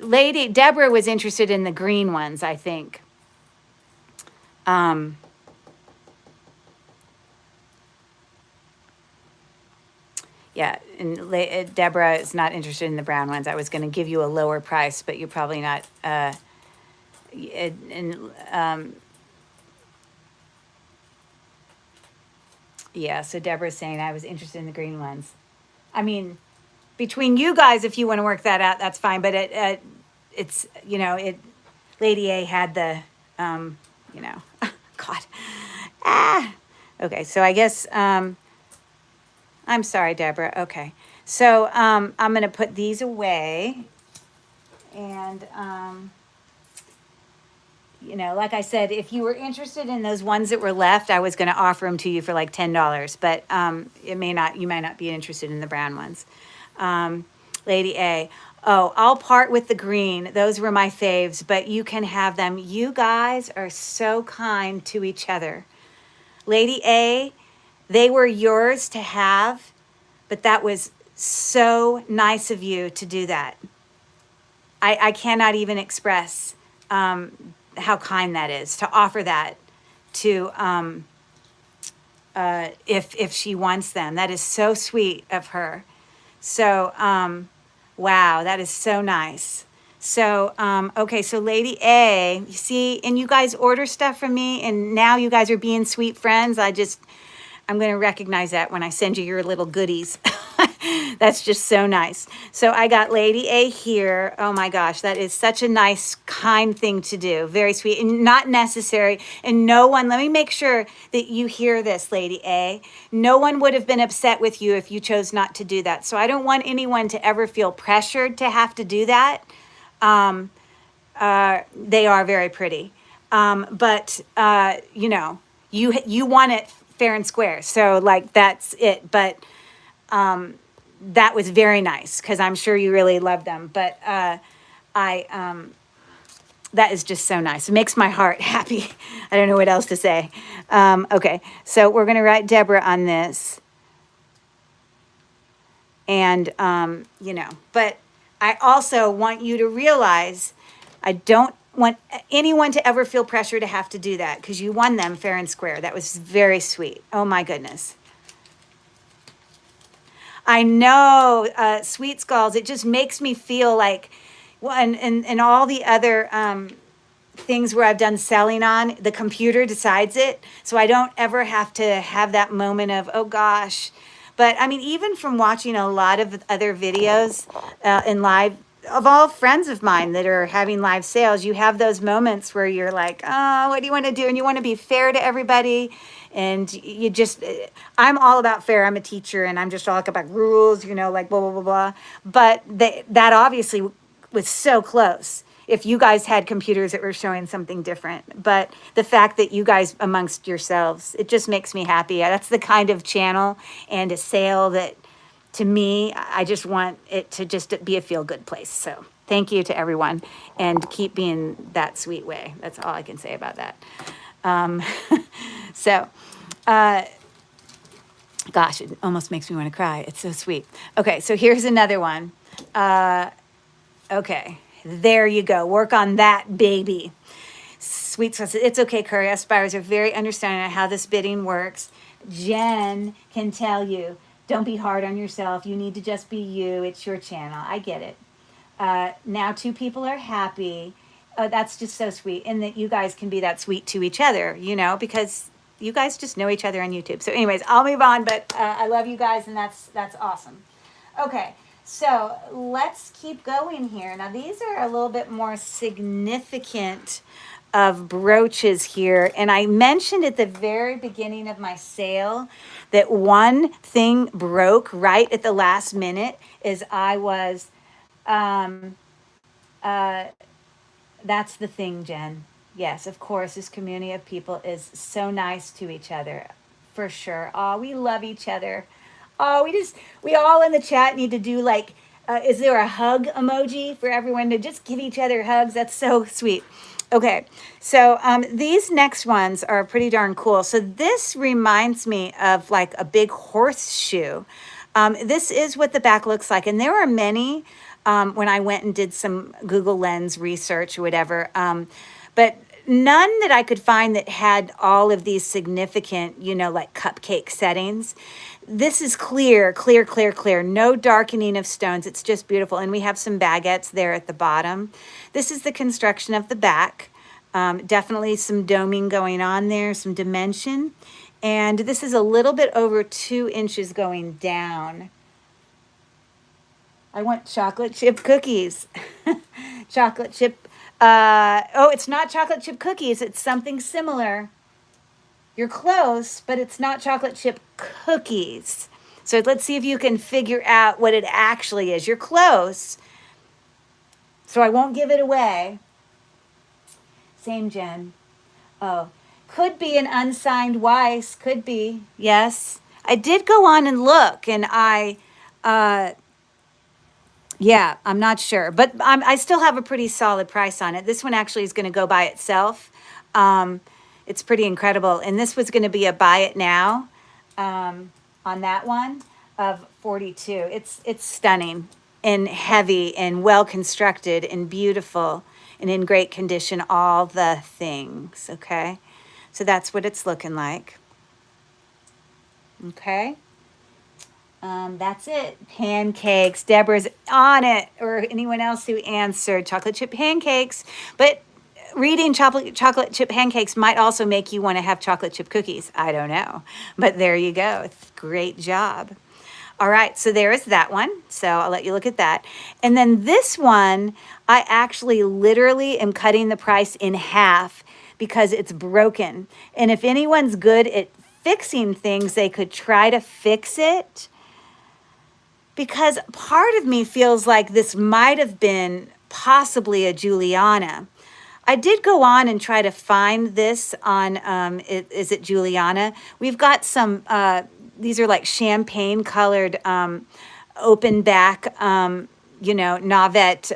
lady, Deborah was interested in the green ones, I think. Yeah, and Deborah is not interested in the brown ones. I was going to give you a lower price, but you're probably not. Yeah, so Deborah's saying I was interested in the green ones. I mean, between you guys, if you want to work that out, that's fine. But it's Lady A had the God. Okay, so I guess I'm sorry, Deborah. Okay, so I'm gonna put these away, and like I said, if you were interested in those ones that were left, I was gonna offer them to you for like $10, but you might not be interested in the brown ones. Lady A. Oh, I'll part with the green. Those were my faves, but you can have them. You guys are so kind to each other. Lady A, they were yours to have, but that was so nice of you to do that. I cannot even express how kind that is to offer that to if she wants them. That is so sweet of her. So wow, that is so nice. So, okay, so Lady A, you see, and you guys order stuff from me, and now you guys are being sweet friends. I'm going to recognize that when I send you your little goodies. That's just so nice. So I got Lady A here. Oh my gosh, that is such a nice, kind thing to do. Very sweet and not necessary. And no one, let me make sure that you hear this, Lady A. No one would have been upset with you if you chose not to do that. So I don't want anyone to ever feel pressured to have to do that. They are very pretty. But you want it fair and square. So like, that's it. But, that was very nice because I'm sure you really love them. But that is just so nice. It makes my heart happy. I don't know what else to say. Okay, so we're going to write Deborah on this. And, but I also want you to realize I don't want anyone to ever feel pressure to have to do that because you won them fair and square. That was very sweet. Oh, my goodness. I know, Sweet Skulls, it just makes me feel like, well, and all the other things where I've done selling on, the computer decides it. So I don't ever have to have that moment of, oh gosh. But I mean, even from watching a lot of other videos in live, of all friends of mine that are having live sales, you have those moments where you're like, oh, what do you want to do? And you want to be fair to everybody. And you just, I'm all about fair. I'm a teacher and I'm just all about rules, like blah, blah, blah, blah. But that obviously was so close. If you guys had computers that were showing something different. But the fact that you guys amongst yourselves, it just makes me happy. That's the kind of channel and a sale that, to me, I just want it to just be a feel-good place. So thank you to everyone and keep being that sweet way. That's all I can say about that. So, gosh, it almost makes me want to cry. It's so sweet. Okay, so here's another one. Okay, there you go. Work on that, baby. Sweet sauce. It's okay, Curry. Us buyers are very understanding of how this bidding works. Jen can tell you, don't be hard on yourself. You need to just be you. It's your channel. I get it. Now two people are happy. That's just so sweet. And that you guys can be that sweet to each other, you know, because you guys just know each other on YouTube. So anyways, I'll move on, but I love you guys, and that's awesome. Okay, so let's keep going here. Now these are a little bit more significant of brooches here. And I mentioned at the very beginning of my sale that one thing broke right at the last minute is I was, that's the thing, Jen. Yes, of course, this community of people is so nice to each other, for sure. Oh, we love each other. Oh, we all in the chat need to do like, is there a hug emoji for everyone to just give each other hugs? That's so sweet. Okay, so these next ones are pretty darn cool. So this reminds me of like a big horseshoe. This is what the back looks like. And there are many when I went and did some Google Lens research or whatever. But none that I could find that had all of these significant, you know, like cupcake settings. This is clear, clear, clear, clear. No darkening of stones. It's just beautiful. And we have some baguettes there at the bottom. This is the construction of the back. Definitely some doming going on there, some dimension. And this is a little bit over 2 inches going down. I want chocolate chip cookies. Chocolate chip. Oh, it's not chocolate chip cookies. It's something similar. You're close, but it's not chocolate chip cookies. So let's see if you can figure out what it actually is. You're close. So I won't give it away. Same, Jen. Oh, could be an unsigned Weiss. Could be. Yes. I did go on and look, and yeah, I'm not sure. But I still have a pretty solid price on it. This one actually is going to go by itself. It's pretty incredible. And this was going to be a buy it now on that one of 42. It's stunning and heavy and well constructed and beautiful and in great condition, all the things, okay? So that's what it's looking like. Okay. That's it. Pancakes. Deborah's on it, or anyone else who answered chocolate chip pancakes. But reading chocolate chip pancakes might also make you want to have chocolate chip cookies. I don't know. But there you go. Great job. All right, so there is that one. So I'll let you look at that. And then this one, I actually literally am cutting the price in half because it's broken. And if anyone's good at fixing things, they could try to fix it. Because part of me feels like this might have been possibly a Juliana. I did go on and try to find this on, is it Juliana? We've got some, these are like champagne colored, open back, you know, Navette,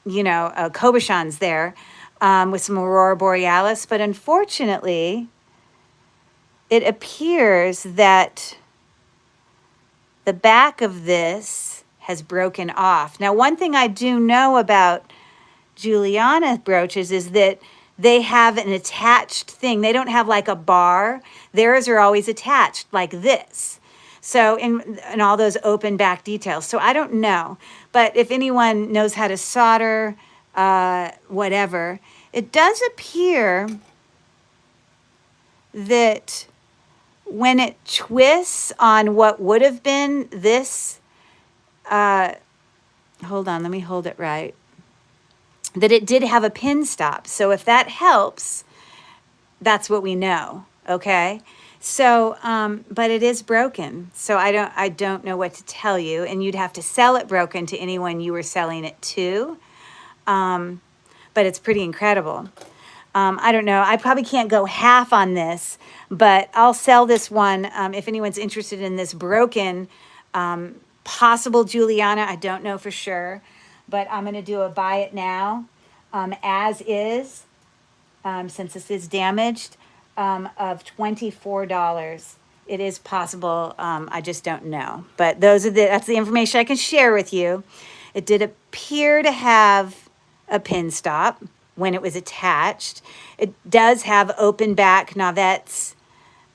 you know, Cobichons there with some Aurora Borealis. But unfortunately, it appears that the back of this has broken off. Now, one thing I do know about Juliana brooches is that they have an attached thing. They don't have like a bar. Theirs are always attached like this. So, in all those open back details. So I don't know. But if anyone knows how to solder, whatever, it does appear that when it twists on what would have been this, hold on, let me hold it right, that it did have a pin stop. So if that helps, that's what we know, okay? So, but it is broken. So I don't know what to tell you, and you'd have to sell it broken to anyone you were selling it to. But it's pretty incredible. I don't know. I probably can't go half on this, but I'll sell this one if anyone's interested in this broken possible Juliana. I don't know for sure, but I'm going to do a buy it now as is, since this is damaged, of $24. It is possible. I just don't know. But that's the information I can share with you. It did appear to have a pin stop when it was attached. It does have open back Navettes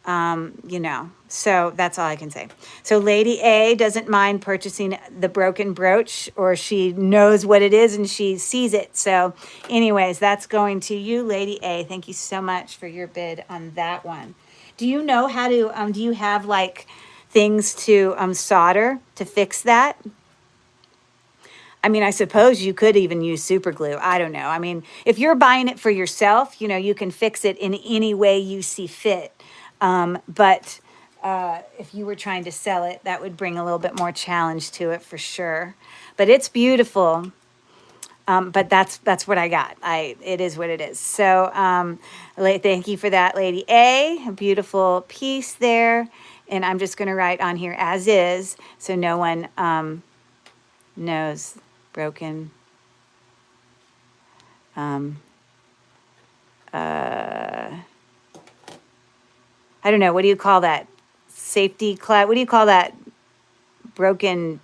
You know, so that's all I can say. So Lady A doesn't mind purchasing the broken brooch, or she knows what it is and she sees it. So anyways, that's going to you, Lady A. Thank you so much for your bid on that one. Do you know how to, do you have like things to solder to fix that? I mean, I suppose you could even use super glue. I don't know. I mean, if you're buying it for yourself, you know, you can fix it in any way you see fit. But if you were trying to sell it, that would bring a little bit more challenge to it for sure. But it's beautiful. But that's what I got. It is what it is. So thank you for that, Lady A. A beautiful piece there. And I'm just going to write on here as is, so no one knows. Broken. I don't know. What do you call that? Safety cloud. What do you call that? Broken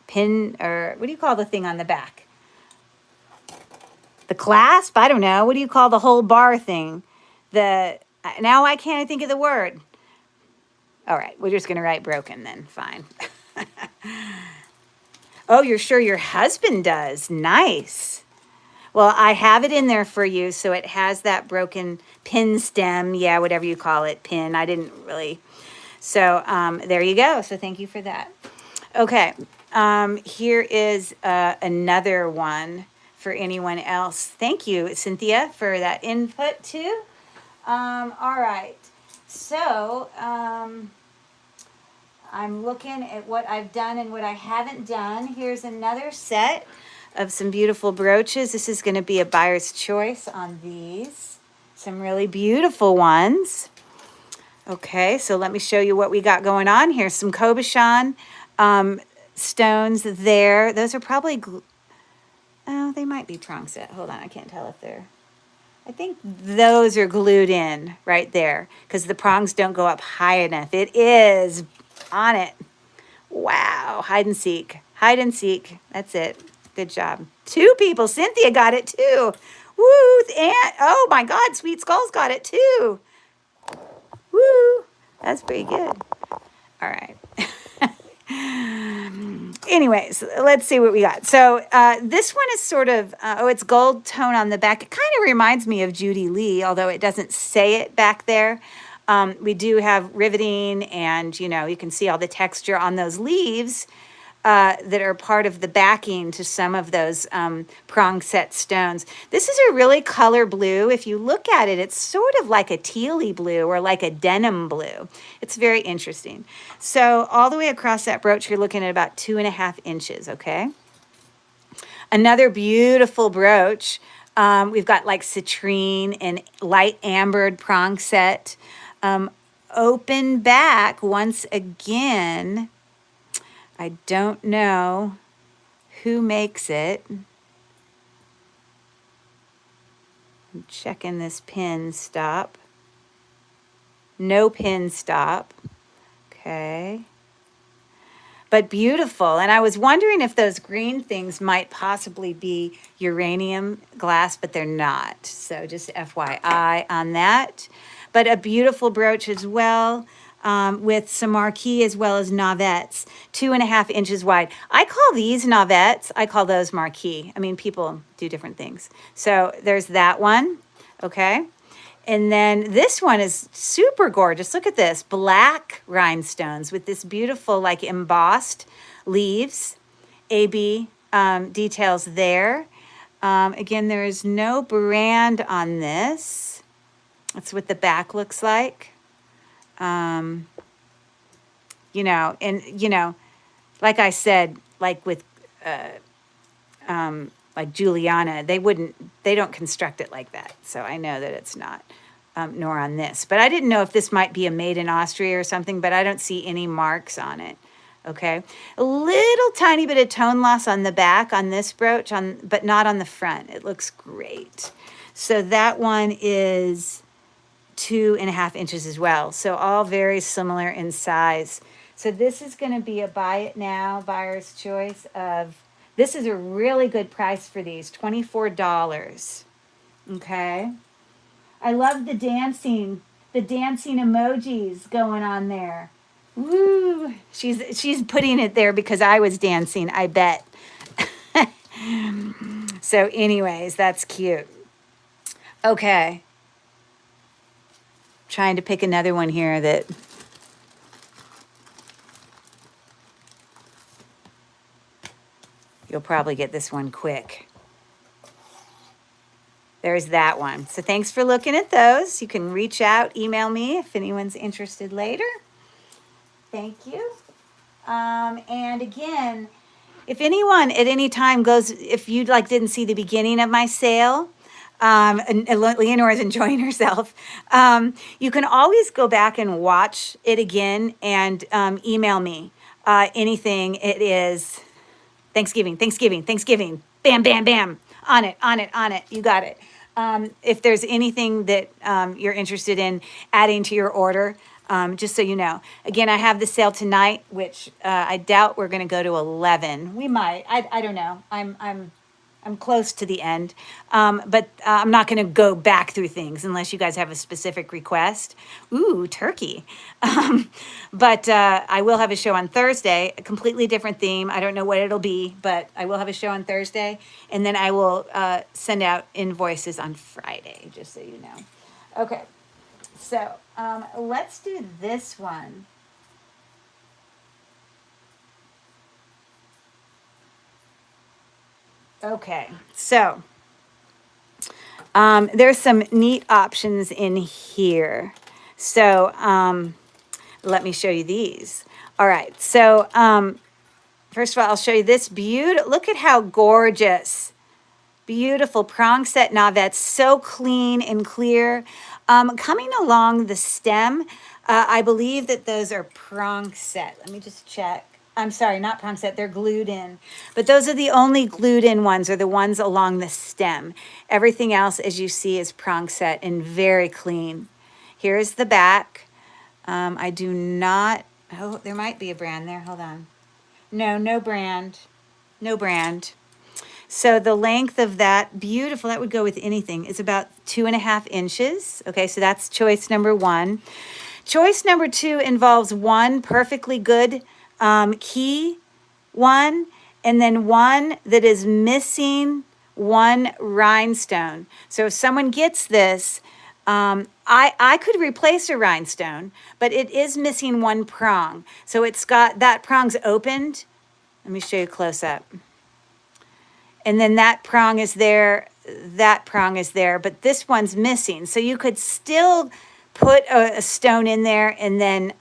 pin, or what do you call the thing on the back? The clasp? I don't know. What do you call the whole bar thing? Now I can't think of the word. All right, we're just going to write broken then. Fine. Oh, you're sure your husband does? Nice. Well, I have it in there for you, so it has that broken pin stem. Yeah, whatever you call it, pin. I didn't really. So there you go. So thank you for that. Okay, here is another one for anyone else. Thank you, Cynthia, for that input too. All right. So I'm looking at what I've done and what I haven't done. Here's another set of some beautiful brooches. This is going to be a buyer's choice on these. Some really beautiful ones. Okay, so let me show you what we got going on here. Some Cabochon stones there. Those are probably, oh, they might be prong set. Hold on, I can't tell if they're, I think those are glued in right there because the prongs don't go up high enough. It is on it. Wow, hide and seek. Hide and seek. That's it. Good job. 2 people. Cynthia got it too. Woo! And oh my God, Sweet Skulls got it too. Woo! That's pretty good. All right. Anyways, let's see what we got. So this one is sort of, it's gold tone on the back. It kind of reminds me of Judy Lee, although it doesn't say it back there. We do have riveting, and, you know, you can see all the texture on those leaves that are part of the backing to some of those prong set stones. This is a really color blue. If you look at it, it's sort of like a tealy blue or like a denim blue. It's very interesting. So all the way across that brooch, you're looking at about 2.5 inches, okay? Another beautiful brooch. We've got like citrine and light ambered prong set. Open back once again. I don't know who makes it. I'm checking this pin stop. No pin stop. Okay. But beautiful. And I was wondering if those green things might possibly be uranium glass, but they're not. So just FYI on that. But a beautiful brooch as well, with some marquee as well as navettes, 2.5 inches wide. I call these navettes, I call those marquee. I mean, people do different things. So there's that one, okay? And then this one is super gorgeous. Look at this, black rhinestones with this beautiful like embossed leaves, AB details there. Again, there is no brand on this. That's what the back looks like. You know, and, you know, like I said, like with, like Juliana, they don't construct it like that. So I know that it's not, nor on this. But I didn't know if this might be a made in Austria or something, but I don't see any marks on it. Okay. A little tiny bit of tone loss on the back on this brooch, but not on the front. It looks great. So that one is 2.5 inches as well. So all very similar in size. So this is going to be a buy it now, buyer's choice of, this is a really good price for these, $24. Okay. I love the dancing the dancing emojis going on there. Woo! She's putting it there because I was dancing, I bet. So anyways, that's cute. Okay. Trying to pick another one here that you'll probably get this one quick. There's that one. So thanks for looking at those. You can reach out, email me if anyone's interested later. Thank you. And again, if anyone at any time goes, if you didn't see the beginning of my sale, and Leonore is enjoying herself, you can always go back and watch it again and email me anything. It is Thanksgiving. Bam, bam, bam. On it. You got it. If there's anything that you're interested in adding to your order, just so you know. Again, I have the sale tonight, which I doubt we're going to go to 11. We might. I don't know. I'm close to the end, but I'm not going to go back through things unless you guys have a specific request. Ooh, turkey. But I will have a show on Thursday, a completely different theme. I don't know what it'll be, but I will have a show on Thursday, and then I will send out invoices on Friday, just so you know. Okay, so let's do this one. Okay, so there's some neat options in here. So let me show you these. All right, so first of all, I'll show you this beautiful, look at how gorgeous, beautiful prong set navettes, so clean and clear. Coming along the stem, I believe that those are prong set. Let me just check. I'm sorry, not prong set, they're glued in. But those are the only glued in ones, are the ones along the stem. Everything else, as you see, is prong set and very clean. Here's the back. I do not, oh, there might be a brand there, hold on. No brand, no brand. So the length of that, beautiful, that would go with anything, is about 2.5 inches. Okay, so that's choice number one. Choice number two involves one perfectly good key one, and then one that is missing one rhinestone. So if someone gets this, I could replace a rhinestone, but it is missing one prong. So it's got, that prong's opened. Let me show you close up. And then that prong is there, but this one's missing. So you could still put a stone in there and then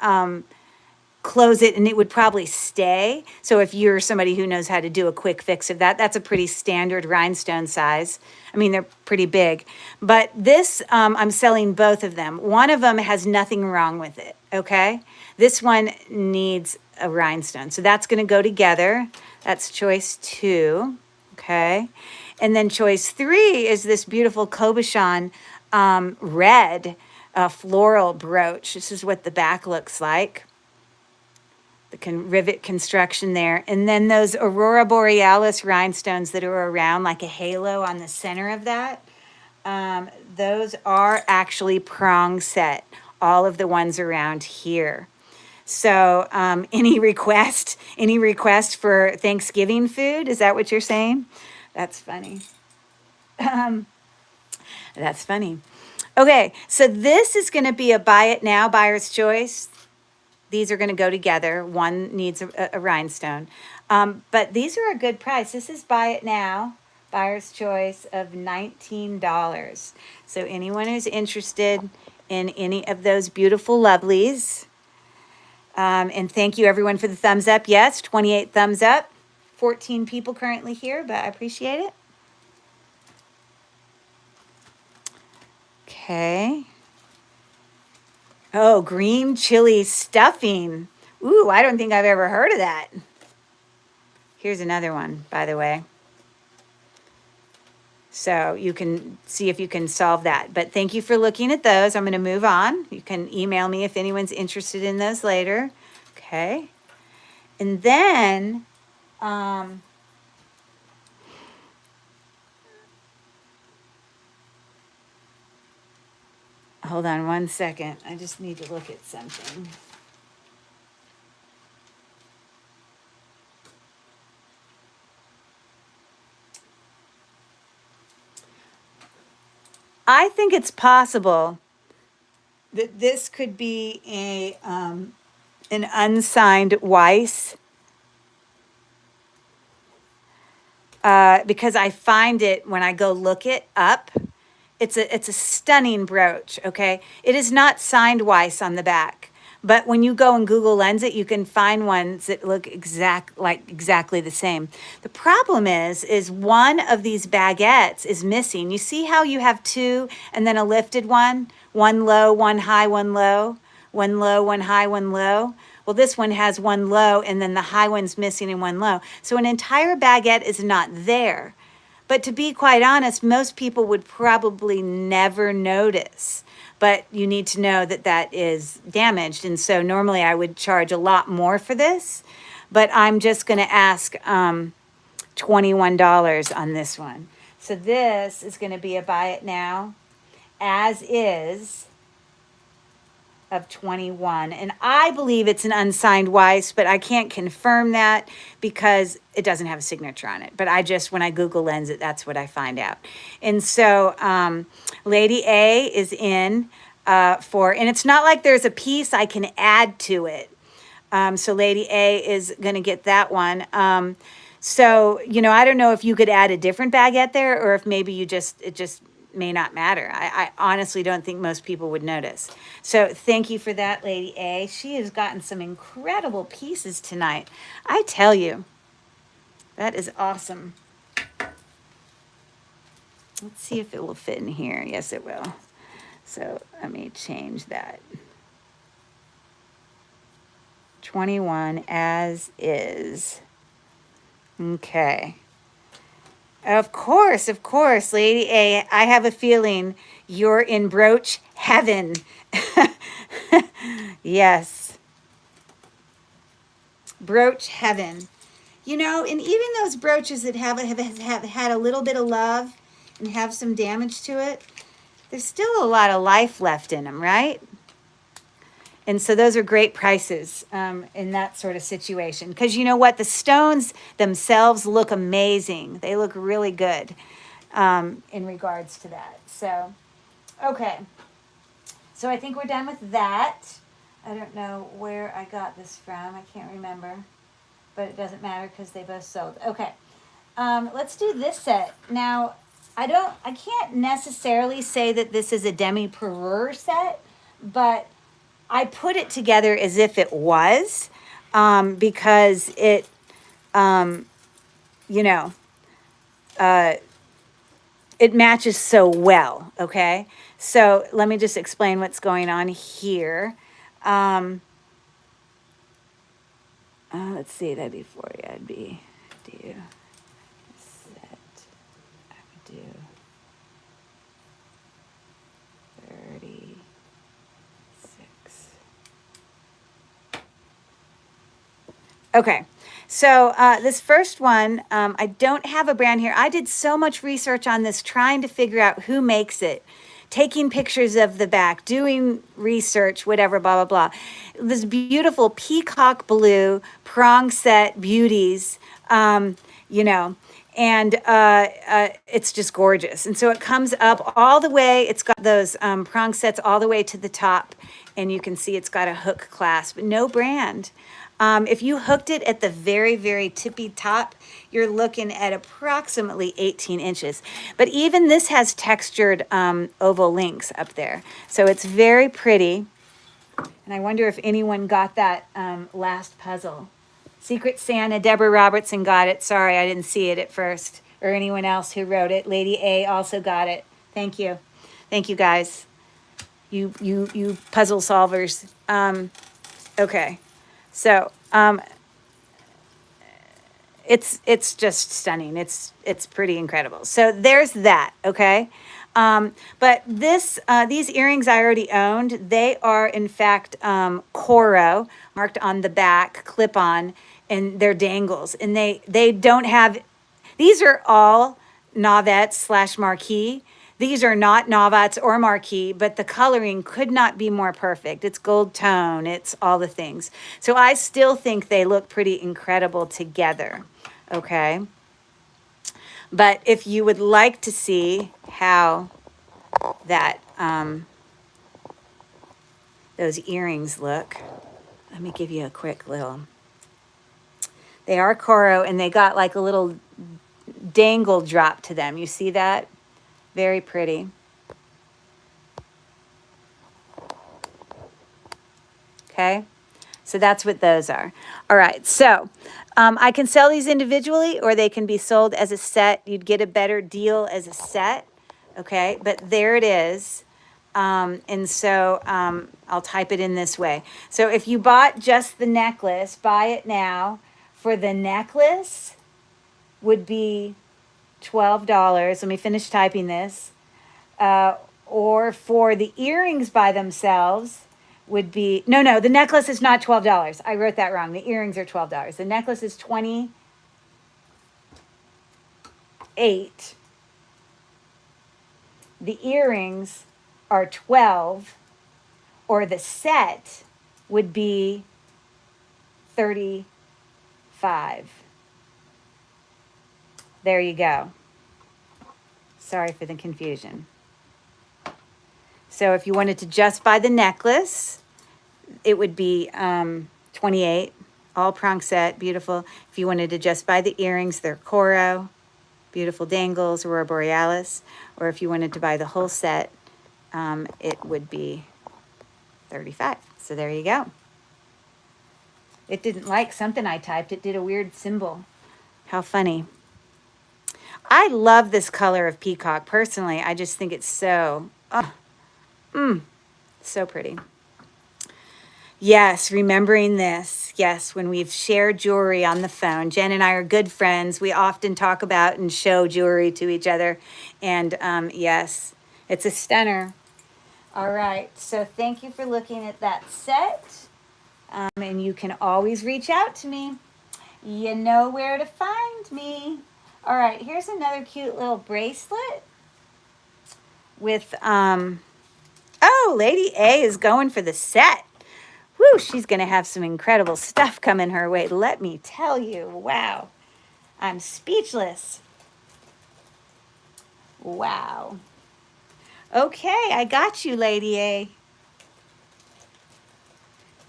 close it, and it would probably stay. So if you're somebody who knows how to do a quick fix of that, that's a pretty standard rhinestone size. I mean, they're pretty big. But this, I'm selling both of them. One of them has nothing wrong with it, okay? This one needs a rhinestone. So that's going to go together. That's choice two, okay? And then choice three is this beautiful Cabochon red floral brooch. This is what the back looks like. The rivet construction there. And then those Aurora Borealis rhinestones that are around like a halo on the center of that. Those are actually prong set. All of the ones around here. So any request for Thanksgiving food? Is that what you're saying? That's funny. That's funny. Okay, so this is going to be a buy it now, buyer's choice. These are going to go together. One needs a rhinestone. But these are a good price. This is buy it now, buyer's choice of $19. So anyone who's interested in any of those beautiful lovelies. And thank you everyone for the thumbs up. Yes, 28 thumbs up. 14 people currently here, but I appreciate it. Okay. Oh, green chili stuffing. Ooh, I don't think I've ever heard of that. Here's another one, by the way. So you can see if you can solve that. But thank you for looking at those. I'm going to move on. You can email me if anyone's interested in those later. Okay. And then, Hold on one second. I just need to look at something. I think it's possible that this could be an unsigned Weiss, because I find it when I go look it up. It's a stunning brooch, okay? It is not signed Weiss on the back, but when you go and Google Lens it, you can find ones that look exactly the same. The problem is one of these baguettes is missing. You see how you have two and then a lifted one low, one high, one low, one low, one high, one low. Well, this one has one low and then the high one's missing and one low. So an entire baguette is not there. But to be quite honest, most people would probably never notice. But you need to know that that is damaged. And so normally I would charge a lot more for this. But I'm just going to ask $21 on this one. So this is going to be a buy it now, as is, of 21. And I believe it's an unsigned Weiss, but I can't confirm that because it doesn't have a signature on it. But I just, when I Google Lens it, that's what I find out. And so Lady A is in for, and it's not like there's a piece I can add to it. So Lady A is going to get that one. So, you know, I don't know if you could add a different baguette there or if maybe it just may not matter. I honestly don't think most people would notice. So thank you for that, Lady A. She has gotten some incredible pieces tonight. I tell you, that is awesome. Let's see if it will fit in here. Yes, it will. So let me change that. 21 as is. Okay. Of course, Lady A. I have a feeling you're in brooch heaven. Yes. Brooch heaven. You know, and even those brooches that have had a little bit of love and have some damage to it, there's still a lot of life left in them, right? And so those are great prices in that sort of situation. Because you know what? The stones themselves look amazing. They look really good in regards to that. So, okay. So I think we're done with that. I don't know where I got this from. I can't remember. But it doesn't matter because they both sold. Okay. Let's do this set. Now, I can't necessarily say that this is a demi-parure set, but I put it together as if it was, because it, you know, it matches so well, okay? So let me just explain what's going on here. Let's see, that'd be 40. I'd do set. I would do 36. Okay, so this first one, I don't have a brand here. I did so much research on this, trying to figure out who makes it, taking pictures of the back, doing research, whatever, blah, blah, blah. This beautiful peacock blue prong set beauties, you know, and it's just gorgeous. And so it comes up all the way. It's got those prong sets all the way to the top, and you can see it's got a hook clasp, no brand. If you hooked it at the very, very tippy top, you're looking at approximately 18 inches. But even this has textured oval links up there. So it's very pretty. And I wonder if anyone got that last puzzle. Secret Santa, Deborah Robertson got it. Sorry, I didn't see it at first. Or anyone else who wrote it. Lady A also got it. Thank you. Thank you, guys. You puzzle solvers. Okay. So, it's just stunning. It's pretty incredible. So there's that, okay? But these earrings I already owned. They are, in fact, Coro, marked on the back, clip-on, and they're dangles. And they don't have, these are all Nauvettes / Marquis. These are not Novats or Marquee, but the coloring could not be more perfect. It's gold tone. It's all the things. So I still think they look pretty incredible together. Okay. But if you would like to see how that those earrings look, let me give you a quick little. They are Coro, and they got like a little dangle drop to them. You see that? Very pretty. Okay, so that's what those are. All right, so I can sell these individually, or they can be sold as a set. You'd get a better deal as a set. Okay, but there it is. And so I'll type it in this way. So if you bought just the necklace, buy it now. For the necklace would be $12. Let me finish typing this. Or for the earrings by themselves would be, no, the necklace is not $12. I wrote that wrong. The earrings are $12. The necklace is $28. The earrings are $12, or the set would be $35. There you go. Sorry for the confusion. So if you wanted to just buy the necklace, it would be $28, all prong set, beautiful. If you wanted to just buy the earrings, they're Coro, beautiful dangles, Aurora Borealis. Or if you wanted to buy the whole set, it would be $35. So there you go. It didn't like something I typed. It did a weird symbol. How funny. I love this color of peacock. Personally, I just think it's so, so pretty. Yes, remembering this. Yes, when we've shared jewelry on the phone. Jen and I are good friends. We often talk about and show jewelry to each other. And yes, it's a stunner. All right, so thank you for looking at that set. And you can always reach out to me. You know where to find me. All right, here's another cute little bracelet with, oh, Lady A is going for the set. Woo, she's going to have some incredible stuff coming her way. Let me tell you, wow, I'm speechless. Wow. Okay, I got you, Lady A.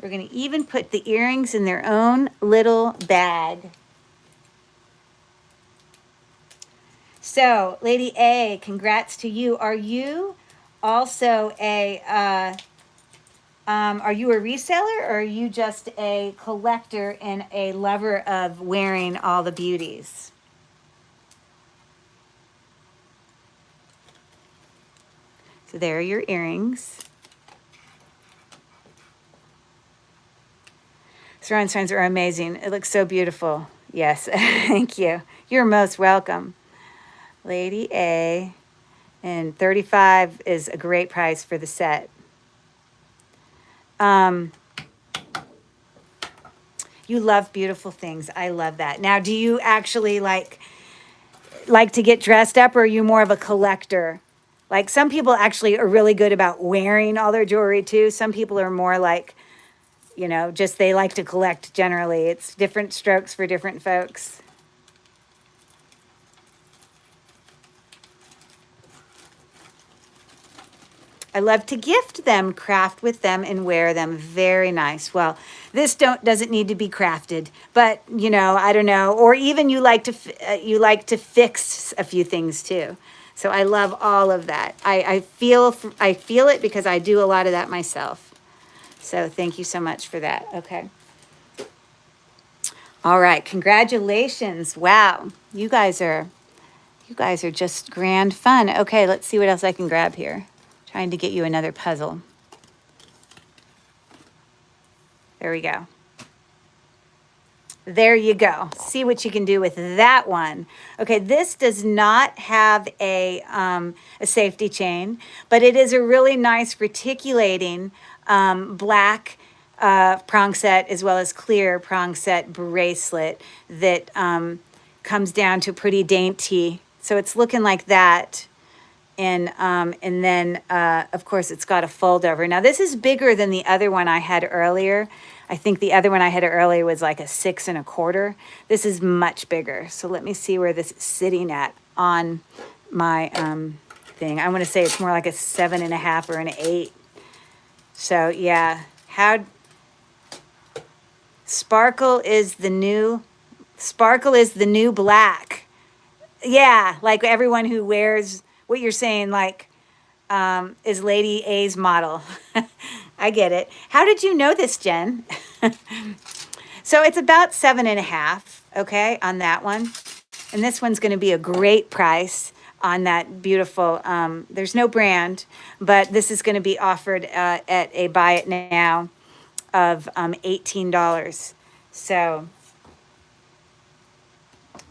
We're going to even put the earrings in their own little bag. So, Lady A, congrats to you. Are you also a, are you a reseller, or are you just a collector and a lover of wearing all the beauties? So there are your earrings. So Rhinestones are amazing. It looks so beautiful. Yes, thank you. You're most welcome. Lady A, and $35 is a great price for the set. You love beautiful things. I love that. Now, do you actually like to get dressed up, or are you more of a collector? Like, some people actually are really good about wearing all their jewelry too. Some people are more like, you know, just they like to collect generally. It's different strokes for different folks. I love to gift them, craft with them, and wear them. Very nice. Well, this doesn't need to be crafted, but you know, I don't know. Or even you like to fix a few things too. So I love all of that. I feel it because I do a lot of that myself. So thank you so much for that. Okay. All right. Congratulations. Wow. You guys are just grand fun. Okay. Let's see what else I can grab here. Trying to get you another puzzle. There we go. There you go. See what you can do with that one. Okay, this does not have a safety chain, but it is a really nice reticulating black prong set, as well as clear prong set bracelet that comes down to pretty dainty. So it's looking like that. And then, of course, it's got a fold over. Now, this is bigger than the other one I had earlier. I think the other one I had earlier was like a 6 1/4. This is much bigger. So let me see where this is sitting at on my thing. I want to say it's more like a 7 1/2 or an 8. So yeah, how sparkle is the new black. Yeah, like everyone who wears what you're saying, like is Lady A's model. I get it. How did you know this, Jen? So it's about 7 1/2, okay, on that one. And this one's going to be a great price on that beautiful, there's no brand, but this is going to be offered at a buy it now of $18. So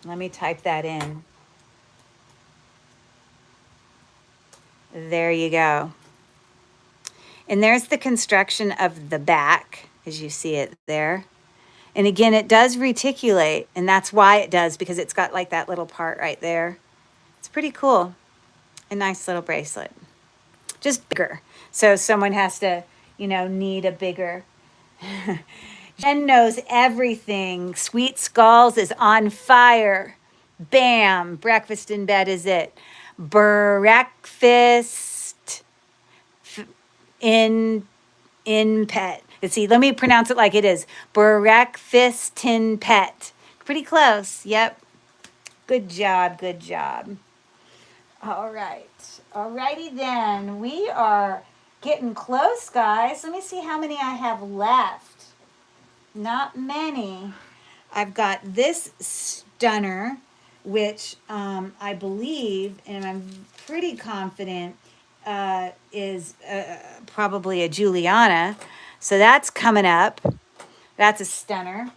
let me type that in. There you go. And there's the construction of the back, as you see it there. And again, it does reticulate, and that's why it does, because it's got like that little part right there. It's pretty cool. A nice little bracelet. Just bigger. So someone has to, need a bigger. Jen knows everything. Sweet Skulls is on fire. Bam. Breakfast in bed is it. Breakfast in pet. Let's see, let me pronounce it like it is. Breakfast in pet. Pretty close. Yep. Good job. Good job. All right. All righty then. We are getting close, guys. Let me see how many I have left. Not many. I've got this stunner, which I believe, and I'm pretty confident, is probably a Juliana. So that's coming up. That's a stunner.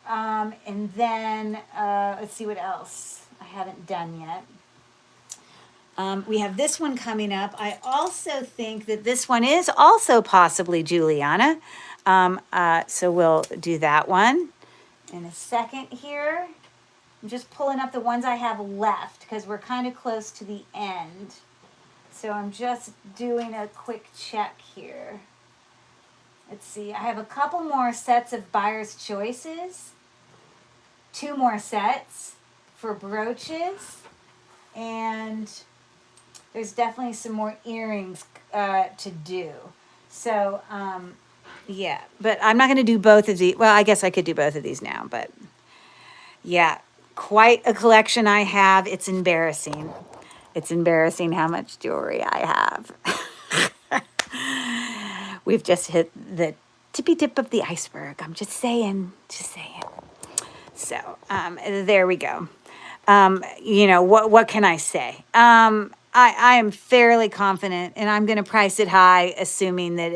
And then let's see what else I haven't done yet. We have this one coming up. I also think that this one is also possibly Juliana. So we'll do that one in a second here. I'm just pulling up the ones I have left because we're kind of close to the end. So I'm just doing a quick check here. Let's see. I have a couple more sets of buyer's choices. 2 more sets for brooches. And there's definitely some more earrings to do. So, yeah. But I'm not going to do both of these. Well, I guess I could do both of these now. But, yeah. Quite a collection I have. It's embarrassing. It's embarrassing how much jewelry I have. We've just hit the tippy tip of the iceberg. I'm just saying. Just saying. So, there we go. What can I say? I am fairly confident, and I'm going to price it high, assuming that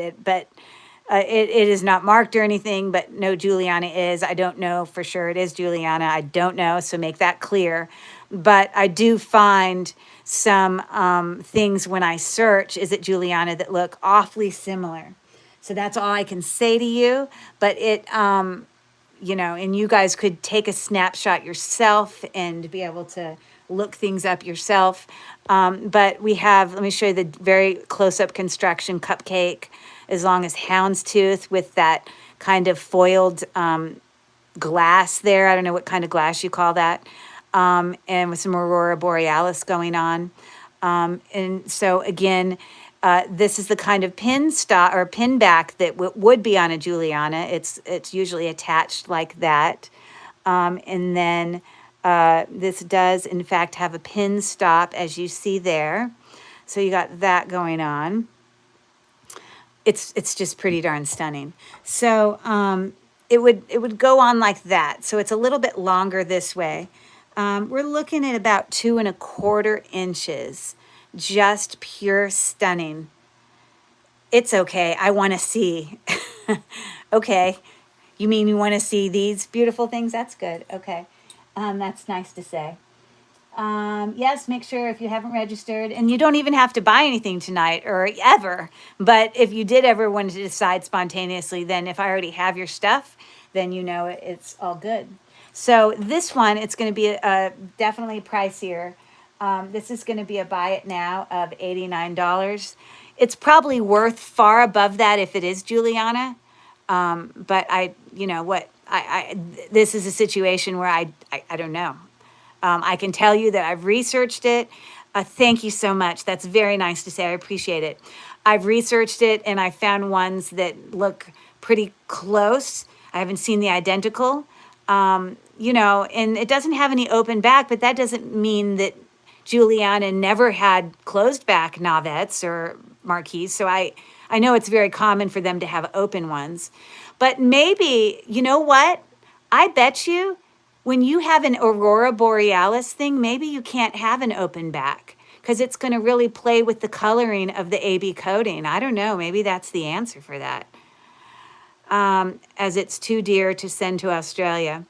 it is not marked or anything, but no, Juliana is. I don't know for sure it is Juliana. I don't know, so make that clear. But I do find some things when I search, is it Juliana, that look awfully similar. So that's all I can say to you. But it, and you guys could take a snapshot yourself and be able to look things up yourself. But we have, let me show you the very close-up construction cupcake, as long as houndstooth with that kind of foiled glass there. I don't know what kind of glass you call that. And with some Aurora Borealis going on. And so again, this is the kind of pin back that would be on a Juliana. It's usually attached like that. And then this does in fact have a pin stop, as you see there. So you got that going on. It's just pretty darn stunning. So it would go on like that. So it's a little bit longer this way. We're looking at about 2 1/4 inches. Just pure stunning. It's okay. I want to see. Okay. You mean you want to see these beautiful things? That's good. Okay. That's nice to say. Yes, make sure if you haven't registered, and you don't even have to buy anything tonight or ever, but if you did ever want to decide spontaneously, then if I already have your stuff, then it's all good. So this one, it's going to be definitely pricier. This is going to be a buy it now of $89. It's probably worth far above that if it is Juliana. But you know what, this is a situation where I don't know. I can tell you that I've researched it. Thank you so much. That's very nice to say. I appreciate it. I've researched it and I found ones that look pretty close. I haven't seen the identical. You know, and it doesn't have any open back, but that doesn't mean that Juliana never had closed back navettes or marquise. So I know it's very common for them to have open ones. But maybe, you know what? I bet you when you have an Aurora Borealis thing, maybe you can't have an open back because it's going to really play with the coloring of the AB coating. I don't know. Maybe that's the answer for that. As it's too dear to send to Australia.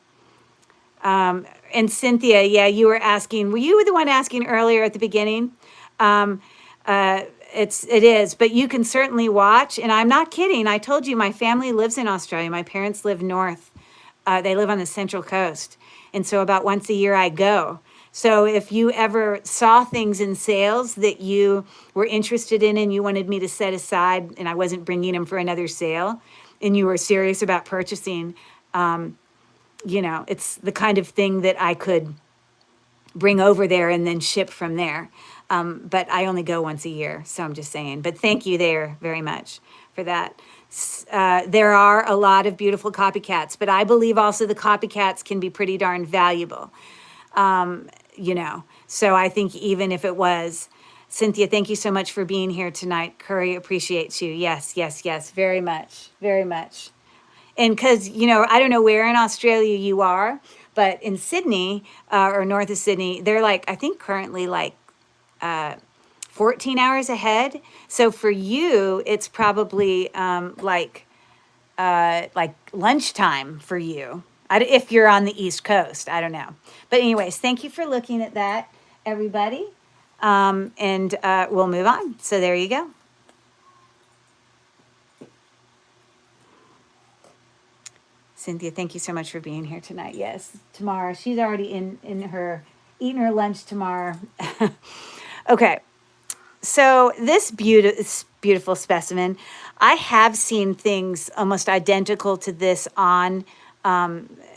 And Cynthia, yeah, you were asking, were you the one asking earlier at the beginning? It is, but you can certainly watch. And I'm not kidding. I told you my family lives in Australia. My parents live north. They live on the Central Coast. And so about once a year I go. So if you ever saw things in sales that you were interested in and you wanted me to set aside and I wasn't bringing them for another sale and you were serious about purchasing, you know, it's the kind of thing that I could bring over there and then ship from there. But I only go once a year, so I'm just saying. But thank you there very much for that. There are a lot of beautiful copycats, but I believe also the copycats can be pretty darn valuable. You know, so I think even if it was, Cynthia, thank you so much for being here tonight. Curry appreciates you. Yes, yes, yes, very much, very much. And because, you know, I don't know where in Australia you are, but in Sydney or north of Sydney, they're like, I think currently like 14 hours ahead. So for you, it's probably like lunchtime for you. If you're on the East Coast, I don't know. But anyways, thank you for looking at that, everybody. And we'll move on. So there you go. Cynthia, thank you so much for being here tonight. Yes, tomorrow. She's already in her, eating her lunch tomorrow. Okay. So this beautiful specimen, I have seen things almost identical to this on,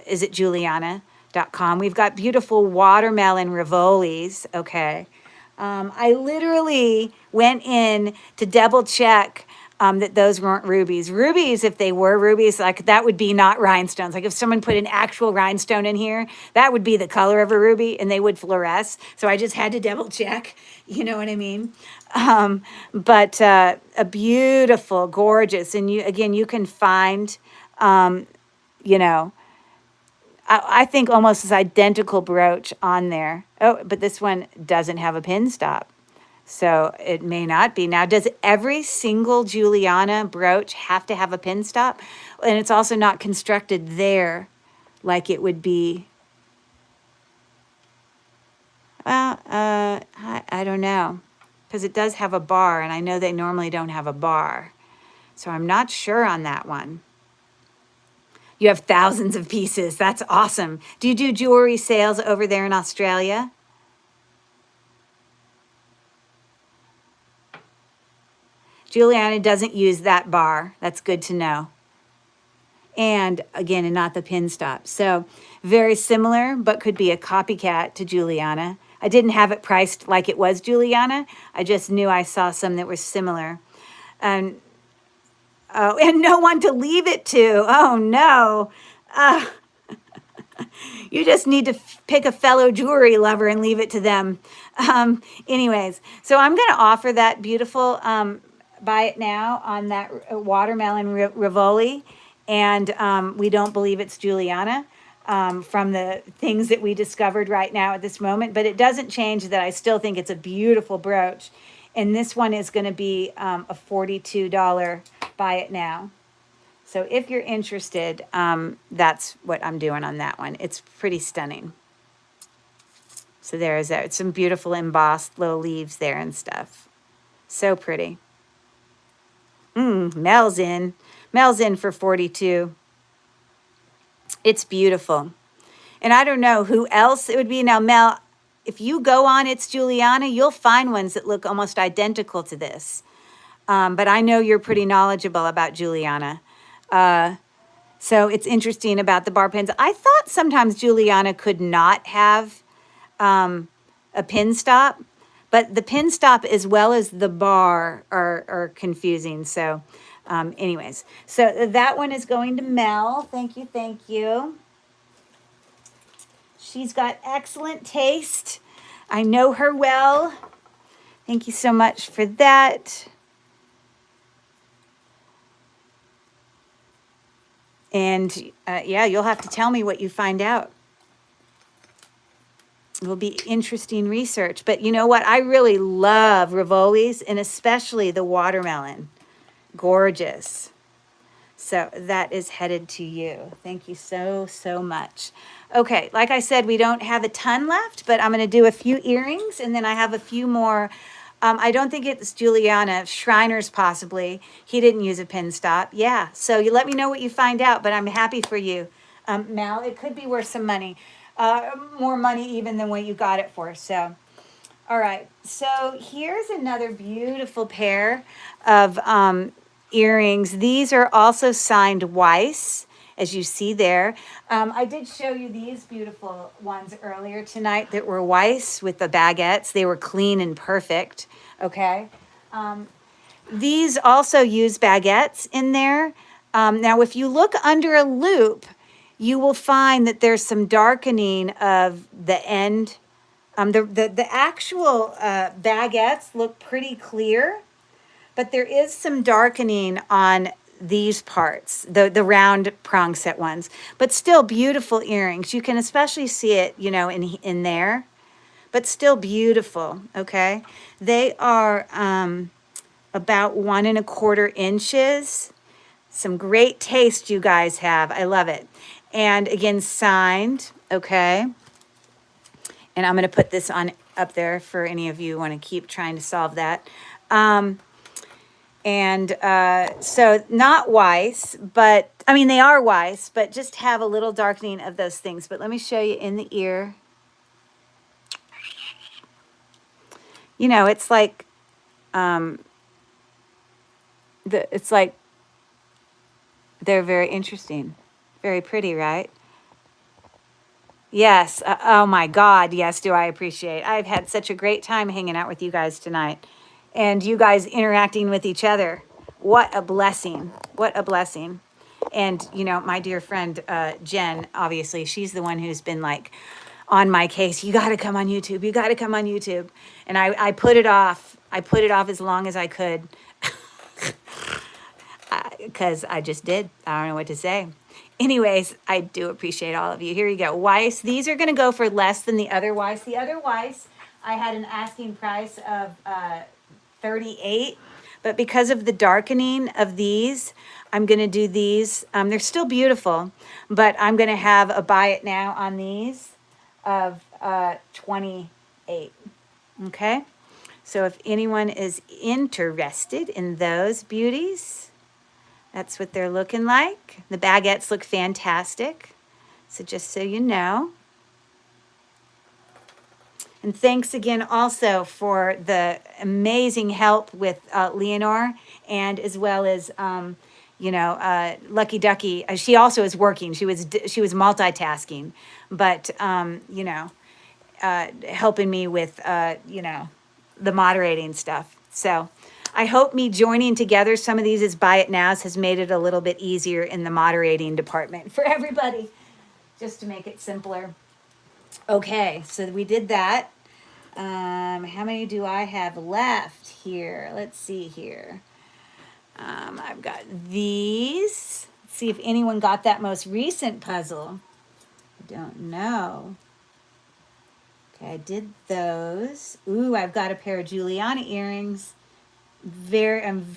is it Juliana.com? We've got beautiful watermelon rivolis, okay. I literally went in to double check that those weren't rubies. Rubies, if they were rubies, like that would be not rhinestones. Like if someone put an actual rhinestone in here, that would be the color of a ruby and they would fluoresce. So I just had to double check, you know what I mean? But a beautiful, gorgeous, and you can find, you know, I think almost this identical brooch on there. Oh, but this one doesn't have a pin stop. So it may not be. Now, does every single Juliana brooch have to have a pin stop? And it's also not constructed there like it would be. Well, I don't know. Because it does have a bar, and I know they normally don't have a bar. So I'm not sure on that one. You have thousands of pieces. That's awesome. Do you do jewelry sales over there in Australia? Juliana doesn't use that bar. That's good to know. And again, and not the pin stop. So very similar, but could be a copycat to Juliana. I didn't have it priced like it was Juliana. I just knew I saw some that were similar. And oh, and no one to leave it to. Oh no. You just need to pick a fellow jewelry lover and leave it to them. Anyways, so I'm going to offer that beautiful buy it now on that watermelon Rivoli. And we don't believe it's Juliana from the things that we discovered right now at this moment. But it doesn't change that I still think it's a beautiful brooch. And this one is going to be a $42 buy it now. So if you're interested, that's what I'm doing on that one. It's pretty stunning. So there is that. Some beautiful embossed little leaves there and stuff. So pretty. Mel's in. Mel's in for 42. It's beautiful. And I don't know who else it would be. Now, Mel, if you go on It's Juliana, you'll find ones that look almost identical to this. But I know you're pretty knowledgeable about Juliana. So it's interesting about the bar pins. I thought sometimes Juliana could not have a pin stop, but the pin stop as well as the bar are confusing. So anyways, so that one is going to Mel. Thank you, thank you. She's got excellent taste. I know her well. Thank you so much for that. And yeah, you'll have to tell me what you find out. It will be interesting research. But you know what? I really love Rivolis, and especially the watermelon. Gorgeous. So that is headed to you. Thank you so, so much. Okay, like I said, we don't have a ton left, but I'm going to do a few earrings, and then I have a few more. I don't think it's Juliana. Shriners possibly. He didn't use a pin stop. Yeah, so you let me know what you find out, but I'm happy for you. Mal, it could be worth some money. More money even than what you got it for. So, all right. So here's another beautiful pair of earrings. These are also signed Weiss, as you see there. I did show you these beautiful ones earlier tonight that were Weiss with the baguettes. They were clean and perfect. Okay. These also use baguettes in there. Now, if you look under a loop, you will find that there's some darkening of the end. The actual baguettes look pretty clear, but there is some darkening on these parts, the round prong set ones, but still beautiful earrings. You can especially see it, you know, in there, but still beautiful, okay? They are about 1¼ inches. Some great taste you guys have. I love it. And again, signed, okay? And I'm going to put this on up there for any of you who want to keep trying to solve that. So not Weiss, but, I mean, they are Weiss, but just have a little darkening of those things. But let me show you in the ear. You know, it's like, it's like they're very interesting. Very pretty, right? Yes. Oh my God. Yes. Do I appreciate. I've had such a great time hanging out with you guys tonight, and you guys interacting with each other. What a blessing. What a blessing. And, you know, my dear friend, Jen, obviously, she's the one who's been like on my case. You got to come on YouTube. You got to come on YouTube. And I put it off. I put it off as long as I could because I just did. I don't know what to say. Anyways, I do appreciate all of you. Here you go. Weiss. These are going to go for less than the other Weiss. The other Weiss, I had an asking price of $38. But because of the darkening of these, I'm going to do these. They're still beautiful, but I'm going to have a buy it now on these of $28. Okay? So if anyone is interested in those beauties, that's what they're looking like. The baguettes look fantastic. So just so you know. And thanks again also for the amazing help with Leonore, and as well as, Lucky Ducky. She also is working. She was multitasking, but, helping me with, the moderating stuff. So I hope me joining together some of these as Buy It Nows has made it a little bit easier in the moderating department for everybody, just to make it simpler. Okay, so we did that. How many do I have left here? Let's see here. I've got these. Let's see if anyone got that most recent puzzle. I don't know. Okay, I did those. Ooh, I've got a pair of Juliana earrings. I'm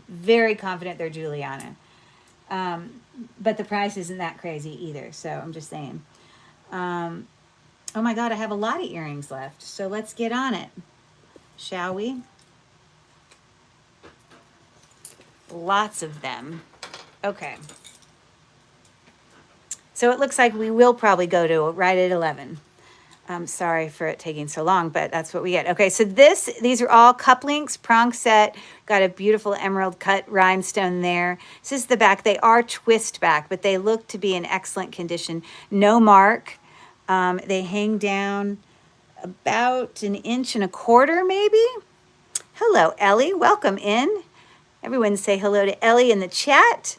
very confident they're Juliana. But the price isn't that crazy either, so I'm just saying. Oh my God, I have a lot of earrings left. So let's get on it, shall we? Lots of them. Okay. So it looks like we will probably go to right at 11. I'm sorry for it taking so long, but that's what we get. Okay, so these are all cup links, prong set. Got a beautiful emerald cut rhinestone there. This is the back. They are twist back, but they look to be in excellent condition. No mark. They hang down about 1.25 inches, maybe. Hello, Ellie. Welcome in. Everyone say hello to Ellie in the chat.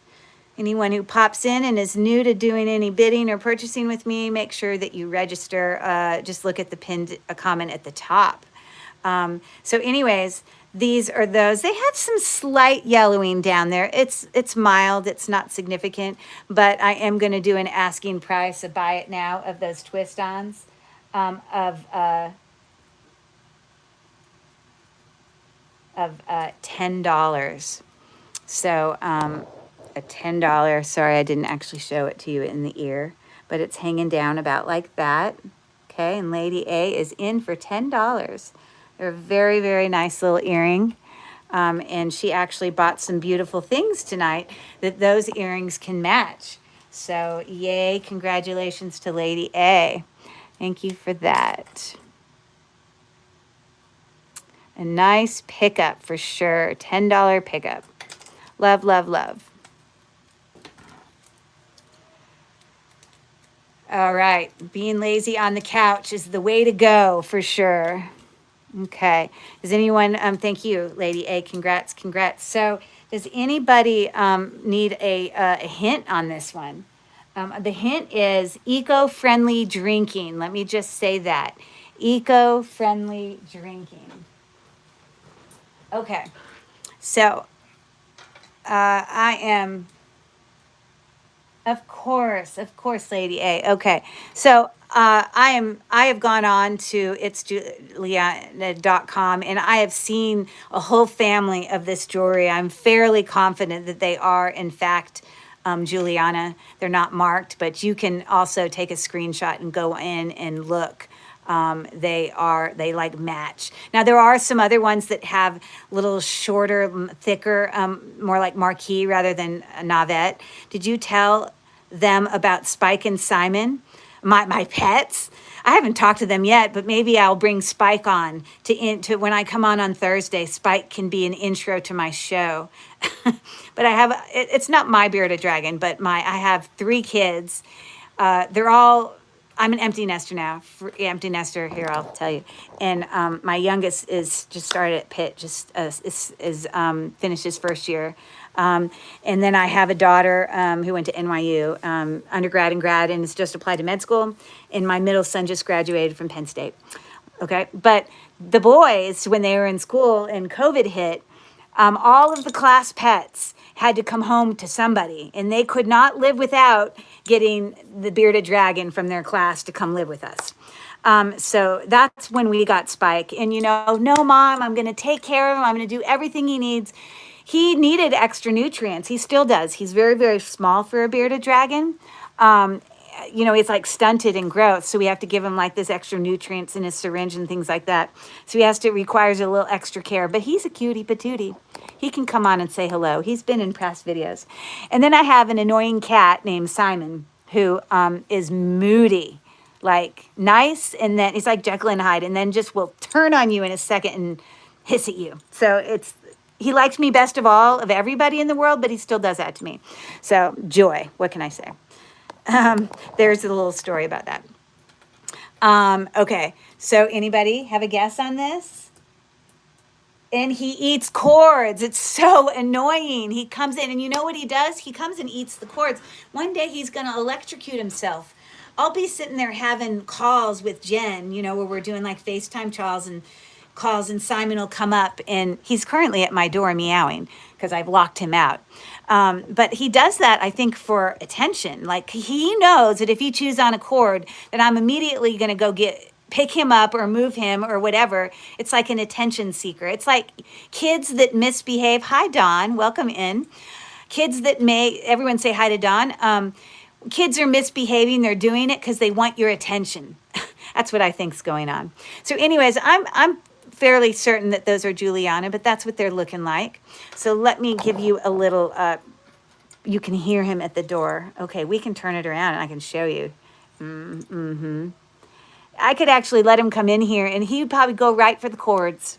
Anyone who pops in and is new to doing any bidding or purchasing with me, make sure that you register. Just look at the pinned comment at the top. So anyways, these are those. They have some slight yellowing down there. It's mild. It's not significant. But I am going to do an asking price, a buy it now, of those twist-ons of $10. So a $10. Sorry, I didn't actually show it to you in the ear, but it's hanging down about like that. Okay, and Lady A is in for $10. They're a very, very nice little earring. And she actually bought some beautiful things tonight that those earrings can match. So yay, congratulations to Lady A. Thank you for that. A nice pickup for sure. $10 pickup. Love, love, love. All right. Being lazy on the couch is the way to go for sure. Okay. Does anyone, thank you, Lady A. Congrats, congrats. So does anybody need a hint on this one? The hint is eco-friendly drinking. Let me just say that. Eco-friendly drinking. Okay. So I am, of course, Lady A. Okay. So I have gone on to itsjuliana.com and I have seen a whole family of this jewelry. I'm fairly confident that they are, in fact, Juliana. They're not marked, but you can also take a screenshot and go in and look. They like match. Now there are some other ones that have little shorter, thicker, more like marquee rather than a Navette. Did you tell them about Spike and Simon, my pets? I haven't talked to them yet, but maybe I'll bring Spike on to when I come on Thursday. Spike can be an intro to my show. But it's not my bearded dragon, but I have 3 kids. They're all. I'm an empty nester now. Empty nester here, I'll tell you. And my youngest is just started at Pitt, just finished his first year. And then I have a daughter who went to NYU, undergrad and grad, and has just applied to med school. And my middle son just graduated from Penn State. Okay, but the boys, when they were in school and COVID hit, all of the class pets had to come home to somebody, and they could not live without getting the bearded dragon from their class to come live with us. So that's when we got Spike. And, no, Mom, I'm going to take care of him. I'm going to do everything he needs. He needed extra nutrients. He still does. He's very, very small for a bearded dragon. It's like stunted in growth. So we have to give him like this extra nutrients in his syringe and things like that. So requires a little extra care, but he's a cutie patootie. He can come on and say hello. He's been in past videos. And then I have an annoying cat named Simon who is moody, like nice. And then he's like Jekyll and Hyde, and then just will turn on you in a second and hiss at you. So he likes me best of all of everybody in the world, but he still does that to me. So joy, what can I say? There's a little story about that. Okay, so anybody have a guess on this? And he eats cords. It's so annoying. He comes in, and you know what he does? He comes and eats the cords. One day he's going to electrocute himself. I'll be sitting there having calls with Jen, where we're doing like FaceTime calls, and Simon will come up, and he's currently at my door meowing because I've locked him out. But he does that, I think, for attention. Like, he knows that if he chews on a cord, that I'm immediately going to go pick him up or move him or whatever. It's like an attention seeker. It's like kids that misbehave. Hi, Dawn. Welcome in. Kids that everyone say hi to Dawn. Kids are misbehaving. They're doing it because they want your attention. That's what I think's going on. So anyways, I'm fairly certain that those are Juliana, but that's what they're looking like. So let me give you a little, you can hear him at the door. Okay, we can turn it around and I can show you. I could actually let him come in here and he'd probably go right for the chords.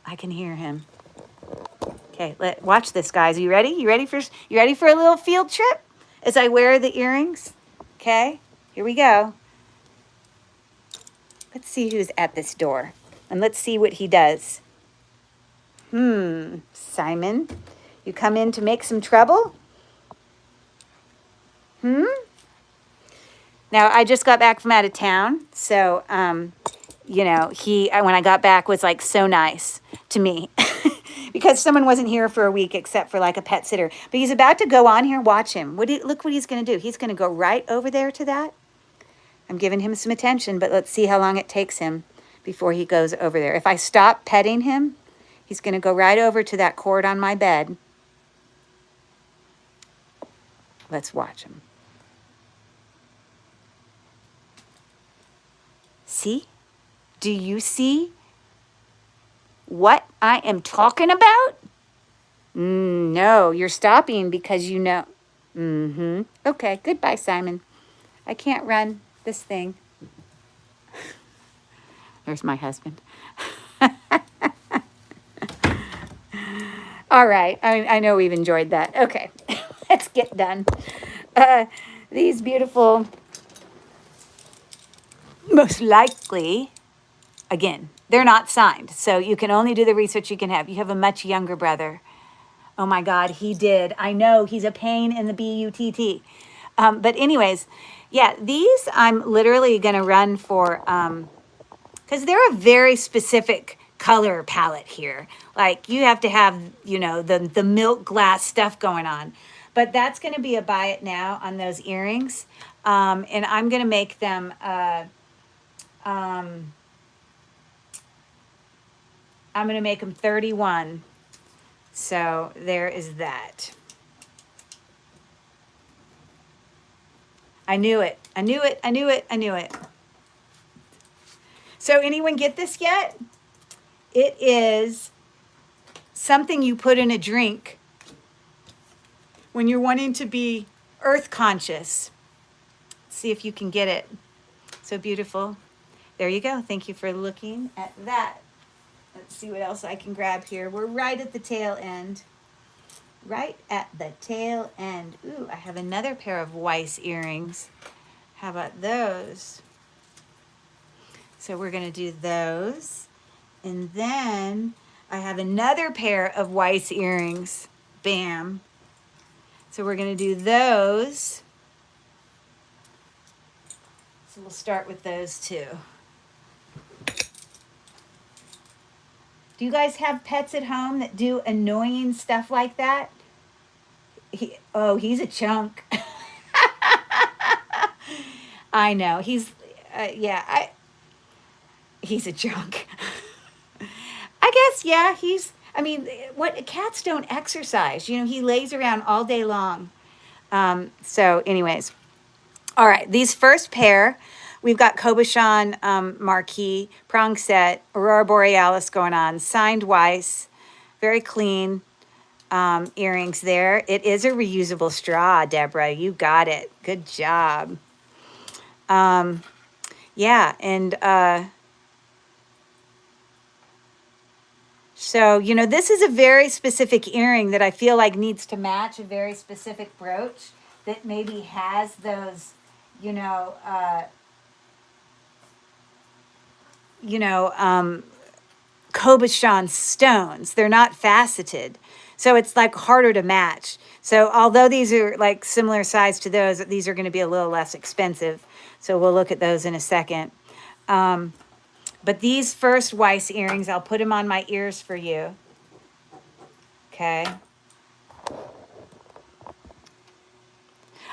I can hear him. Okay, watch this, guys. Are you ready? You ready for a little field trip as I wear the earrings? Okay, here we go. Let's see who's at this door. And let's see what he does. Simon, you come in to make some trouble? Now, I just got back from out of town. So, you know, when I got back, was like so nice to me. Because someone wasn't here for a week except for like a pet sitter. But he's about to go on here. Watch him. Look what he's going to do. He's going to go right over there to that. I'm giving him some attention, but let's see how long it takes him before he goes over there. If I stop petting him, he's going to go right over to that cord on my bed. Let's watch him. See? Do you see what I am talking about? No, you're stopping because you know. Okay, goodbye, Simon. I can't run this thing. There's my husband. All right, I know we've enjoyed that. Okay, let's get done. These beautiful, most likely, again, they're not signed, so you can only do the research you can have. You have a much younger brother. Oh my God, he did. I know, he's a pain in the butt. But anyways, yeah, these I'm literally going to run for, because they're a very specific color palette here. Like you have to have, you know, the milk glass stuff going on. But that's going to be a buy it now on those earrings. And I'm going to make them, I'm going to make them 31. So there is that. I knew it. I knew it. I knew it. I knew it. So anyone get this yet? It is something you put in a drink when you're wanting to be earth conscious. Let's see if you can get it. So beautiful. There you go. Thank you for looking at that. Let's see what else I can grab here. We're right at the tail end. Right at the tail end. Ooh, I have another pair of Weiss earrings. How about those? So we're going to do those. And then I have another pair of Weiss earrings. Bam. So we're going to do those. So we'll start with those two. Do you guys have pets at home that do annoying stuff like that? He's a chunk. I know. He's a chunk. I guess, yeah, what cats don't exercise. You know, he lays around all day long. So anyways, all right, these first pair, we've got Cobichon Marquis, Prong set, Aurora Borealis going on, signed Weiss, very clean earrings there. It is a reusable straw, Deborah. You got it. Good job. Yeah, and so, you know, this is a very specific earring that I feel like needs to match a very specific brooch that maybe has those, Cobichon stones. They're not faceted. So it's like harder to match. So although these are like similar size to those, these are going to be a little less expensive. So we'll look at those in a second. But these first Weiss earrings, I'll put them on my ears for you. Okay.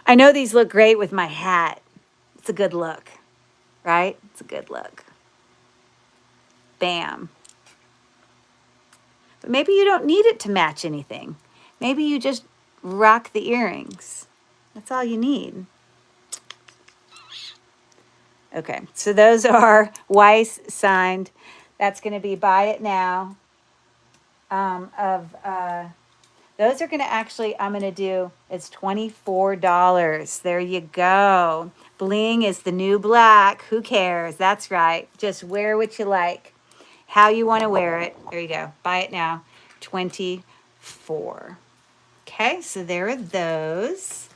I know these look great with my hat. It's a good look, right? It's a good look. Bam. But maybe you don't need it to match anything. Maybe you just rock the earrings. That's all you need. Okay, so those are Weiss signed. That's going to be buy it now. Those are going to actually, I'm going to do, it's $24. There you go. Bling is the new black. Who cares? That's right. Just wear what you like, how you want to wear it. There you go. Buy it now. 24. Okay, so there are those.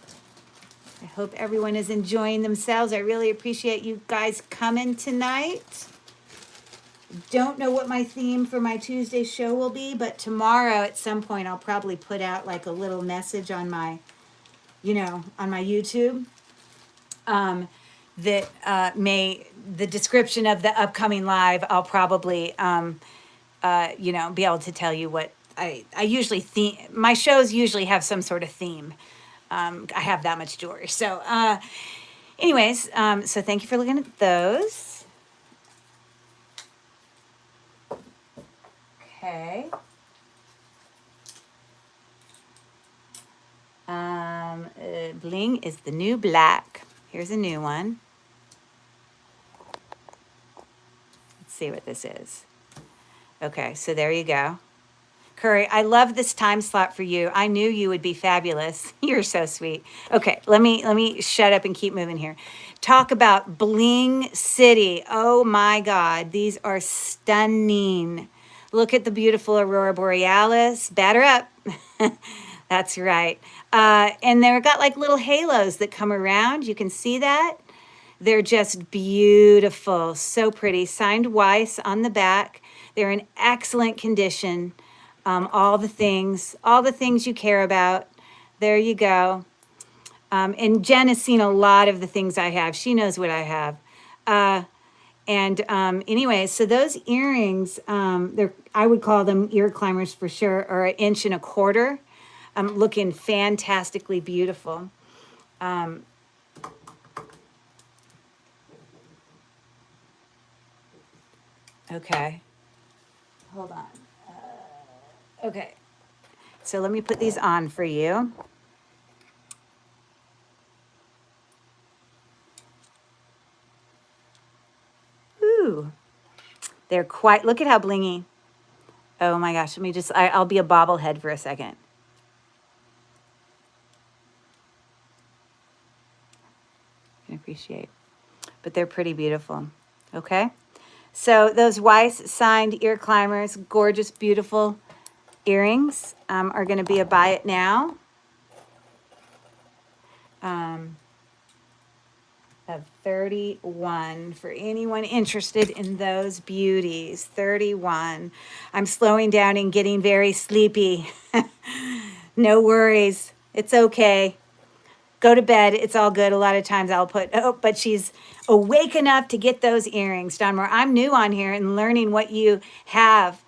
I hope everyone is enjoying themselves. I really appreciate you guys coming tonight. Don't know what my theme for my Tuesday show will be, but tomorrow at some point I'll probably put out like a little message on my, on my YouTube. The description of the upcoming live, I'll probably, be able to tell you what I usually my shows usually have some sort of theme. I have that much jewelry. So, anyways, so thank you for looking at those. Okay. Bling is the new black. Here's a new one. Let's see what this is. Okay, so there you go. Curry, I love this time slot for you. I knew you would be fabulous. You're so sweet. Okay, let me shut up and keep moving here. Talk about Bling City. Oh my God, these are stunning. Look at the beautiful Aurora Borealis. Batter up. That's right. And they've got like little halos that come around. You can see that. They're just beautiful. So pretty. Signed Weiss on the back. They're in excellent condition. All the things you care about. There you go. And Jen has seen a lot of the things I have. She knows what I have. Anyways, so those earrings, I would call them ear climbers for sure, or 1.25 inches. Looking fantastically beautiful. Okay. Hold on. Okay. So let me put these on for you. Ooh. They're quite, look at how blingy. Oh my gosh, let me just, I'll be a bobblehead for a second. I can appreciate. But they're pretty beautiful. Okay. So those Weiss signed ear climbers, gorgeous, beautiful earrings are going to be a buy it now. Of 31 for anyone interested in those beauties. 31. I'm slowing down and getting very sleepy. No worries. It's okay. Go to bed. It's all good. A lot of times I'll put, but she's awake enough to get those earrings. Donmore, I'm new on here and learning what you have.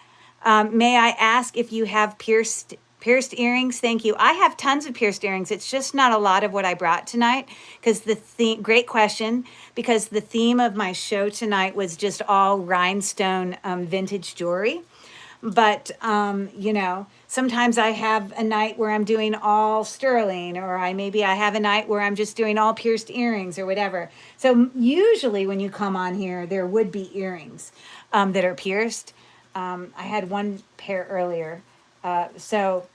May I ask if you have pierced earrings? Thank you. I have tons of pierced earrings. It's just not a lot of what I brought tonight because the theme, great question, because the theme of my show tonight was just all rhinestone vintage jewelry. But, sometimes I have a night where I'm doing all sterling, or maybe I have a night where I'm just doing all pierced earrings or whatever. So usually when you come on here, there would be earrings that are pierced. I had one pair earlier. So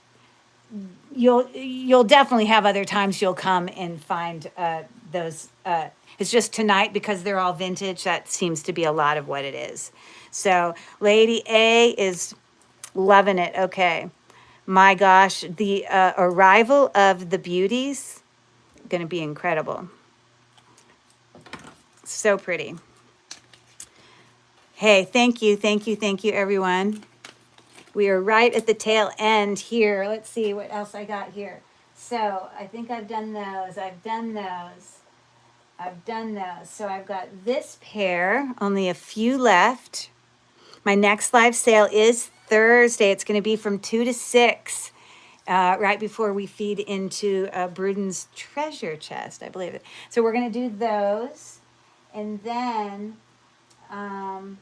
you'll definitely have other times you'll come and find those. It's just tonight because they're all vintage. That seems to be a lot of what it is. So Lady A is loving it. Okay. My gosh, the arrival of the beauties, going to be incredible. So pretty. Hey, thank you, everyone. We are right at the tail end here. Let's see what else I got here. So I think I've done those. So I've got this pair, only a few left. My next live sale is Thursday. It's going to be from 2 to 6, right before we feed into Bruden's treasure chest, I believe it. So we're going to do those. And then... and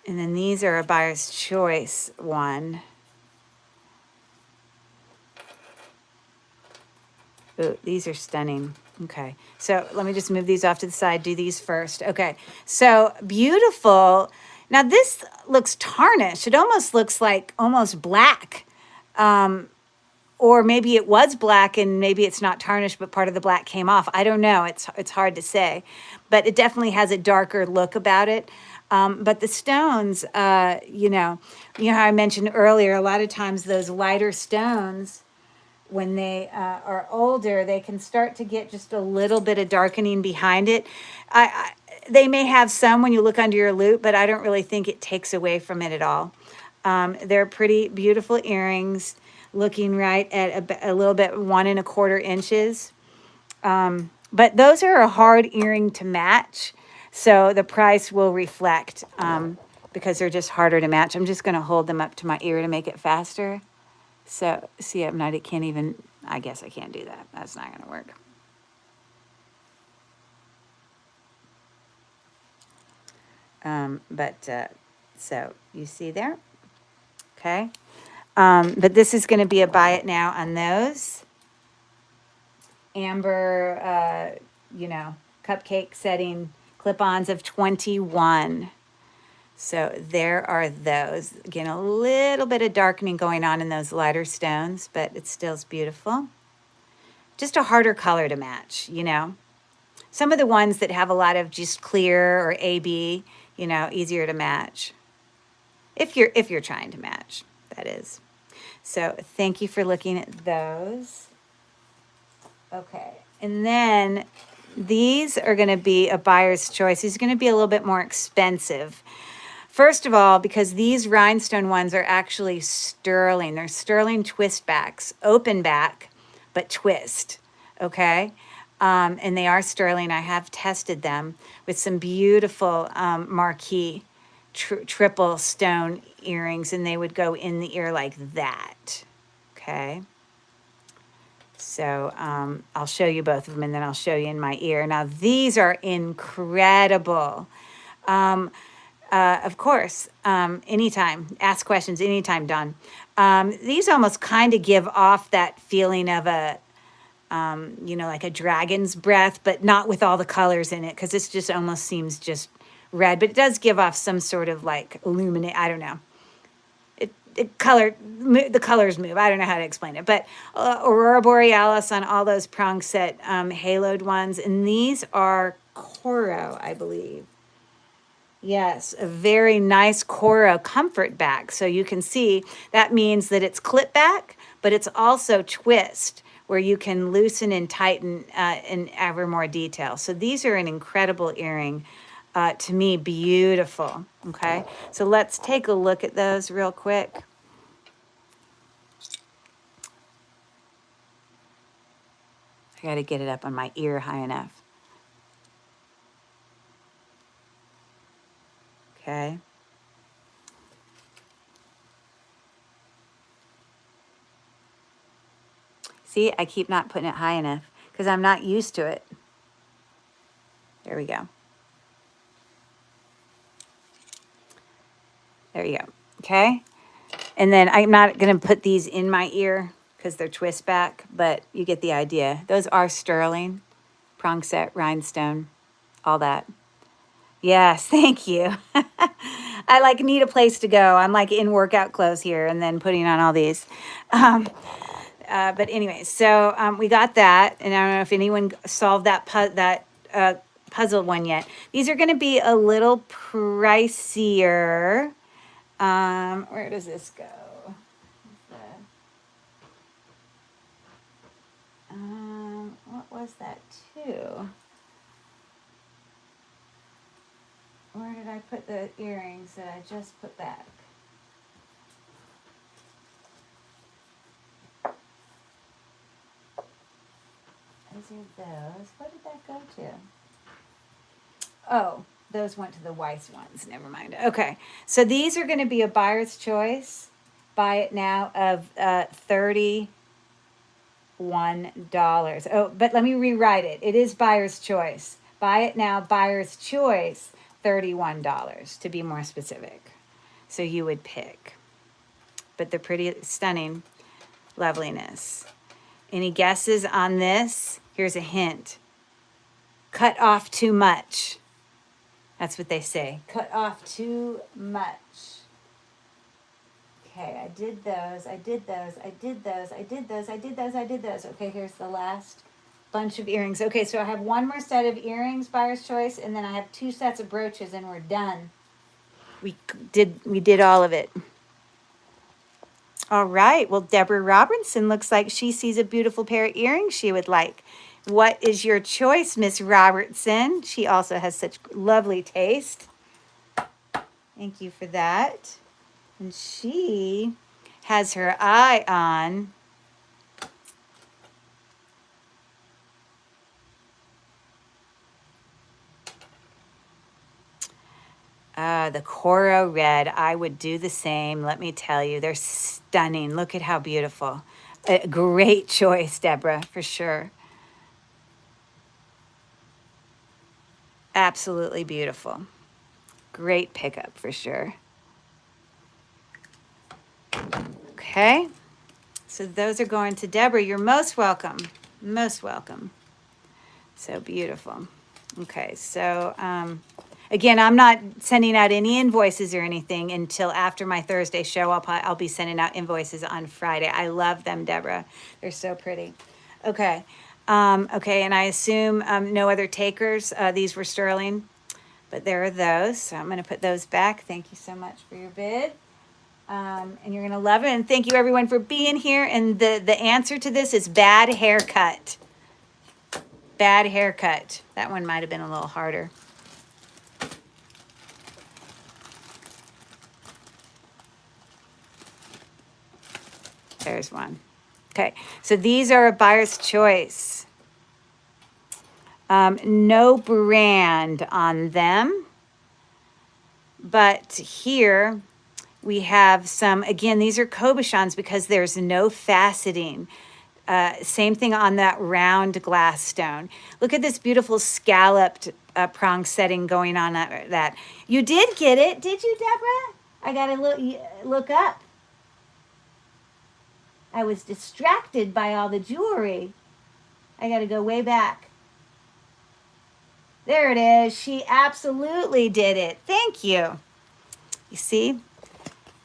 then these are a buyer's choice one. Ooh, these are stunning. Okay, so let me just move these off to the side, do these first. Okay, so beautiful. Now this looks tarnished. It almost looks like almost black, or maybe it was black and maybe it's not tarnished, but part of the black came off. I don't know. It's hard to say, but it definitely has a darker look about it. But the stones, you know how I mentioned earlier, a lot of times those lighter stones, when they are older, they can start to get just a little bit of darkening behind it. They may have some when you look under your loupe, but I don't really think it takes away from it at all. They're pretty beautiful earrings, looking right at a little bit 1 1/4 inches. But those are a hard earring to match, so the price will reflect because they're just harder to match. I'm just going to hold them up to my ear to make it faster. So, see, it can't even, I guess I can't do that. That's not going to work. So you see there? Okay. But this is going to be a buy it now on those. Amber, cupcake setting clip-ons of 21. So there are those. Again, a little bit of darkening going on in those lighter stones, but it still's beautiful. Just a harder color to match, Some of the ones that have a lot of just clear or AB, easier to match. If you're trying to match, that is. So thank you for looking at those. Okay, and then these are going to be a buyer's choice. These are going to be a little bit more expensive. First of all, because these rhinestone ones are actually sterling. They're sterling twist backs, open back, but twist, okay? And they are sterling. I have tested them with some beautiful marquee triple stone earrings, and they would go in the ear like that, okay? So I'll show you both of them, and then I'll show you in my ear. Now, these are incredible. Of course, anytime. Ask questions anytime, Dawn. These almost kind of give off that feeling of a, like a dragon's breath, but not with all the colors in it, because this just almost seems just red. But it does give off some sort of like illuminate. I don't know. The colors move. I don't know how to explain it. But Aurora Borealis on all those prong set haloed ones. And these are Coro, I believe. Yes, a very nice Coro comfort back. So you can see that means that it's clip back, but it's also twist, where you can loosen and tighten in ever more detail. So these are an incredible earring. To me, beautiful. Okay, so let's take a look at those real quick. I got to get it up on my ear high enough. Okay. See, I keep not putting it high enough because I'm not used to it. There we go. There you go. Okay. And then I'm not going to put these in my ear because they're twist back, but you get the idea. Those are sterling, prong set, rhinestone, all that. Yes, thank you. I need a place to go. I'm like in workout clothes here and then putting on all these. But anyway, so we got that. And I don't know if anyone solved that puzzle one yet. These are going to be a little pricier. Where does this go? What was that too? Where did I put the earrings that I just put back? Those are those. What did that go to? Oh, those went to the Weiss ones. Never mind. Okay, so these are going to be a buyer's choice. Buy it now of $31. Oh, but let me rewrite it. It is buyer's choice. Buy it now, buyer's choice, $31 to be more specific. So you would pick. But they're pretty stunning. Loveliness. Any guesses on this? Here's a hint. Cut off too much. That's what they say. Cut off too much. Okay, I did those, I did those, I did those, I did those, I did those, I did those. Okay, here's the last bunch of earrings. Okay, so I have one more set of earrings, buyer's choice, and then I have 2 sets of brooches, and we're done. We did all of it. All right, well, Deborah Robertson looks like she sees a beautiful pair of earrings she would like. What is your choice, Miss Robertson? She also has such lovely taste. Thank you for that. And she has her eye on the coral red. I would do the same. Let me tell you, they're stunning. Look at how beautiful. A great choice, Deborah, for sure. Absolutely beautiful. Great pickup for sure. Okay. So those are going to Deborah. You're most welcome. Most welcome. So beautiful. Okay, so again, I'm not sending out any invoices or anything until after my Thursday show. I'll be sending out invoices on Friday. I love them, Deborah. They're so pretty. Okay. Okay, and I assume no other takers. These were sterling, but there are those. So I'm going to put those back. Thank you so much for your bid. And you're going to love it. And thank you, everyone, for being here. And the answer to this is bad haircut. Bad haircut. That one might have been a little harder. There's one. Okay, so these are a buyer's choice. No brand on them. But here we have some, again, these are Cobichons because there's no faceting. Same thing on that round glass stone. Look at this beautiful scalloped prong setting going on that. You did get it, did you, Deborah? I got to look up. I was distracted by all the jewelry. I got to go way back. There it is. She absolutely did it. Thank you. You see?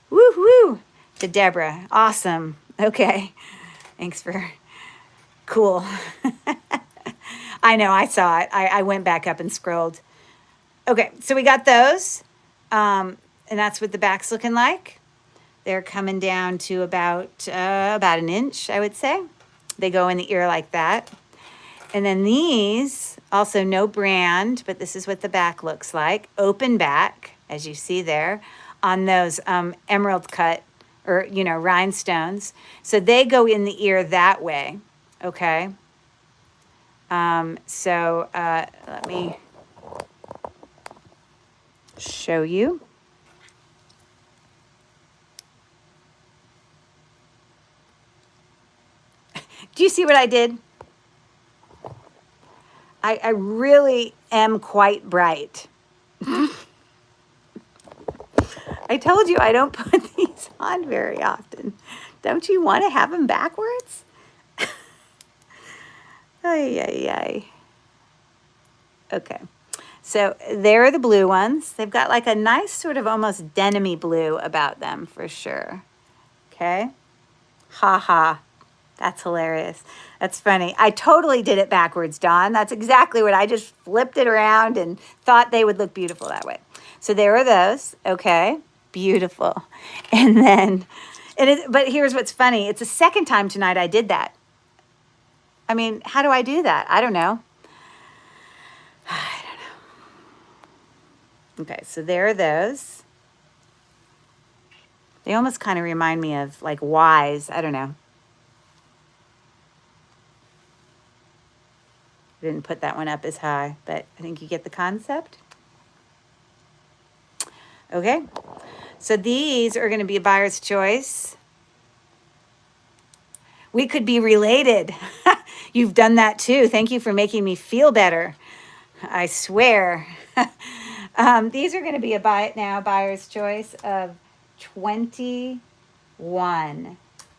Woo-hoo. To Deborah. Awesome. Okay. Thanks for... Cool. I know. I saw it. I went back up and scrolled. Okay. So we got those. And that's what the back's looking like. They're coming down to about an inch, I would say. They go in the ear like that. And then these, also no brand, but this is what the back looks like. Open back, as you see there, on those emerald cut or, rhinestones. So they go in the ear that way, okay? Let me show you. Do you see what I did? I really am quite bright. I told you I don't put these on very often. Don't you want to have them backwards? Ay, ay, ay. Okay. So there are the blue ones. They've got like a nice sort of almost denim-y blue about them for sure. Okay. Ha ha. That's hilarious. That's funny. I totally did it backwards, Dawn. That's exactly what I just flipped it around and thought they would look beautiful that way. So there are those. Okay. Beautiful. And then, but here's what's funny. It's the second time tonight I did that. I mean, how do I do that? I don't know. I don't know. Okay. So there are those. They almost kind of remind me of like Y's. I don't know. Didn't put that one up as high, but I think you get the concept. Okay, so these are going to be a buyer's choice. We could be related. You've done that too. Thank you for making me feel better. I swear. These are going to be a buyer's choice of 21.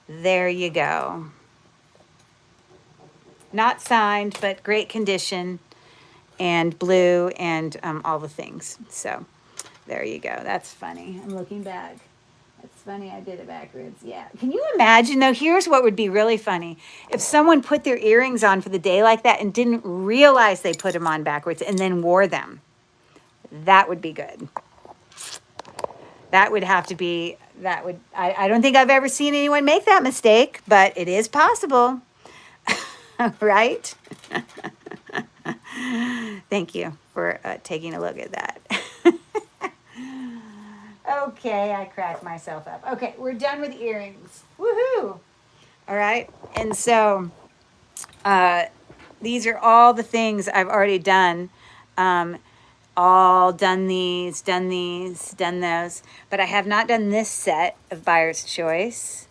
There you go. Not signed, but great condition and blue and all the things. So there you go. That's funny. I'm looking back. It's funny I did it backwards. Yeah. Can you imagine, though? Here's what would be really funny. If someone put their earrings on for the day like that and didn't realize they put them on backwards and then wore them. That would be good. That would have to be, I don't think I've ever seen anyone make that mistake, but it is possible. Right? Thank you for taking a look at that. Okay, I cracked myself up. Okay, we're done with earrings. Woohoo! All right, and so these are all the things I've already done. All done these, done those. But I have not done this set of Buyer's Choice.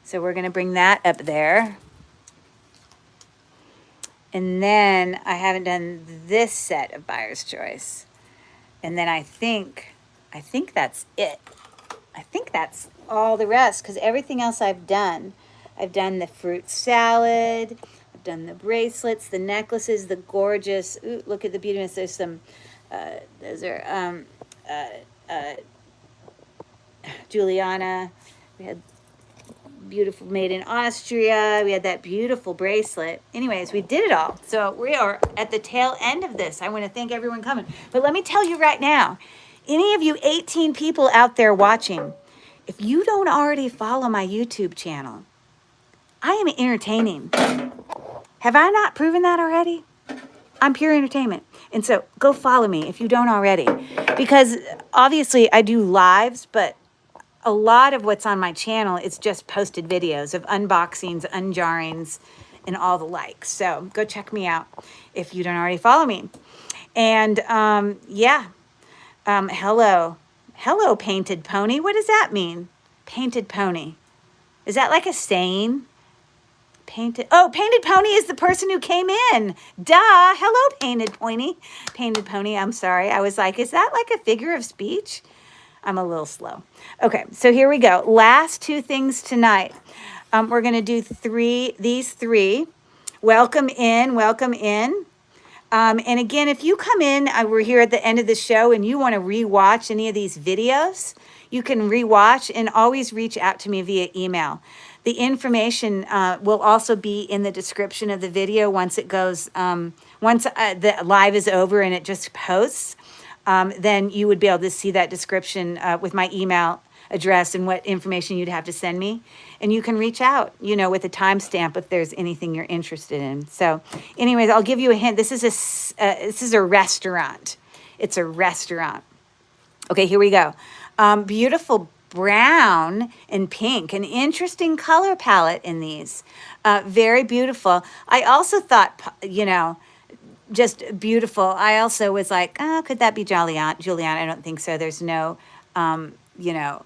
So we're going to bring that up there. And then I haven't done this set of Buyer's Choice. And then I think that's it. I think that's all the rest, because everything else I've done the fruit salad, I've done the bracelets, the necklaces, the gorgeous, ooh, look at the beautiness. There's some, those are Juliana. We had beautiful made in Austria. We had that beautiful bracelet. Anyways, we did it all. So we are at the tail end of this. I want to thank everyone coming. But let me tell you right now, any of you 18 people out there watching, if you don't already follow my YouTube channel, I am entertaining. Have I not proven that already? I'm pure entertainment. And so go follow me if you don't already. Because obviously I do lives, but a lot of what's on my channel is just posted videos of unboxings, unjarrings, and all the likes. So go check me out if you don't already follow me. And yeah. Hello, Painted Pony. What does that mean? Painted Pony. Is that like a saying? Painted Pony is the person who came in. Duh. Hello, Painted Pony. Painted Pony, I'm sorry. I was like, is that like a figure of speech? I'm a little slow. Okay, so here we go. Last two things tonight. We're going to do these three. Welcome in, welcome in. And again, if you come in, we're here at the end of the show and you want to rewatch any of these videos, you can rewatch and always reach out to me via email. The information will also be in the description of the video once it goes, once the live is over and it just posts, then you would be able to see that description with my email address and what information you'd have to send me. And you can reach out, you know, with a timestamp if there's anything you're interested in. So anyways, I'll give you a hint. This is a restaurant. It's a restaurant. Okay, here we go. Beautiful brown and pink, an interesting color palette in these. Very beautiful. I also thought, you know, just beautiful. I also was like, oh, could that be Juliana? I don't think so. There's no, you know,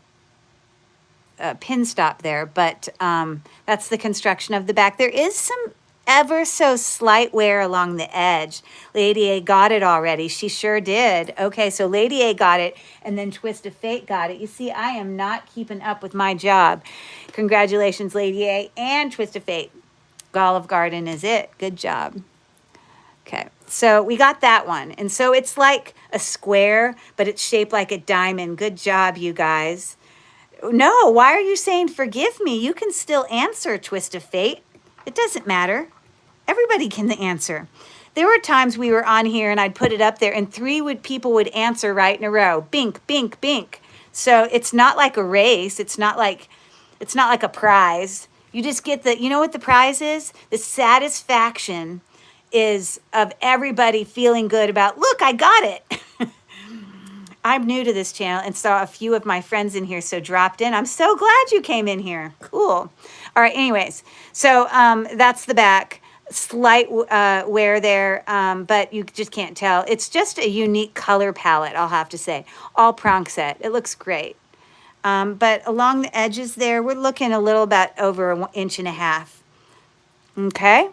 pin stop there, but that's the construction of the back. There is some ever so slight wear along the edge. Lady A got it already. She sure did. Okay, so Lady A got it, and then Twist of Fate got it. You see, I am not keeping up with my job. Congratulations, Lady A and Twist of Fate. Olive Garden is it. Good job. Okay, so we got that one. And so it's like a square, but it's shaped like a diamond. Good job, you guys. No, why are you saying forgive me? You can still answer, Twist of Fate. It doesn't matter. Everybody can answer. There were times we were on here and I'd put it up there and people would answer right in a row. Bink, bink, bink. So it's not like a race. It's not like a prize. You just get you know what the prize is? The satisfaction is of everybody feeling good about, look, I got it. I'm new to this channel and saw a few of my friends in here, so dropped in. I'm so glad you came in here. Cool. All right, anyways, so that's the back. Slight wear there, but you just can't tell. It's just a unique color palette, I'll have to say. All Prong set. It looks great. But along the edges there, we're looking a little bit over 1.5 inches. Okay.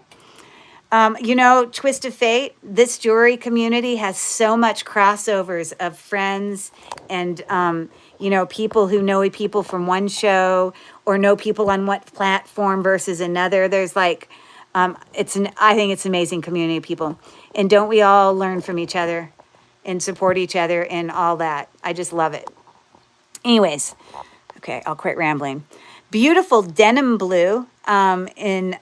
You know, Twist of Fate, this jewelry community has so much crossovers of friends and, you know, people who know people from one show or know people on what platform versus another. There's like, I think it's an amazing community of people. And don't we all learn from each other and support each other and all that? I just love it. Anyways, Okay, I'll quit rambling. Beautiful denim blue. And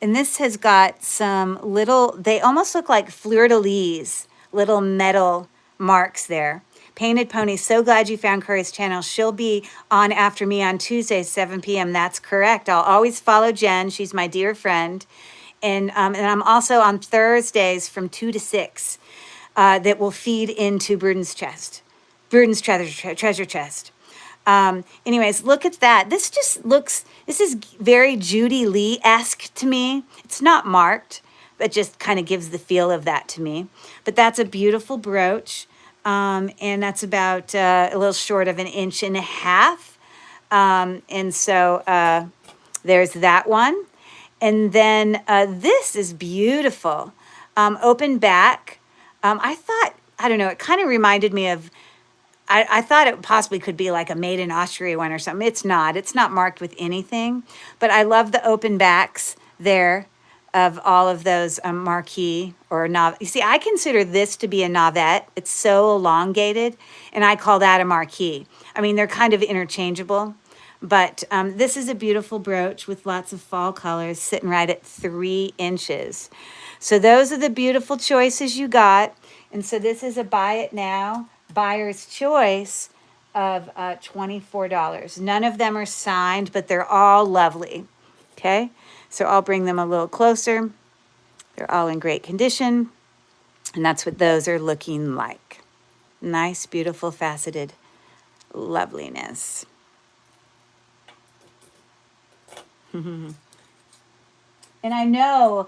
this has got some little, they almost look like fleur-de-lis, little metal marks there. Painted Pony, so glad you found Curry's channel. She'll be on after me on Tuesdays, 7 p.m. That's correct. I'll always follow Jen. She's my dear friend. And I'm also on Thursdays from 2 to 6 that will feed into Bruden's treasure chest. Anyways, look at that. This just looks, this is very Judy Lee-esque to me. It's not marked, but just kind of gives the feel of that to me. But that's a beautiful brooch. And that's about a little short of 1.5 inches. And so there's that one. And then this is beautiful. Open back. I don't know, it kind of reminded me of, I thought it possibly could be like a made in Austria one or something. It's not. It's not marked with anything. But I love the open backs there of all of those marquee or you see, I consider this to be a novette. It's so elongated, and I call that a marquee. I mean, they're kind of interchangeable. But this is a beautiful brooch with lots of fall colors sitting right at 3 inches. So those are the beautiful choices you got. And so this is a buy it now, buyer's choice of $24. None of them are signed, but they're all lovely. Okay, so I'll bring them a little closer. They're all in great condition. And that's what those are looking like. Nice, beautiful, faceted loveliness. And I know,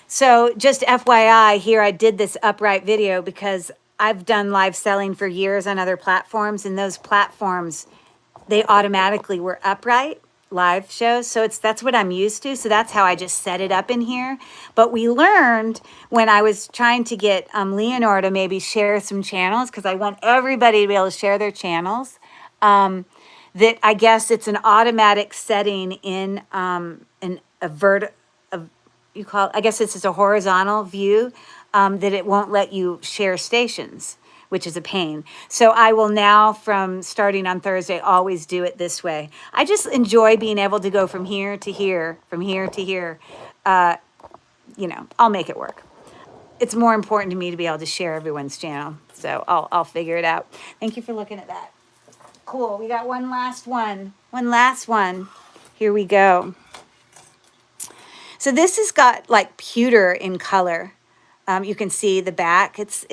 so just FYI here, I did this upright video because I've done live selling for years on other platforms, and those platforms, they automatically were upright live shows. So that's what I'm used to. So that's how I just set it up in here. But we learned when I was trying to get Leonore to maybe share some channels, because I want everybody to be able to share their channels, that I guess it's an automatic setting in I guess this is a horizontal view, that it won't let you share stations, which is a pain. So I will now, from starting on Thursday, always do it this way. I just enjoy being able to go from here to here, from here to here. You know, I'll make it work. It's more important to me to be able to share everyone's channel. So I'll figure it out. Thank you for looking at that. Cool. We got one last one. One last one. Here we go. So this has got like pewter in color. You can see the back. It's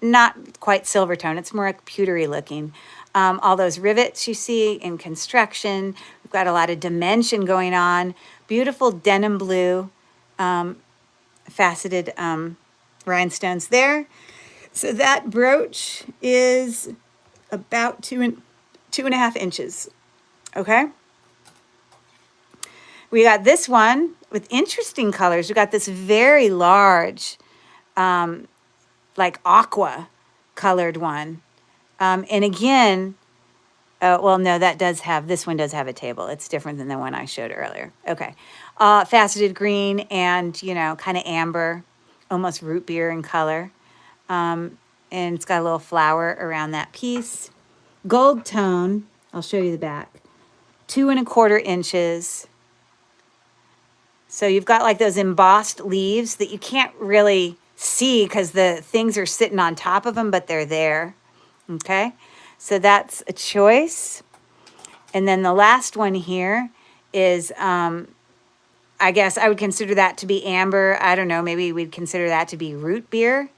not quite silver tone. It's more like pewtery looking. All those rivets you see in construction. We've got a lot of dimension going on. Beautiful denim blue, faceted rhinestones there. So that brooch is about 2.5 inches. Okay. We got this one with interesting colors. We got this very large, like aqua colored one. And again, well, no, this one does have a table. It's different than the one I showed earlier. Okay. Faceted green and, you know, kind of amber, almost root beer in color. And it's got a little flower around that piece. Gold tone. I'll show you the back. 2.25 inches. So you've got like those embossed leaves that you can't really see because the things are sitting on top of them, but they're there. Okay, so that's a choice. And then the last one here is, I guess I would consider that to be amber. I don't know, maybe we'd consider that to be root beer.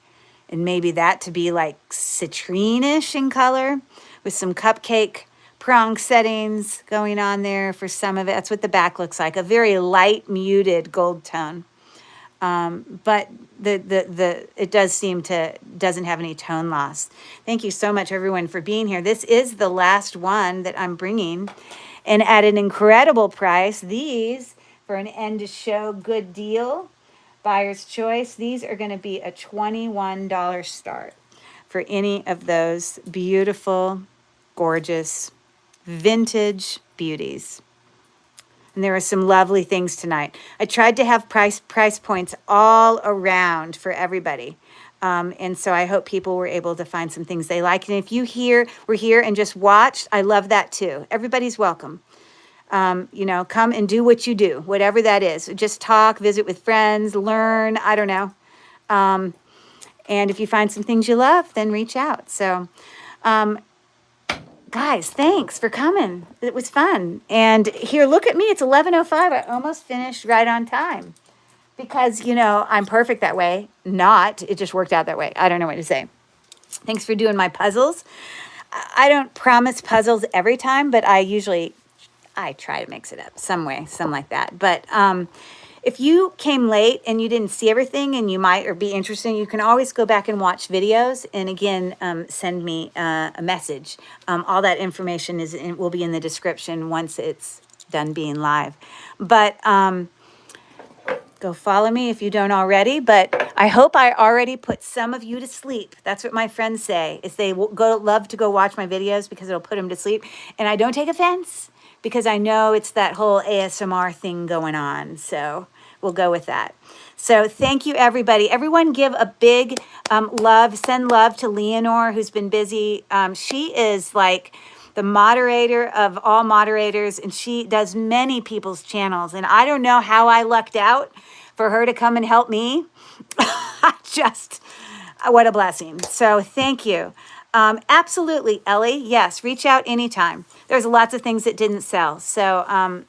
And maybe that to be like citrine-ish in color with some cupcake prong settings going on there for some of it. That's what the back looks like, a very light muted gold tone. But it does seem doesn't have any tone loss. Thank you so much everyone for being here. This is the last one that I'm bringing, and at an incredible price. These, for an end of show good deal, buyer's choice, these are going to be a $21 start for any of those beautiful, gorgeous, vintage beauties. And there are some lovely things tonight. I tried to have price points all around for everybody. And so I hope people were able to find some things they like. And if you were here and just watched, I love that too. Everybody's welcome. You know, come and do what you do, whatever that is. Just talk, visit with friends, learn, I don't know. And if you find some things you love, then reach out. So, guys, thanks for coming. It was fun. And here, look at me. It's 11:05. I almost finished right on time. Because, you know, I'm perfect that way. Not. It just worked out that way. I don't know what to say. Thanks for doing my puzzles. I don't promise puzzles every time, but I try to mix it up some way, something like that. But if you came late and you didn't see everything and you might or be interested, you can always go back and watch videos. And again, send me a message. All that information will be in the description once it's done being live. But go follow me if you don't already. But I hope I already put some of you to sleep. That's what my friends say, is they love to go watch my videos because it'll put them to sleep. And I don't take offense because I know it's that whole ASMR thing going on. So we'll go with that. So thank you, everybody. Everyone give a big love. Send love to Leonore, who's been busy. She is like the moderator of all moderators, and she does many people's channels. And I don't know how I lucked out for her to come and help me. What a blessing. So thank you. Absolutely, Ellie. Yes, reach out anytime. There's lots of things that didn't sell. So I'm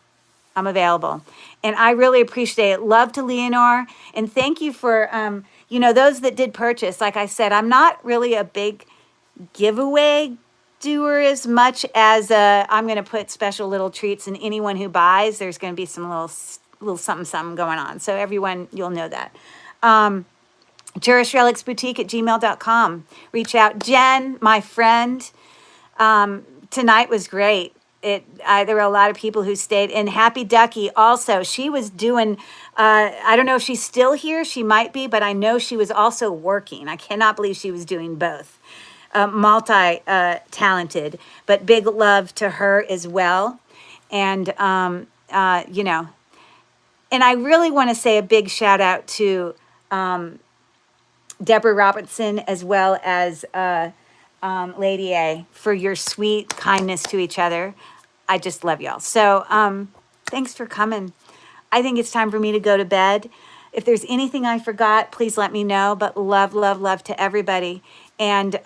available. And I really appreciate it. Love to Leonore. And thank you for, you know, those that did purchase. Like I said, I'm not really a big giveaway doer as much as I'm going to put special little treats, and anyone who buys, there's going to be some little something going on. So everyone, you'll know that. Cherished Relics Boutique at gmail.com. Reach out. Jen, my friend, tonight was great. There were a lot of people who stayed. And Happy Ducky also, she was doing, I don't know if she's still here. She might be, but I know she was also working. I cannot believe she was doing both. Multi-talented, but big love to her as well. And, you know, and I really want to say a big shout out to Deborah Robertson as well as Lady A for your sweet kindness to each other. I just love y'all. So thanks for coming. I think it's time for me to go to bed. If there's anything I forgot, please let me know. But love, love, love to everybody. And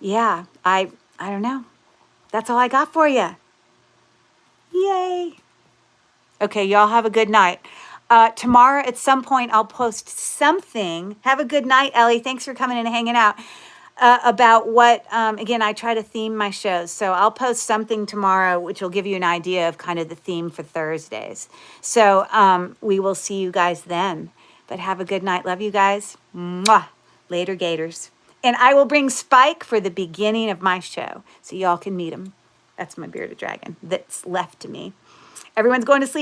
yeah, I don't know. That's all I got for you. Yay. Okay, y'all have a good night. Tomorrow at some point I'll post something. Have a good night, Ellie. Thanks for coming and hanging out. About what, again, I try to theme my shows. So I'll post something tomorrow, which will give you an idea of kind of the theme for Thursdays. So we will see you guys then. But have a good night. Love you guys. Mwah. Later, Gators. And I will bring Spike for the beginning of my show so y'all can meet him. That's my bearded dragon that's left to me. Everyone's going to sleep.